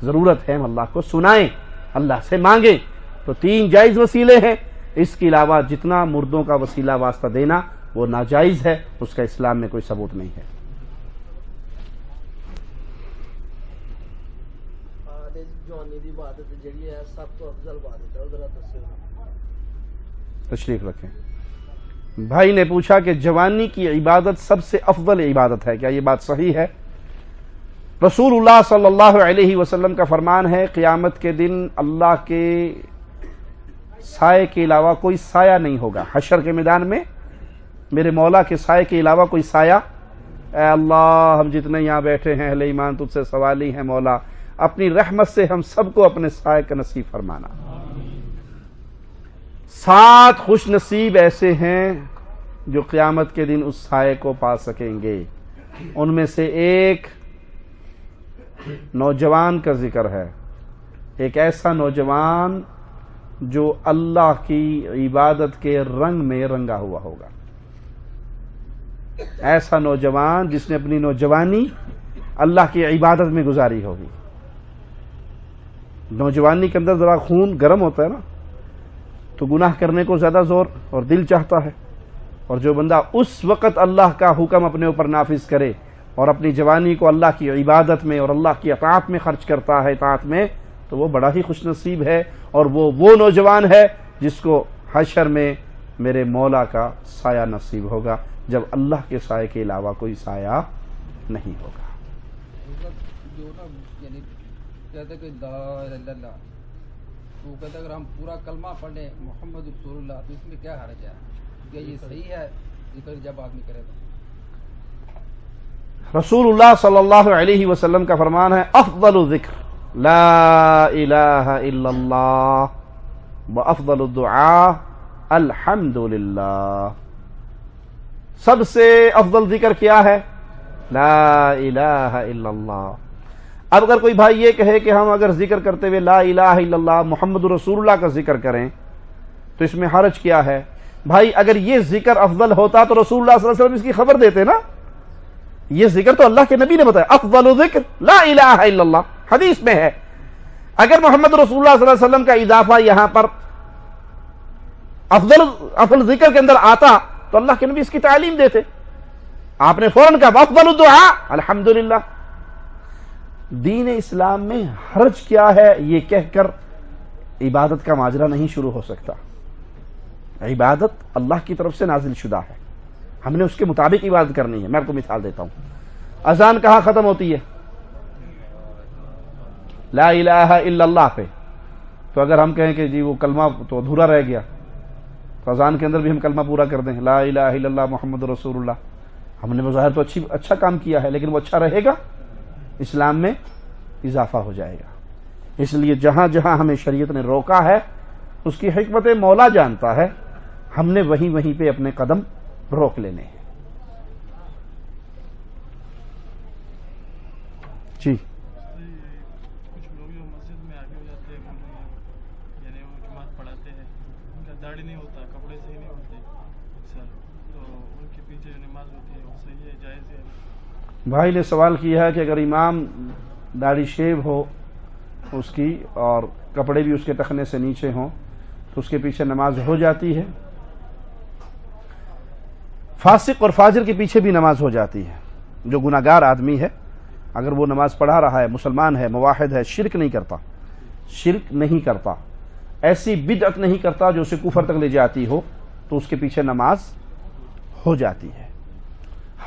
C: ضرورت ہے ہم اللہ کو سنائیں، اللہ سے مانگیں۔ تو 3 جائز وسیلے ہیں، اس کے علاوہ جتنا مردوں کا وسیلہ واسطہ دینا وہ ناجائز ہے، اس کا اسلام میں کوئی ثبوت نہیں ہے۔ تشریف رکھیں۔ بھائی نے پوچھا کہ جوانی کی عبادت سب سے افضل عبادت ہے، کیا یہ بات صحیح ہے؟ رسول اللہ صلی اللہ علیہ وسلم کا فرمان ہے، قیامت کے دن اللہ کے سائے کے علاوہ کوئی سایہ نہیں ہوگا۔ حشر کے میدان میں میرے مولا کے سائے کے علاوہ کوئی سایہ، اے اللہ ہم جتنے یہاں بیٹھے ہیں اہل ایمان تجھ سے سوالی ہیں مولا، اپنی رحمت سے ہم سب کو اپنے سائے کا نصیب فرمانا۔ 7 خوش نصیب ایسے ہیں جو قیامت کے دن اس سائے کو پا سکیں گے، ان میں سے ایک نوجوان کا ذکر ہے، ایک ایسا نوجوان جو اللہ کی عبادت کے رنگ میں رنگا ہوا ہوگا، ایسا نوجوان جس نے اپنی نوجوانی اللہ کی عبادت میں گزاری ہوگی۔ نوجوانی کے اندر ذرا خون گرم ہوتا ہے نا، تو گناہ کرنے کو زیادہ زور اور دل چاہتا ہے، اور جو بندہ اس وقت اللہ کا حکم اپنے اوپر نافذ کرے اور اپنی جوانی کو اللہ کی عبادت میں اور اللہ کی اطاعت میں خرچ کرتا ہے، اطاعت میں، تو وہ بڑا ہی خوش نصیب ہے، اور وہ نوجوان ہے جس کو حشر میں میرے مولا کا سایہ نصیب ہوگا، جب اللہ کے سائے کے علاوہ کوئی سایہ نہیں ہوگا۔
E: جو نا یعنی کہتے کہ لا الہ الا اللہ تو وہ کہتا ہے اگر ہم پورا کلمہ پڑھ لیں محمد رسول اللہ تو اس میں کیا حرج ہے؟ کیا یہ صحیح ہے ذکر جب آدمی کرے تو؟
C: رسول اللہ صلی اللہ علیہ وسلم کا فرمان ہے افضل الذکر لا الہ الا اللہ وافضل الدعاء الحمدللہ. سب سے افضل ذکر کیا ہے؟ لا الہ الا اللہ. اب اگر کوئی بھائی یہ کہے کہ ہم اگر ذکر کرتے ہوئے لا الہ الا اللہ محمد رسول اللہ کا ذکر کریں تو اس میں حرج کیا ہے؟ بھائی اگر یہ ذکر افضل ہوتا تو رسول اللہ صلی اللہ علیہ وسلم اس کی خبر دیتے نا. یہ ذکر تو اللہ کے نبی نے بتایا افضل ذکر لا الہ الا اللہ، حدیث میں ہے. اگر محمد رسول اللہ صلی اللہ علیہ وسلم کا اضافہ یہاں پر افضل ذکر کے اندر آتا تو اللہ کے نبی اس کی تعلیم دیتے. آپ نے فوراً کہا افضل الدعاء الحمدللہ. دین اسلام میں حرج کیا ہے یہ کہہ کر عبادت کا ماجرا نہیں شروع ہو سکتا. عبادت اللہ کی طرف سے نازل شدہ ہے، ہم نے اس کے مطابق عبادت کرنی ہے. میں آپ کو مثال دیتا ہوں. اذان کہاں ختم ہوتی ہے؟ لا الہ الا اللہ پہ. تو اگر ہم کہیں کہ جی وہ کلمہ تو ادھورا رہ گیا تو اذان کے اندر بھی ہم کلمہ پورا کر دیں لا الہ الا اللہ محمد رسول اللہ. ہم نے بظاہر تو اچھا کام کیا ہے لیکن وہ اچھا رہے گا؟ اسلام میں اضافہ ہو جائے گا. اس لیے جہاں جہاں ہمیں شریعت نے روکا ہے اس کی حکمت مولا جانتا ہے، ہم نے وہیں پہ اپنے قدم روک لینے ہیں. جی
F: کچھ لوگ جو مسجد میں آگے ہو جاتے ہیں یعنی وہ جماعت پڑھاتے ہیں، ان کا داڑھی نہیں ہوتا، کپڑے صحیح نہیں ہوتے اکثر، تو ان کے پیچھے جو نماز ہوتی ہے وہ صحیح ہے جائز ہے؟
C: بھائی نے سوال کیا ہے کہ اگر امام داڑھی شیو ہو اس کی اور کپڑے بھی اس کے ٹخنے سے نیچے ہوں تو اس کے پیچھے نماز ہو جاتی ہے؟ فاسق اور فاجر کے پیچھے بھی نماز ہو جاتی ہے. جو گناہگار آدمی ہے اگر وہ نماز پڑھا رہا ہے، مسلمان ہے، موحد ہے، شرک نہیں کرتا، ایسی بدعت نہیں کرتا جو اسے کفر تک لے جاتی ہو، تو اس کے پیچھے نماز ہو جاتی ہے.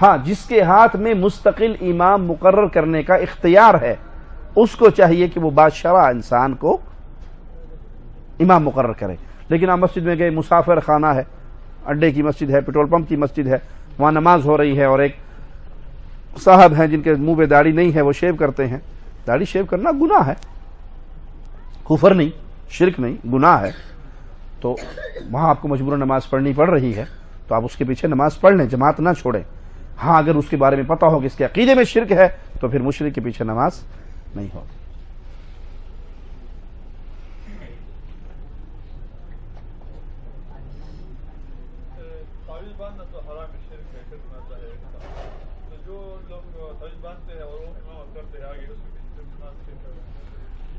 C: ہاں جس کے ہاتھ میں مستقل امام مقرر کرنے کا اختیار ہے اس کو چاہیے کہ وہ بادشاہ انسان کو امام مقرر کرے. لیکن آپ مسجد میں گئے، مسافر خانہ ہے، اڈے کی مسجد ہے، پیٹرول پمپ کی مسجد ہے، وہاں نماز ہو رہی ہے اور ایک صاحب ہیں جن کے منہ پہ داڑھی نہیں ہے، وہ شیو کرتے ہیں. داڑھی شیو کرنا گناہ ہے، کفر نہیں، شرک نہیں، گناہ ہے. تو وہاں آپ کو مجبوراً نماز پڑھنی پڑ رہی ہے تو آپ اس کے پیچھے نماز پڑھ لیں، جماعت نہ چھوڑیں. ہاں اگر اس کے بارے میں پتہ ہو کہ اس کے عقیدے میں شرک ہے تو پھر مشرک کے پیچھے نماز نہیں ہوگی.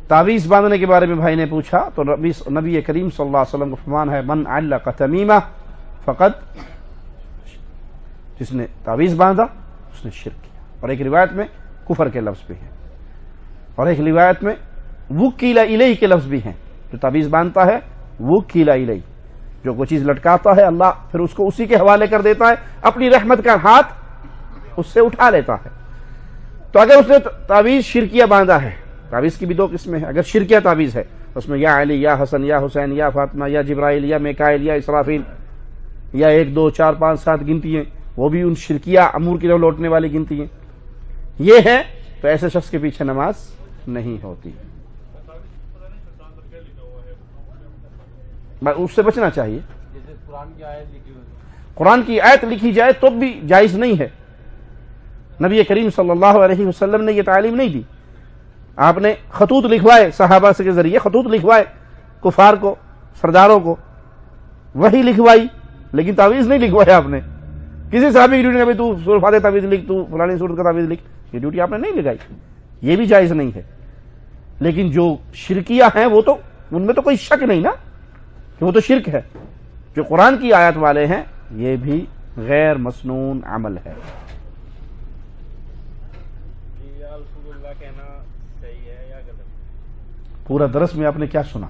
C: تعویذ باندھنے کے بارے میں بھائی نے پوچھا تو نبی کریم صلی اللہ علیہ وسلم کا فرمان ہے من علق تمیمہ فقط، جس نے تعویذ باندھا اس نے شرک کیا. اور ایک روایت میں کفر کے لفظ بھی ہیں اور ایک روایت میں وکیل الیہ کے لفظ بھی ہیں. جو تعویذ باندھتا ہے وکیل الیہ، جو کوئی چیز لٹکاتا ہے اللہ پھر اس کو اسی کے حوالے کر دیتا ہے، اپنی رحمت کا ہاتھ اس سے اٹھا لیتا ہے. تو اگر اس نے تعویذ شرکیہ باندھا ہے، تعویذ کی بھی دو قسمیں ہیں. اگر شرکیہ تعویذ ہے اس میں یا علی یا حسن یا حسین یا فاطمہ یا جبرائیل یا میکائیل یا اسرافیل یا 1 2 4 5 7 گنتی ہیں، وہ بھی ان شرکیہ امور کی طرف لوٹنے والی گنتی ہیں، یہ ہے تو ایسے شخص کے پیچھے نماز نہیں ہوتی. اس سے بچنا چاہیے. قرآن کی آیت لکھی جائے تو بھی جائز نہیں ہے. نبی کریم صلی اللہ علیہ وسلم نے یہ تعلیم نہیں دی. آپ نے خطوط لکھوائے، صحابہ کے ذریعے خطوط لکھوائے کفار کو، سرداروں کو، وہی لکھوائی، لیکن تعویذ نہیں لکھوایا آپ نے. کسی صحابی کی ڈیوٹی نہیں، تو سورۃ فاتحہ تعویذ لکھ، تو فلانی سورت کا تعویذ لکھ، یہ ڈیوٹی آپ نے نہیں لگائی. یہ بھی جائز نہیں ہے. لیکن جو شرکیہ ہیں وہ تو ان میں تو کوئی شک نہیں نا کہ وہ تو شرک ہے. جو قرآن کی آیت والے ہیں یہ بھی غیر مسنون عمل ہے. پورا درس میں آپ نے کیا سنا؟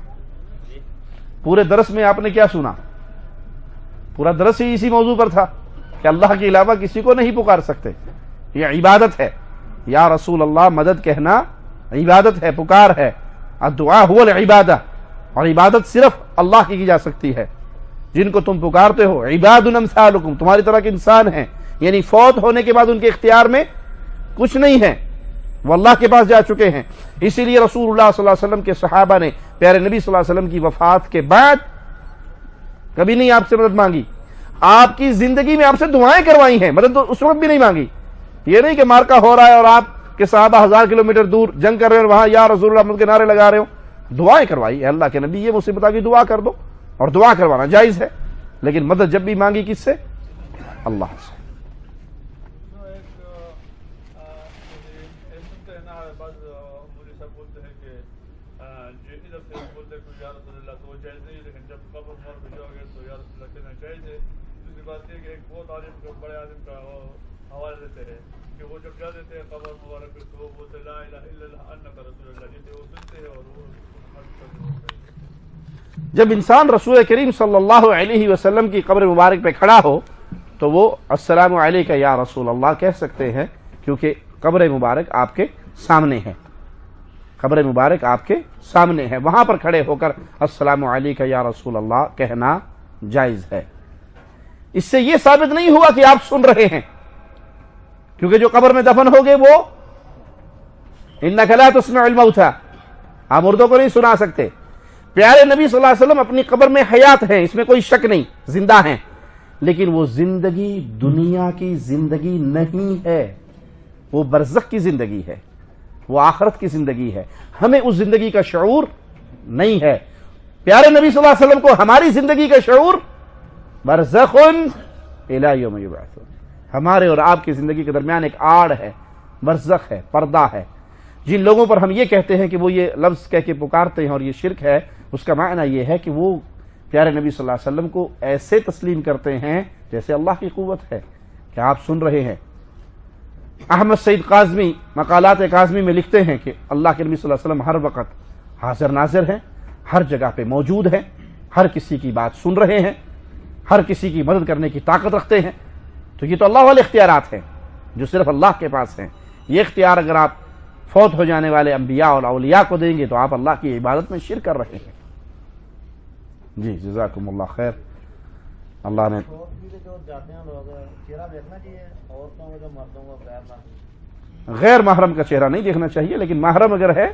C: پورے درس میں آپ نے کیا سنا؟ پورا درس ہی اسی موضوع پر تھا کہ اللہ کے علاوہ کسی کو نہیں پکار سکتے. یہ عبادت ہے. یا رسول اللہ مدد کہنا عبادت ہے، پکار ہے. الدعاء هو العبادہ. اور عبادت صرف اللہ کی جا سکتی ہے. جن کو تم پکارتے ہو عباد امثالکم، تمہاری طرح کے انسان ہیں، یعنی فوت ہونے کے بعد ان کے اختیار میں کچھ نہیں ہے، وہ اللہ کے پاس جا چکے ہیں. اسی لیے رسول اللہ صلی اللہ علیہ وسلم کے صحابہ نے پیارے نبی صلی اللہ علیہ وسلم کی وفات کے بعد کبھی نہیں آپ سے مدد مانگی. آپ کی زندگی میں آپ سے دعائیں کروائی ہیں، مدد تو اس وقت بھی نہیں مانگی. یہ نہیں کہ مارکا ہو رہا ہے اور آپ کے صحابہ 1000 کلومیٹر دور جنگ کر رہے ہیں اور وہاں یا رسول اللہ مدد کے نعرے لگا رہے ہو. دعائیں کروائی ہے اللہ کے نبی، یہ مصیبت آ گئی دعا کر دو، اور دعا کروانا جائز ہے، لیکن مدد جب بھی مانگی کس سے؟ اللہ سے. جب انسان رسول کریم صلی اللہ علیہ وسلم کی قبر مبارک پہ کھڑا ہو تو وہ السلام علیکہ یا رسول اللہ کہہ سکتے ہیں، کیونکہ قبر مبارک آپ کے سامنے ہے. قبر مبارک آپ کے سامنے ہے، وہاں پر کھڑے ہو کر السلام علیکہ یا رسول اللہ کہنا جائز ہے. اس سے یہ ثابت نہیں ہوا کہ آپ سن رہے ہیں، کیونکہ جو قبر میں دفن ہو گئے وہ انک لا تسمع الموتى، آپ مردوں کو نہیں سنا سکتے. پیارے نبی صلی اللہ علیہ وسلم اپنی قبر میں حیات ہیں، اس میں کوئی شک نہیں، زندہ ہیں، لیکن وہ زندگی دنیا کی زندگی نہیں ہے، وہ برزخ کی زندگی ہے، وہ آخرت کی زندگی ہے. ہمیں اس زندگی کا شعور نہیں ہے. پیارے نبی صلی اللہ علیہ وسلم کو ہماری زندگی کا شعور برزخ الی یوم یبعثون، ہمارے اور آپ کی زندگی کے درمیان ایک آڑ ہے، برزخ ہے، پردہ ہے. جن لوگوں پر ہم یہ کہتے ہیں کہ وہ یہ لفظ کہہ کے پکارتے ہیں اور یہ شرک ہے، اس کا معنی یہ ہے کہ وہ پیارے نبی صلی اللہ علیہ وسلم کو ایسے تسلیم کرتے ہیں جیسے اللہ کی قوت ہے کہ آپ سن رہے ہیں. احمد سعید قاظمی مقالات قاظمی میں لکھتے ہیں کہ اللہ کے نبی صلی اللہ علیہ وسلم ہر وقت حاضر ناظر ہیں، ہر جگہ پہ موجود ہیں، ہر کسی کی بات سن رہے ہیں، ہر کسی کی مدد کرنے کی طاقت رکھتے ہیں. تو یہ تو اللہ والے اختیارات ہیں جو صرف اللہ کے پاس ہیں. یہ اختیار اگر آپ فوت ہو جانے والے انبیاء اور اولیاء کو دیں گے تو آپ اللہ کی عبادت میں شرک کر رہے ہیں. جی جزاکم اللہ خیر. اللہ نے غیر محرم کا چہرہ نہیں دیکھنا چاہیے، لیکن محرم اگر ہے،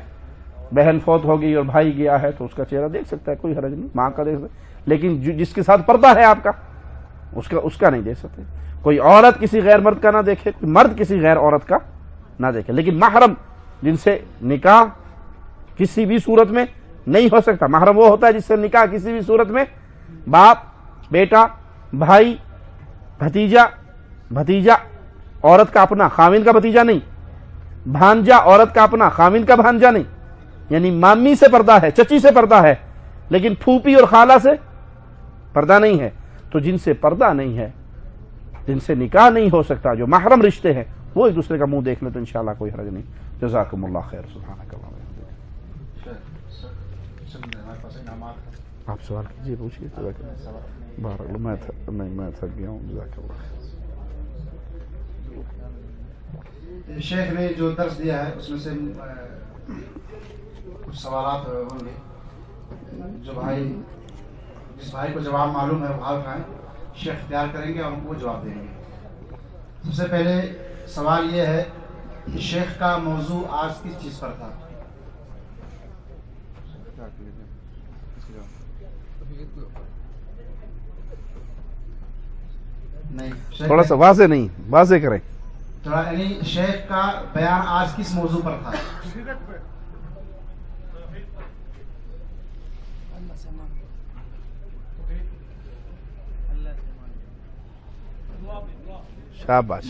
C: بہن فوت ہو گئی اور بھائی گیا ہے تو اس کا چہرہ دیکھ سکتا ہے، کوئی حرج نہیں، ماں کا دیکھ سکتا ہے، لیکن جس کے ساتھ پردہ ہے آپ کا اس کا نہیں دیکھ سکتے. کوئی عورت کسی غیر مرد کا نہ دیکھے، کوئی مرد کسی غیر عورت کا نہ دیکھے. لیکن محرم جن سے نکاح کسی بھی صورت میں نہیں ہو سکتا، محرم وہ ہوتا ہے جس سے نکاح کسی بھی صورت میں باپ، بیٹا، بھائی، بھتیجا عورت کا اپنا، خاوند کا بھتیجا نہیں، بھانجا عورت کا اپنا، خاوند کا بھانجا نہیں. یعنی مامی سے پردہ ہے، چچی سے پردہ ہے، لیکن پھوپھی اور خالہ سے پردہ نہیں ہے. تو جن سے پردہ نہیں ہے، جن سے نکاح نہیں ہو سکتا، جو محرم رشتے ہیں، وہ ایک دوسرے کا منہ دیکھ لیں تو انشاءاللہ کوئی حرج نہیں. جزاکم اللہ خیر. سبحانک اللہ. آپ سوال کیجیے، پوچھیے. میں تھک گیا ہوں. جزاک اللہ.
B: شیخ نے جو درس دیا ہے اس میں سے کچھ سوالات ہوں گے جو جس بھائی کو جواب معلوم ہے وہ حال اٹھائیں. شیخ اختیار کریں گے اور ان کو جواب دیں گے. سب سے پہلے سوال یہ ہے کہ شیخ کا موضوع آج کس چیز پر تھا؟ نہیں،
C: تھوڑا سا واضح نہیں، واضح کریں.
B: یعنی شیخ کا بیان آج کس موضوع پر تھا؟
C: شاباش،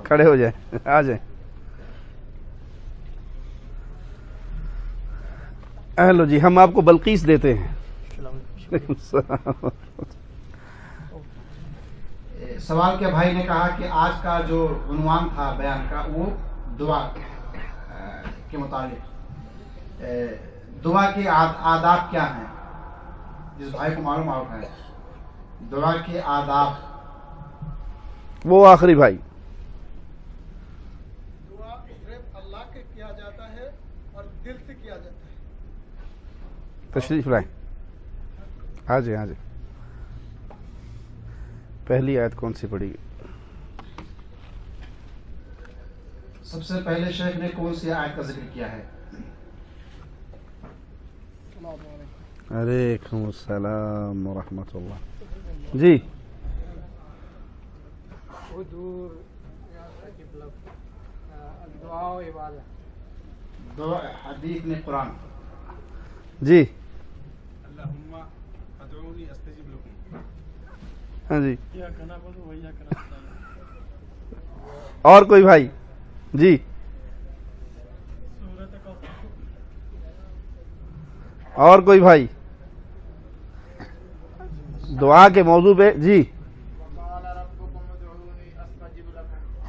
C: کھڑے ہو جائیں، آ جائیں. لو جی، ہم آپ کو بلقیس دیتے ہیں.
B: سوال کے بھائی نے کہا کہ آج کا جو عنوان تھا بیان کا وہ دعا کے متعلق، دعا کے آداب کیا ہیں؟ جس بھائی کو معلوم ہے دعا کے آداب.
C: وہ آخری بھائی.
G: دعا صرف اللہ کے کیا جاتا ہے اور دل سے کیا جاتا ہے.
C: تشریف لائیں. آ جائیں آ جائیں. پہلی آیت کون سی پڑھی گئی؟
B: سب سے پہلے شیخ نے کون سی آیت کا ذکر کیا ہے؟
C: علیکم السلام ورحمۃ اللہ. جی
B: دو حدیث نے قرآن.
C: جی ہاں جی. اور کوئی بھائی؟ جی اور کوئی بھائی دعا کے موضوع پہ؟ جی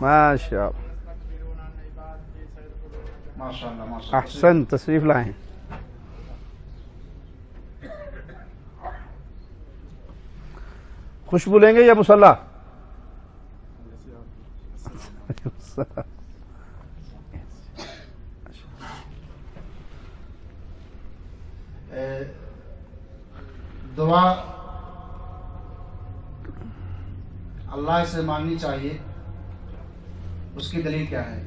C: ماشاء اللہ
B: ماشاء اللہ.
C: احسن. تشریف لائیں. خوشبو لیں گے یا مصلی؟
B: دعا اللہ سے مانگنی چاہیے، اس کی دلیل کیا ہے؟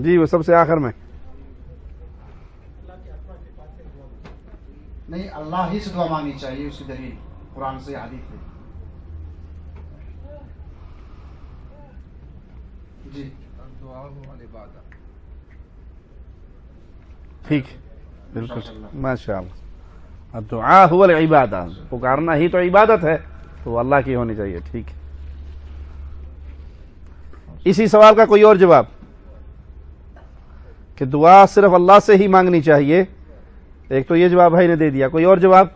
C: جی وہ سب سے آخر میں.
B: نہیں، اللہ ہی سے دعا مانگنی چاہیے، اس کی دلیل قرآن سے حدیث سے. جی
C: ٹھیک بالکل ماشاء اللہ. الدعاء هو العبادہ، پکارنا ہی تو عبادت ہے، تو وہ اللہ کی ہونی چاہیے. ٹھیک ہے. اسی سوال کا کوئی اور جواب کہ دعا صرف اللہ سے ہی مانگنی چاہیے؟ ایک تو یہ جواب بھائی نے دے دیا. کوئی اور جواب؟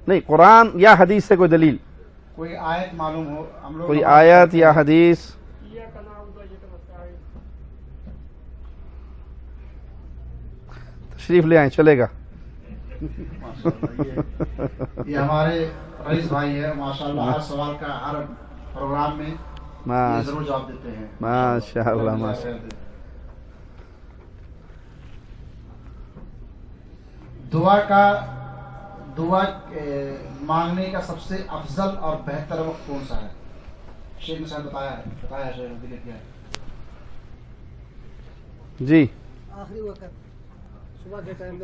C: نہیں، قرآن یا حدیث سے کوئی دلیل،
B: کوئی آیت معلوم ہو ہم لوگ.
C: کوئی آیت یا حدیث؟ تشریف لے آئیں، چلے گا.
B: یہ ہمارے رئیس بھائی ہے ماشاءاللہ، ہر سوال کا ہر پروگرام میں یہ ضرور جواب دیتے ہیں.
C: ماشاء اللہ ماشاء اللہ.
B: دعا مانگنے کا سب سے افضل اور بہتر وقت کون سا ہے؟ شیخ نے صاحب بتایا شیخ نے کیا ہے؟
C: جی
D: آخری وقت صبح کے ٹائم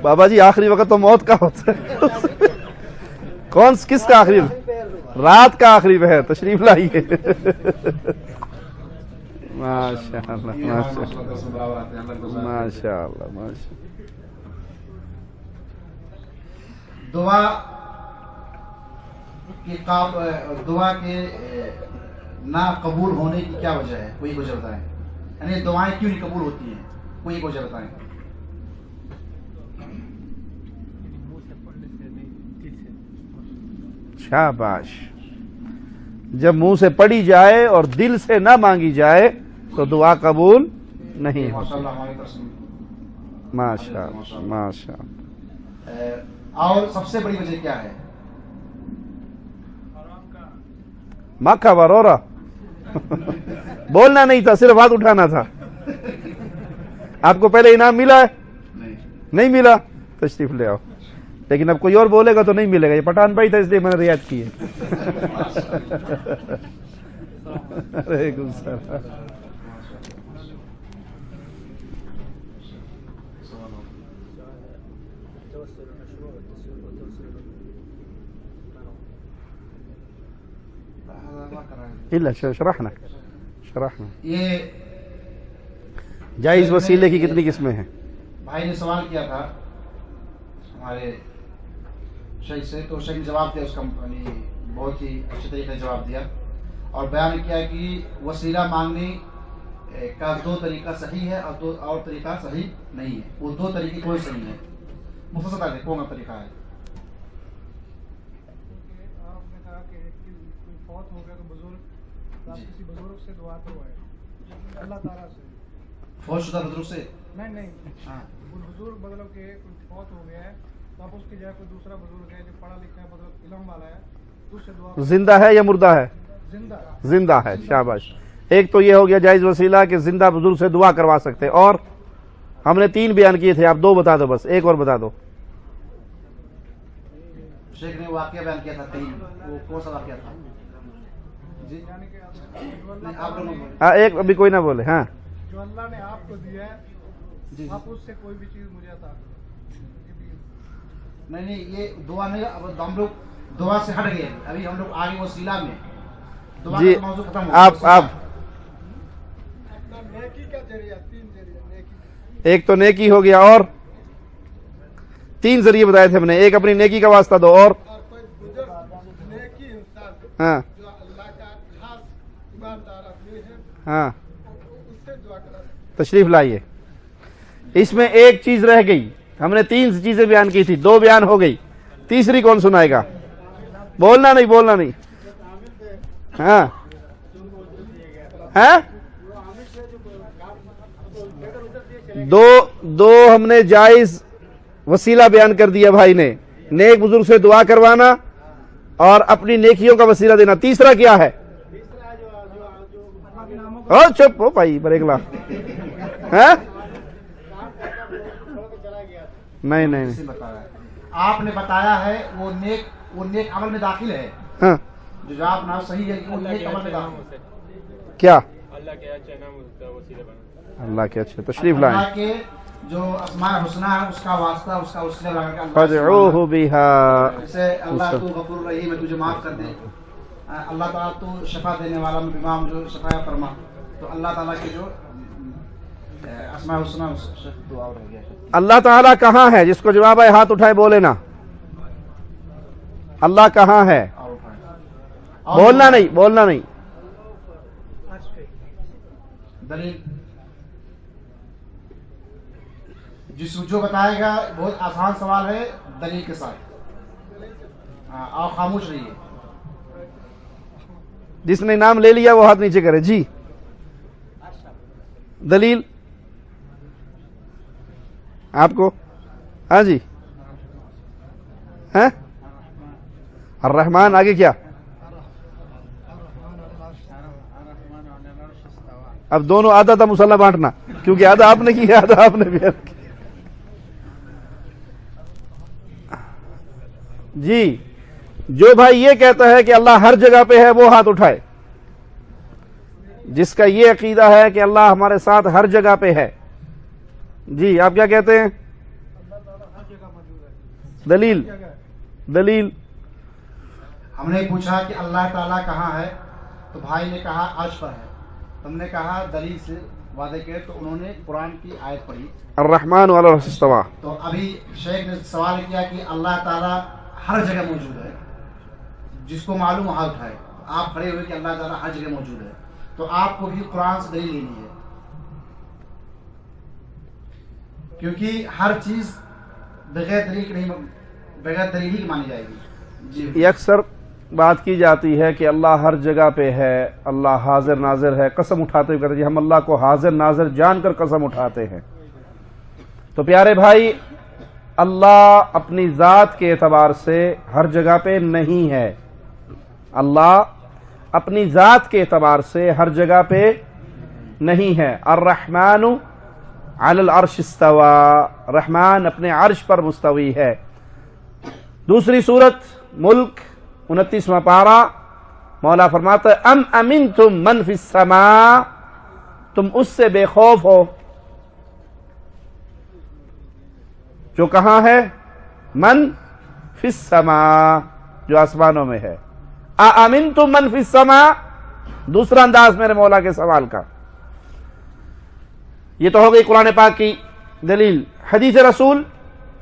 C: بابا جی آخری وقت تو موت کا ہوتا ہے. کس کا آخری؟ رات کا آخری پہر. تشریف لائیے. ماشاء اللہ ماشاء اللہ ماشاء اللہ ماشاء.
B: دعا کے نہ قبول ہونے کی کیا وجہ ہے؟ کوئی وجہ بتائیں. یعنی دعائیں کیوں نہیں قبول ہوتی ہیں؟ کوئی ایک وجہ بتائیں.
C: شاباش. جب منہ سے پڑھی جائے اور دل سے نہ مانگی جائے تو دعا قبول نہیں ہوتی.
B: ماشاءاللہ ہماری طرف سے
C: ماشاء اللہ ماشاء اللہ.
B: اور سب سے بڑی وجہ کیا ہے؟
C: مکھا برورا. بولنا نہیں تھا، صرف ہاتھ اٹھانا تھا. آپ کو پہلے انعام ملا ہے؟ نہیں ملا. تشریف لے آؤ. لیکن اب کوئی اور بولے گا تو نہیں ملے گا. یہ پٹھان بھائی تھا اس لیے میں نے رعایت کی ہے. وعلیکم السلام. الا شرحنا.
B: یہ
C: جائز وسیلے کی کتنی قسمیں ہیں؟
B: بھائی نے سوال کیا تھا ہمارے شیخ سے، تو شیخ نے جواب دیا، اس کا بہت ہی اچھے طریقے سے جواب دیا اور بیان کیا کہ وسیلہ مانگنے کا دو طریقہ صحیح ہے اور طریقہ صحیح نہیں ہے. وہ دو طریقے کوئی صحیح ہے. مفصل ہے کون سا طریقہ ہے؟
D: آپ نے کہا کہ کوئی فوت ہو گیا تو بزرگ، آپ کسی بزرگ سے دعا کروائے اللہ تعالیٰ سے.
B: فوت شدہ بزرگ سے؟
D: نہیں
B: ہاں.
D: بزرگ مطلب کہ کوئی فوت ہو گیا ہے تو آپ اس کی جگہ کوئی دوسرا بزرگ ہے جو پڑھا لکھا ہے، بزرگ علم والا ہے،
C: زندہ ہے یا مردہ ہے؟ زندہ ہے، شاباش۔ ایک تو یہ ہو گیا جائز وسیلہ کہ زندہ بزرگ سے دعا کروا سکتے، اور ہم نے 3 بیان کیے تھے، آپ 2 بتا دو، بس ایک اور بتا دو۔
B: شیخ نے واقعہ بیان کیا تھا 3، وہ کون سا واقعہ تھا؟ جی آپ لوگ
C: ہاں ایک ابھی کوئی نہ بولے۔ ہاں
G: جو اللہ نے آپ کو دیا ہے آپ اس سے کوئی بھی چیز مجھے عطا کریں۔
B: نہیں یہ دعا نہیں، اب ہم لوگ دعا سے ہٹ گئے، ابھی ہم لوگ آگے وسیلہ میں دعا
C: جی
B: کا موضوع ختم ہو گیا۔
C: آپ
G: نیکی کا ذریعہ، 3 ذریعہ نیکی۔
C: ایک تو نیکی ہو گیا، اور 3 ذریعے بتائے تھے ہم نے، ایک اپنی نیکی کا واسطہ دو، اور
G: کوئی بزرگ نیکی انسان
C: ہاں
G: جو اللہ کا خاص ایماندار آدمی ہے
C: ہاں
G: اس سے دعا کرا۔
C: تشریف لائیے۔ اس میں ایک چیز رہ گئی، ہم نے 3 چیزیں بیان کی تھی، 2 بیان ہو گئی، تیسری کون سنائے گا؟ بولنا نہیں، بولنا نہیں۔ ہاں ہاں دو ہم نے جائز وسیلہ بیان کر دیا بھائی نے، نیک بزرگ سے دعا کروانا اور اپنی نیکیوں کا وسیلہ دینا۔ تیسرا کیا ہے؟ چپ ہو بھائی، بریک لا۔ ہاں نہیں نہیں
B: آپ نے بتایا ہے وہ نیک عمل میں داخل ہے،
C: ہاں
B: جو جواب نہ صحیح ہے کہ وہ نیک عمل میں داخل ہے۔
C: کیا؟ اللہ کے اچھے، تشریف لائیں۔
B: اللہ کے جو اسماء الحسنی ہے اس کا واسطہ، اس کا وسیلہ لگا کے
C: فادعوہ بها،
B: جیسے اللہ تو غفور رحیم ہے، تجھے معاف کر دے، اللہ تعالیٰ تو شفا دینے والا میں بیمار جو شفا فرما، تو اللہ تعالیٰ کے جو اسماء الحسنی دعا رہ گیا۔
C: اللہ تعالیٰ کہاں ہے؟ جس کو جواب ہے ہاتھ اٹھائے بولے نا، اللہ کہاں ہے؟ بولنا نہیں، بولنا نہیں۔
B: دلیل جو بتائے گا، بہت آسان سوال ہے، دلیل کے ساتھ، اور خاموش رہیے۔
C: جس نے نام لے لیا وہ ہاتھ نیچے کرے۔ جی دلیل آپ کو؟ ہاں جی ہاں الرحمن، آگے کیا؟ اب دونوں آدھا تھا مسلح بانٹنا، کیونکہ آدھا آپ نے کیا، آدھا آپ نے بھی کیا۔ جی جو بھائی یہ کہتا ہے کہ اللہ ہر جگہ پہ ہے وہ ہاتھ اٹھائے، جس کا یہ عقیدہ ہے کہ اللہ ہمارے ساتھ ہر جگہ پہ ہے۔ جی آپ کیا کہتے ہیں؟ دلیل دلیل
B: ہم نے پوچھا کہ اللہ تعالیٰ کہاں ہے، تو بھائی نے کہا عرش پر ہے، تم نے کہا دلیل سے وعدے کے، تو انہوں نے قرآن کی آیت پڑھی
C: الرحمن علی العرش استوى۔
B: تو ابھی شیخ نے سوال کیا کہ اللہ تعالیٰ ہر جگہ موجود ہے، جس کو معلوم وہاں اٹھائے۔ آپ کھڑے ہوئے کہ اللہ تعالیٰ ہر جگہ موجود ہے، تو آپ کو بھی قرآن سے دلیل لینی ہے، کیونکہ ہر چیز بغیر دلیل ہی مانی جائے گی۔ جی
C: یہ اکثر بات کی جاتی ہے کہ اللہ ہر جگہ پہ ہے، اللہ حاضر ناظر ہے، قسم اٹھاتے ہوئے کہتے ہیں ہم اللہ کو حاضر ناظر جان کر قسم اٹھاتے ہیں۔ تو پیارے بھائی، اللہ اپنی ذات کے اعتبار سے ہر جگہ پہ نہیں ہے، اللہ اپنی ذات کے اعتبار سے ہر جگہ پہ نہیں ہے۔ الرحمن علی العرش استوى، رحمان اپنے عرش پر مستوی ہے۔ دوسری سورت ملک 29واں پارہ، مولا فرماتا ہے ام امنتم من فی السماء، تم اس سے بے خوف ہو جو کہاں ہے؟ من فی السماء، جو آسمانوں میں ہے۔ امنتم من فی السماء، دوسرا انداز میرے مولا کے سوال کا۔ یہ تو ہو گئی قرآن پاک کی دلیل۔ حدیث رسول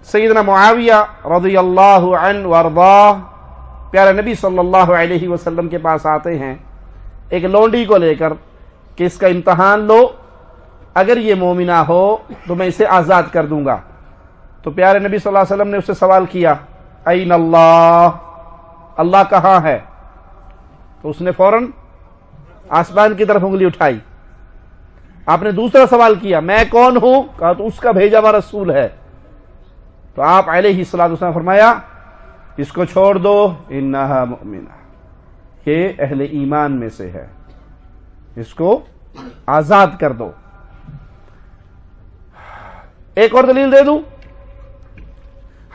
C: سیدنا معاویہ رضی اللہ عنہ وارضاہ پیارے نبی صلی اللہ علیہ وسلم کے پاس آتے ہیں ایک لونڈی کو لے کر کہ اس کا امتحان لو، اگر یہ مومنہ ہو تو میں اسے آزاد کر دوں گا۔ تو پیارے نبی صلی اللہ علیہ وسلم نے اس سے سوال کیا این اللہ، اللہ کہاں ہے؟ تو اس نے فوراً آسمان کی طرف انگلی اٹھائی۔ آپ نے دوسرا سوال کیا میں کون ہوں؟ کہا تو اس کا بھیجا ہوا رسول ہے۔ تو آپ علیہ الصلوۃ والسلام فرمایا اس کو چھوڑ دو، انہا مؤمنہ، یہ اہل ایمان میں سے ہے، اس کو آزاد کر دو۔ ایک اور دلیل دے دوں،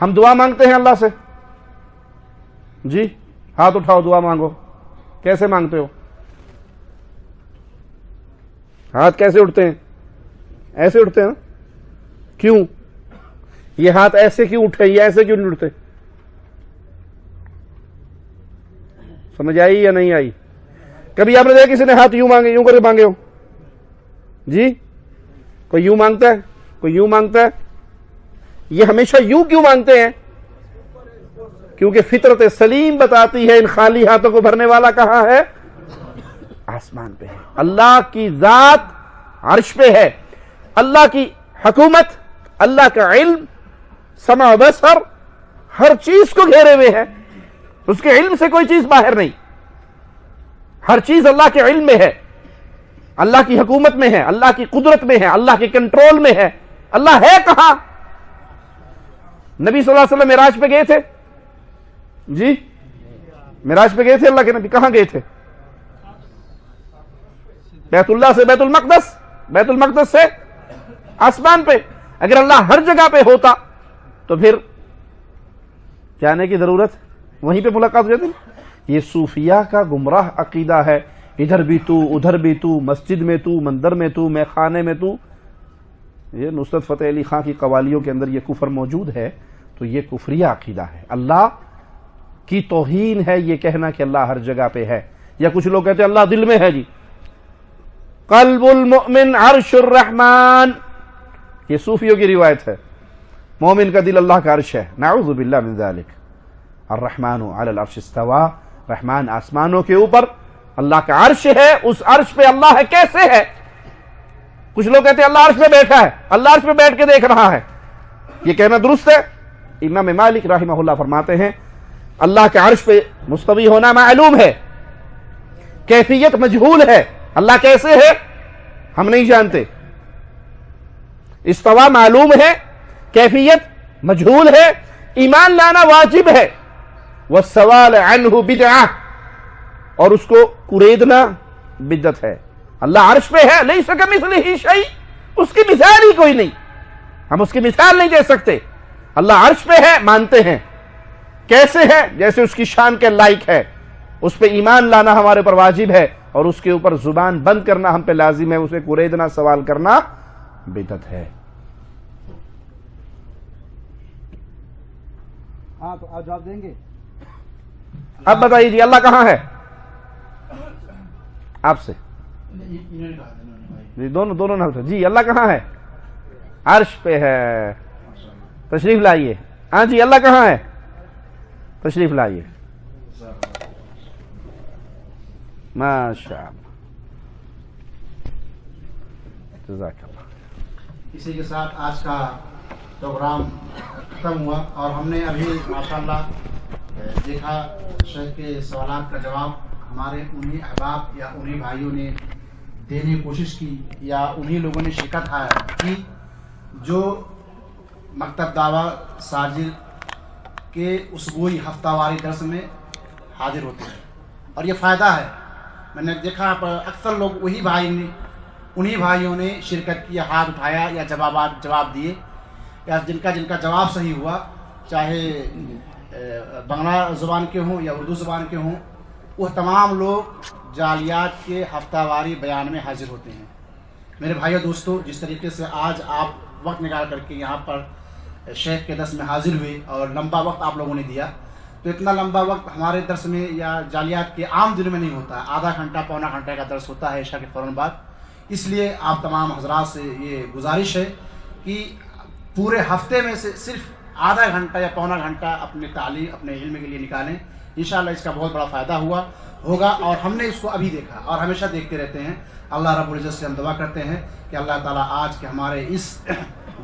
C: ہم دعا مانگتے ہیں اللہ سے، جی ہاتھ اٹھاؤ دعا مانگو، کیسے مانگتے ہو؟ ہاتھ کیسے اٹھتے ہیں؟ ایسے اٹھتے ہیں نا؟ کیوں یہ ہاتھ ایسے کیوں اٹھے، یہ ایسے کیوں نہیں اٹھتے؟ سمجھ آئی یا نہیں آئی؟ کبھی آپ نے دیکھا کسی نے ہاتھ یوں مانگے، یوں کر کے مانگے ہو؟ جی کوئی یوں مانگتا ہے، کوئی یوں مانگتا ہے؟ یہ ہمیشہ یوں کیوں مانگتے ہیں؟ کیونکہ فطرت سلیم بتاتی ہے ان خالی ہاتھوں کو بھرنے والا کہاں ہے؟ آسمان پہ ہے۔ اللہ کی ذات عرش پہ ہے، اللہ کی حکومت، اللہ کا علم، سمع و بصر ہر چیز کو گھیرے ہوئے ہے، اس کے علم سے کوئی چیز باہر نہیں، ہر چیز اللہ کے علم میں ہے، اللہ کی حکومت میں ہے، اللہ کی قدرت میں ہے، اللہ کے کنٹرول میں ہے۔ اللہ ہے کہاں؟ نبی صلی اللہ علیہ وسلم معراج پہ گئے تھے، جی معراج پہ گئے تھے اللہ کے نبی، کہاں گئے تھے؟ بیت اللہ سے بیت المقدس، بیت المقدس سے آسمان پہ۔ اگر اللہ ہر جگہ پہ ہوتا تو پھر جانے کی ضرورت، وہیں پہ ملاقات ہو جاتی۔ یہ صوفیہ کا گمراہ عقیدہ ہے، ادھر بھی تو، ادھر بھی تو، مسجد میں تو، مندر میں تو، میں خانے میں تو۔ یہ نصرت فتح علی خان کی قوالیوں کے اندر یہ کفر موجود ہے، تو یہ کفریہ عقیدہ ہے، اللہ کی توہین ہے یہ کہنا کہ اللہ ہر جگہ پہ ہے۔ یا کچھ لوگ کہتے ہیں اللہ دل میں ہے، جی قلب المؤمن عرش الرحمن، یہ صوفیوں کی روایت ہے، مومن کا دل اللہ کا عرش ہے، نعوذ باللہ من ذالک۔ الرحمن علی العرش استوى، رحمان آسمانوں کے اوپر، اللہ کا عرش ہے، اس عرش پہ اللہ ہے، کیسے ہے؟ کچھ لوگ کہتے ہیں اللہ عرش پہ بیٹھا ہے، اللہ عرش پہ بیٹھ کے دیکھ رہا ہے، یہ کہنا درست ہے؟ امام مالک رحمہ اللہ فرماتے ہیں اللہ کے عرش پہ مستوی ہونا معلوم ہے، کیفیت مجہول ہے، اللہ کیسے ہے ہم نہیں جانتے، استوا معلوم ہے، کیفیت مجہول ہے، ایمان لانا واجب ہے، والسوال عنہ بدعہ، اور اس کو کریدنا بدعت ہے۔ اللہ عرش پہ ہے، لیس کمثلہ شیء، اس کی مثال ہی کوئی نہیں، ہم اس کی مثال نہیں دے سکتے۔ اللہ عرش پہ ہے، مانتے ہیں، کیسے ہے؟ جیسے اس کی شان کے لائق ہے، اس پہ ایمان لانا ہمارے پر واجب ہے، اور اس کے اوپر زبان بند کرنا ہم پہ لازم ہے، اسے کریدنا، سوال کرنا بدعت ہے۔
E: ہاں تو آپ جواب دیں گے؟
C: اب بتائیے جی اللہ کہاں ہے؟ آپ سے جی دونوں نہ، جی اللہ کہاں ہے؟ عرش پہ ہے، تشریف لائیے۔ ہاں جی اللہ کہاں ہے؟ تشریف لائیے۔ ماشاء اللہ، جزاک اللہ۔
B: اسی کے ساتھ آج کا پروگرام ختم ہوا، اور ہم نے ابھی ماشاءاللہ دیکھا شیخ کے سوالات کا جواب ہمارے انہی احباب یا انہی بھائیوں نے دینے کی کوشش کی، یا انہی لوگوں نے شرکت کی جو مکتب دعویٰ ساجر کے اسبوعی ہفتہ واری درس میں حاضر ہوتے ہیں، اور یہ فائدہ ہے۔ میں نے دیکھا اکثر لوگ انہی بھائیوں نے شرکت کی، ہاتھ اٹھایا یا جواب دیے، یا جن کا جواب صحیح ہوا، چاہے بنگلہ زبان کے ہوں یا اردو زبان کے ہوں، وہ تمام لوگ جعلیات کے ہفتہ واری بیان میں حاضر ہوتے ہیں۔ میرے بھائیو دوستو، جس طریقے سے آج آپ وقت نکال کر کے یہاں پر شیخ کے درس میں حاضر ہوئے اور لمبا وقت آپ لوگوں نے دیا، تو اتنا لمبا وقت ہمارے درس میں یا جعلیات کے عام دنوں میں نہیں ہوتا ہے، آدھا گھنٹہ پونا گھنٹے کا درس ہوتا ہے عشاء کے فوراً بعد۔ اس لیے آپ تمام حضرات سے یہ گزارش ہے کہ پورے ہفتے میں سے صرف آدھا گھنٹہ یا پونا گھنٹہ اپنے تعلیم، اپنے علم کے لیے نکالیں، انشاءاللہ اس کا بہت بڑا فائدہ ہوگا، اور ہم نے اس کو ابھی دیکھا اور ہمیشہ دیکھتے رہتے ہیں۔ اللہ رب العزت سے ہم دعا کرتے ہیں کہ اللہ تعالیٰ آج کے ہمارے اس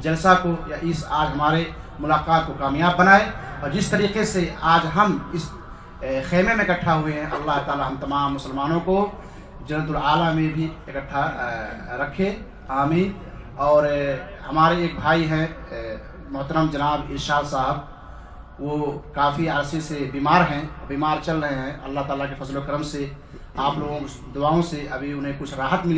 B: جلسہ کو یا آج ہمارے ملاقات کو کامیاب بنائے، اور جس طریقے سے آج ہم اس خیمے میں اکٹھا ہوئے ہیں، اللہ تعالیٰ ہم تمام مسلمانوں کو جنت العالی میں بھی اکٹھا رکھے، آمین۔ اور ہمارے ایک بھائی ہیں محترم جناب ارشاد صاحب، وہ کافی عرصے سے بیمار ہیں، بیمار چل رہے ہیں. اللہ تعالیٰ کے فضل و کرم سے، آپ لوگوں کی دعاؤں سے ابھی انہیں کچھ راحت ملی.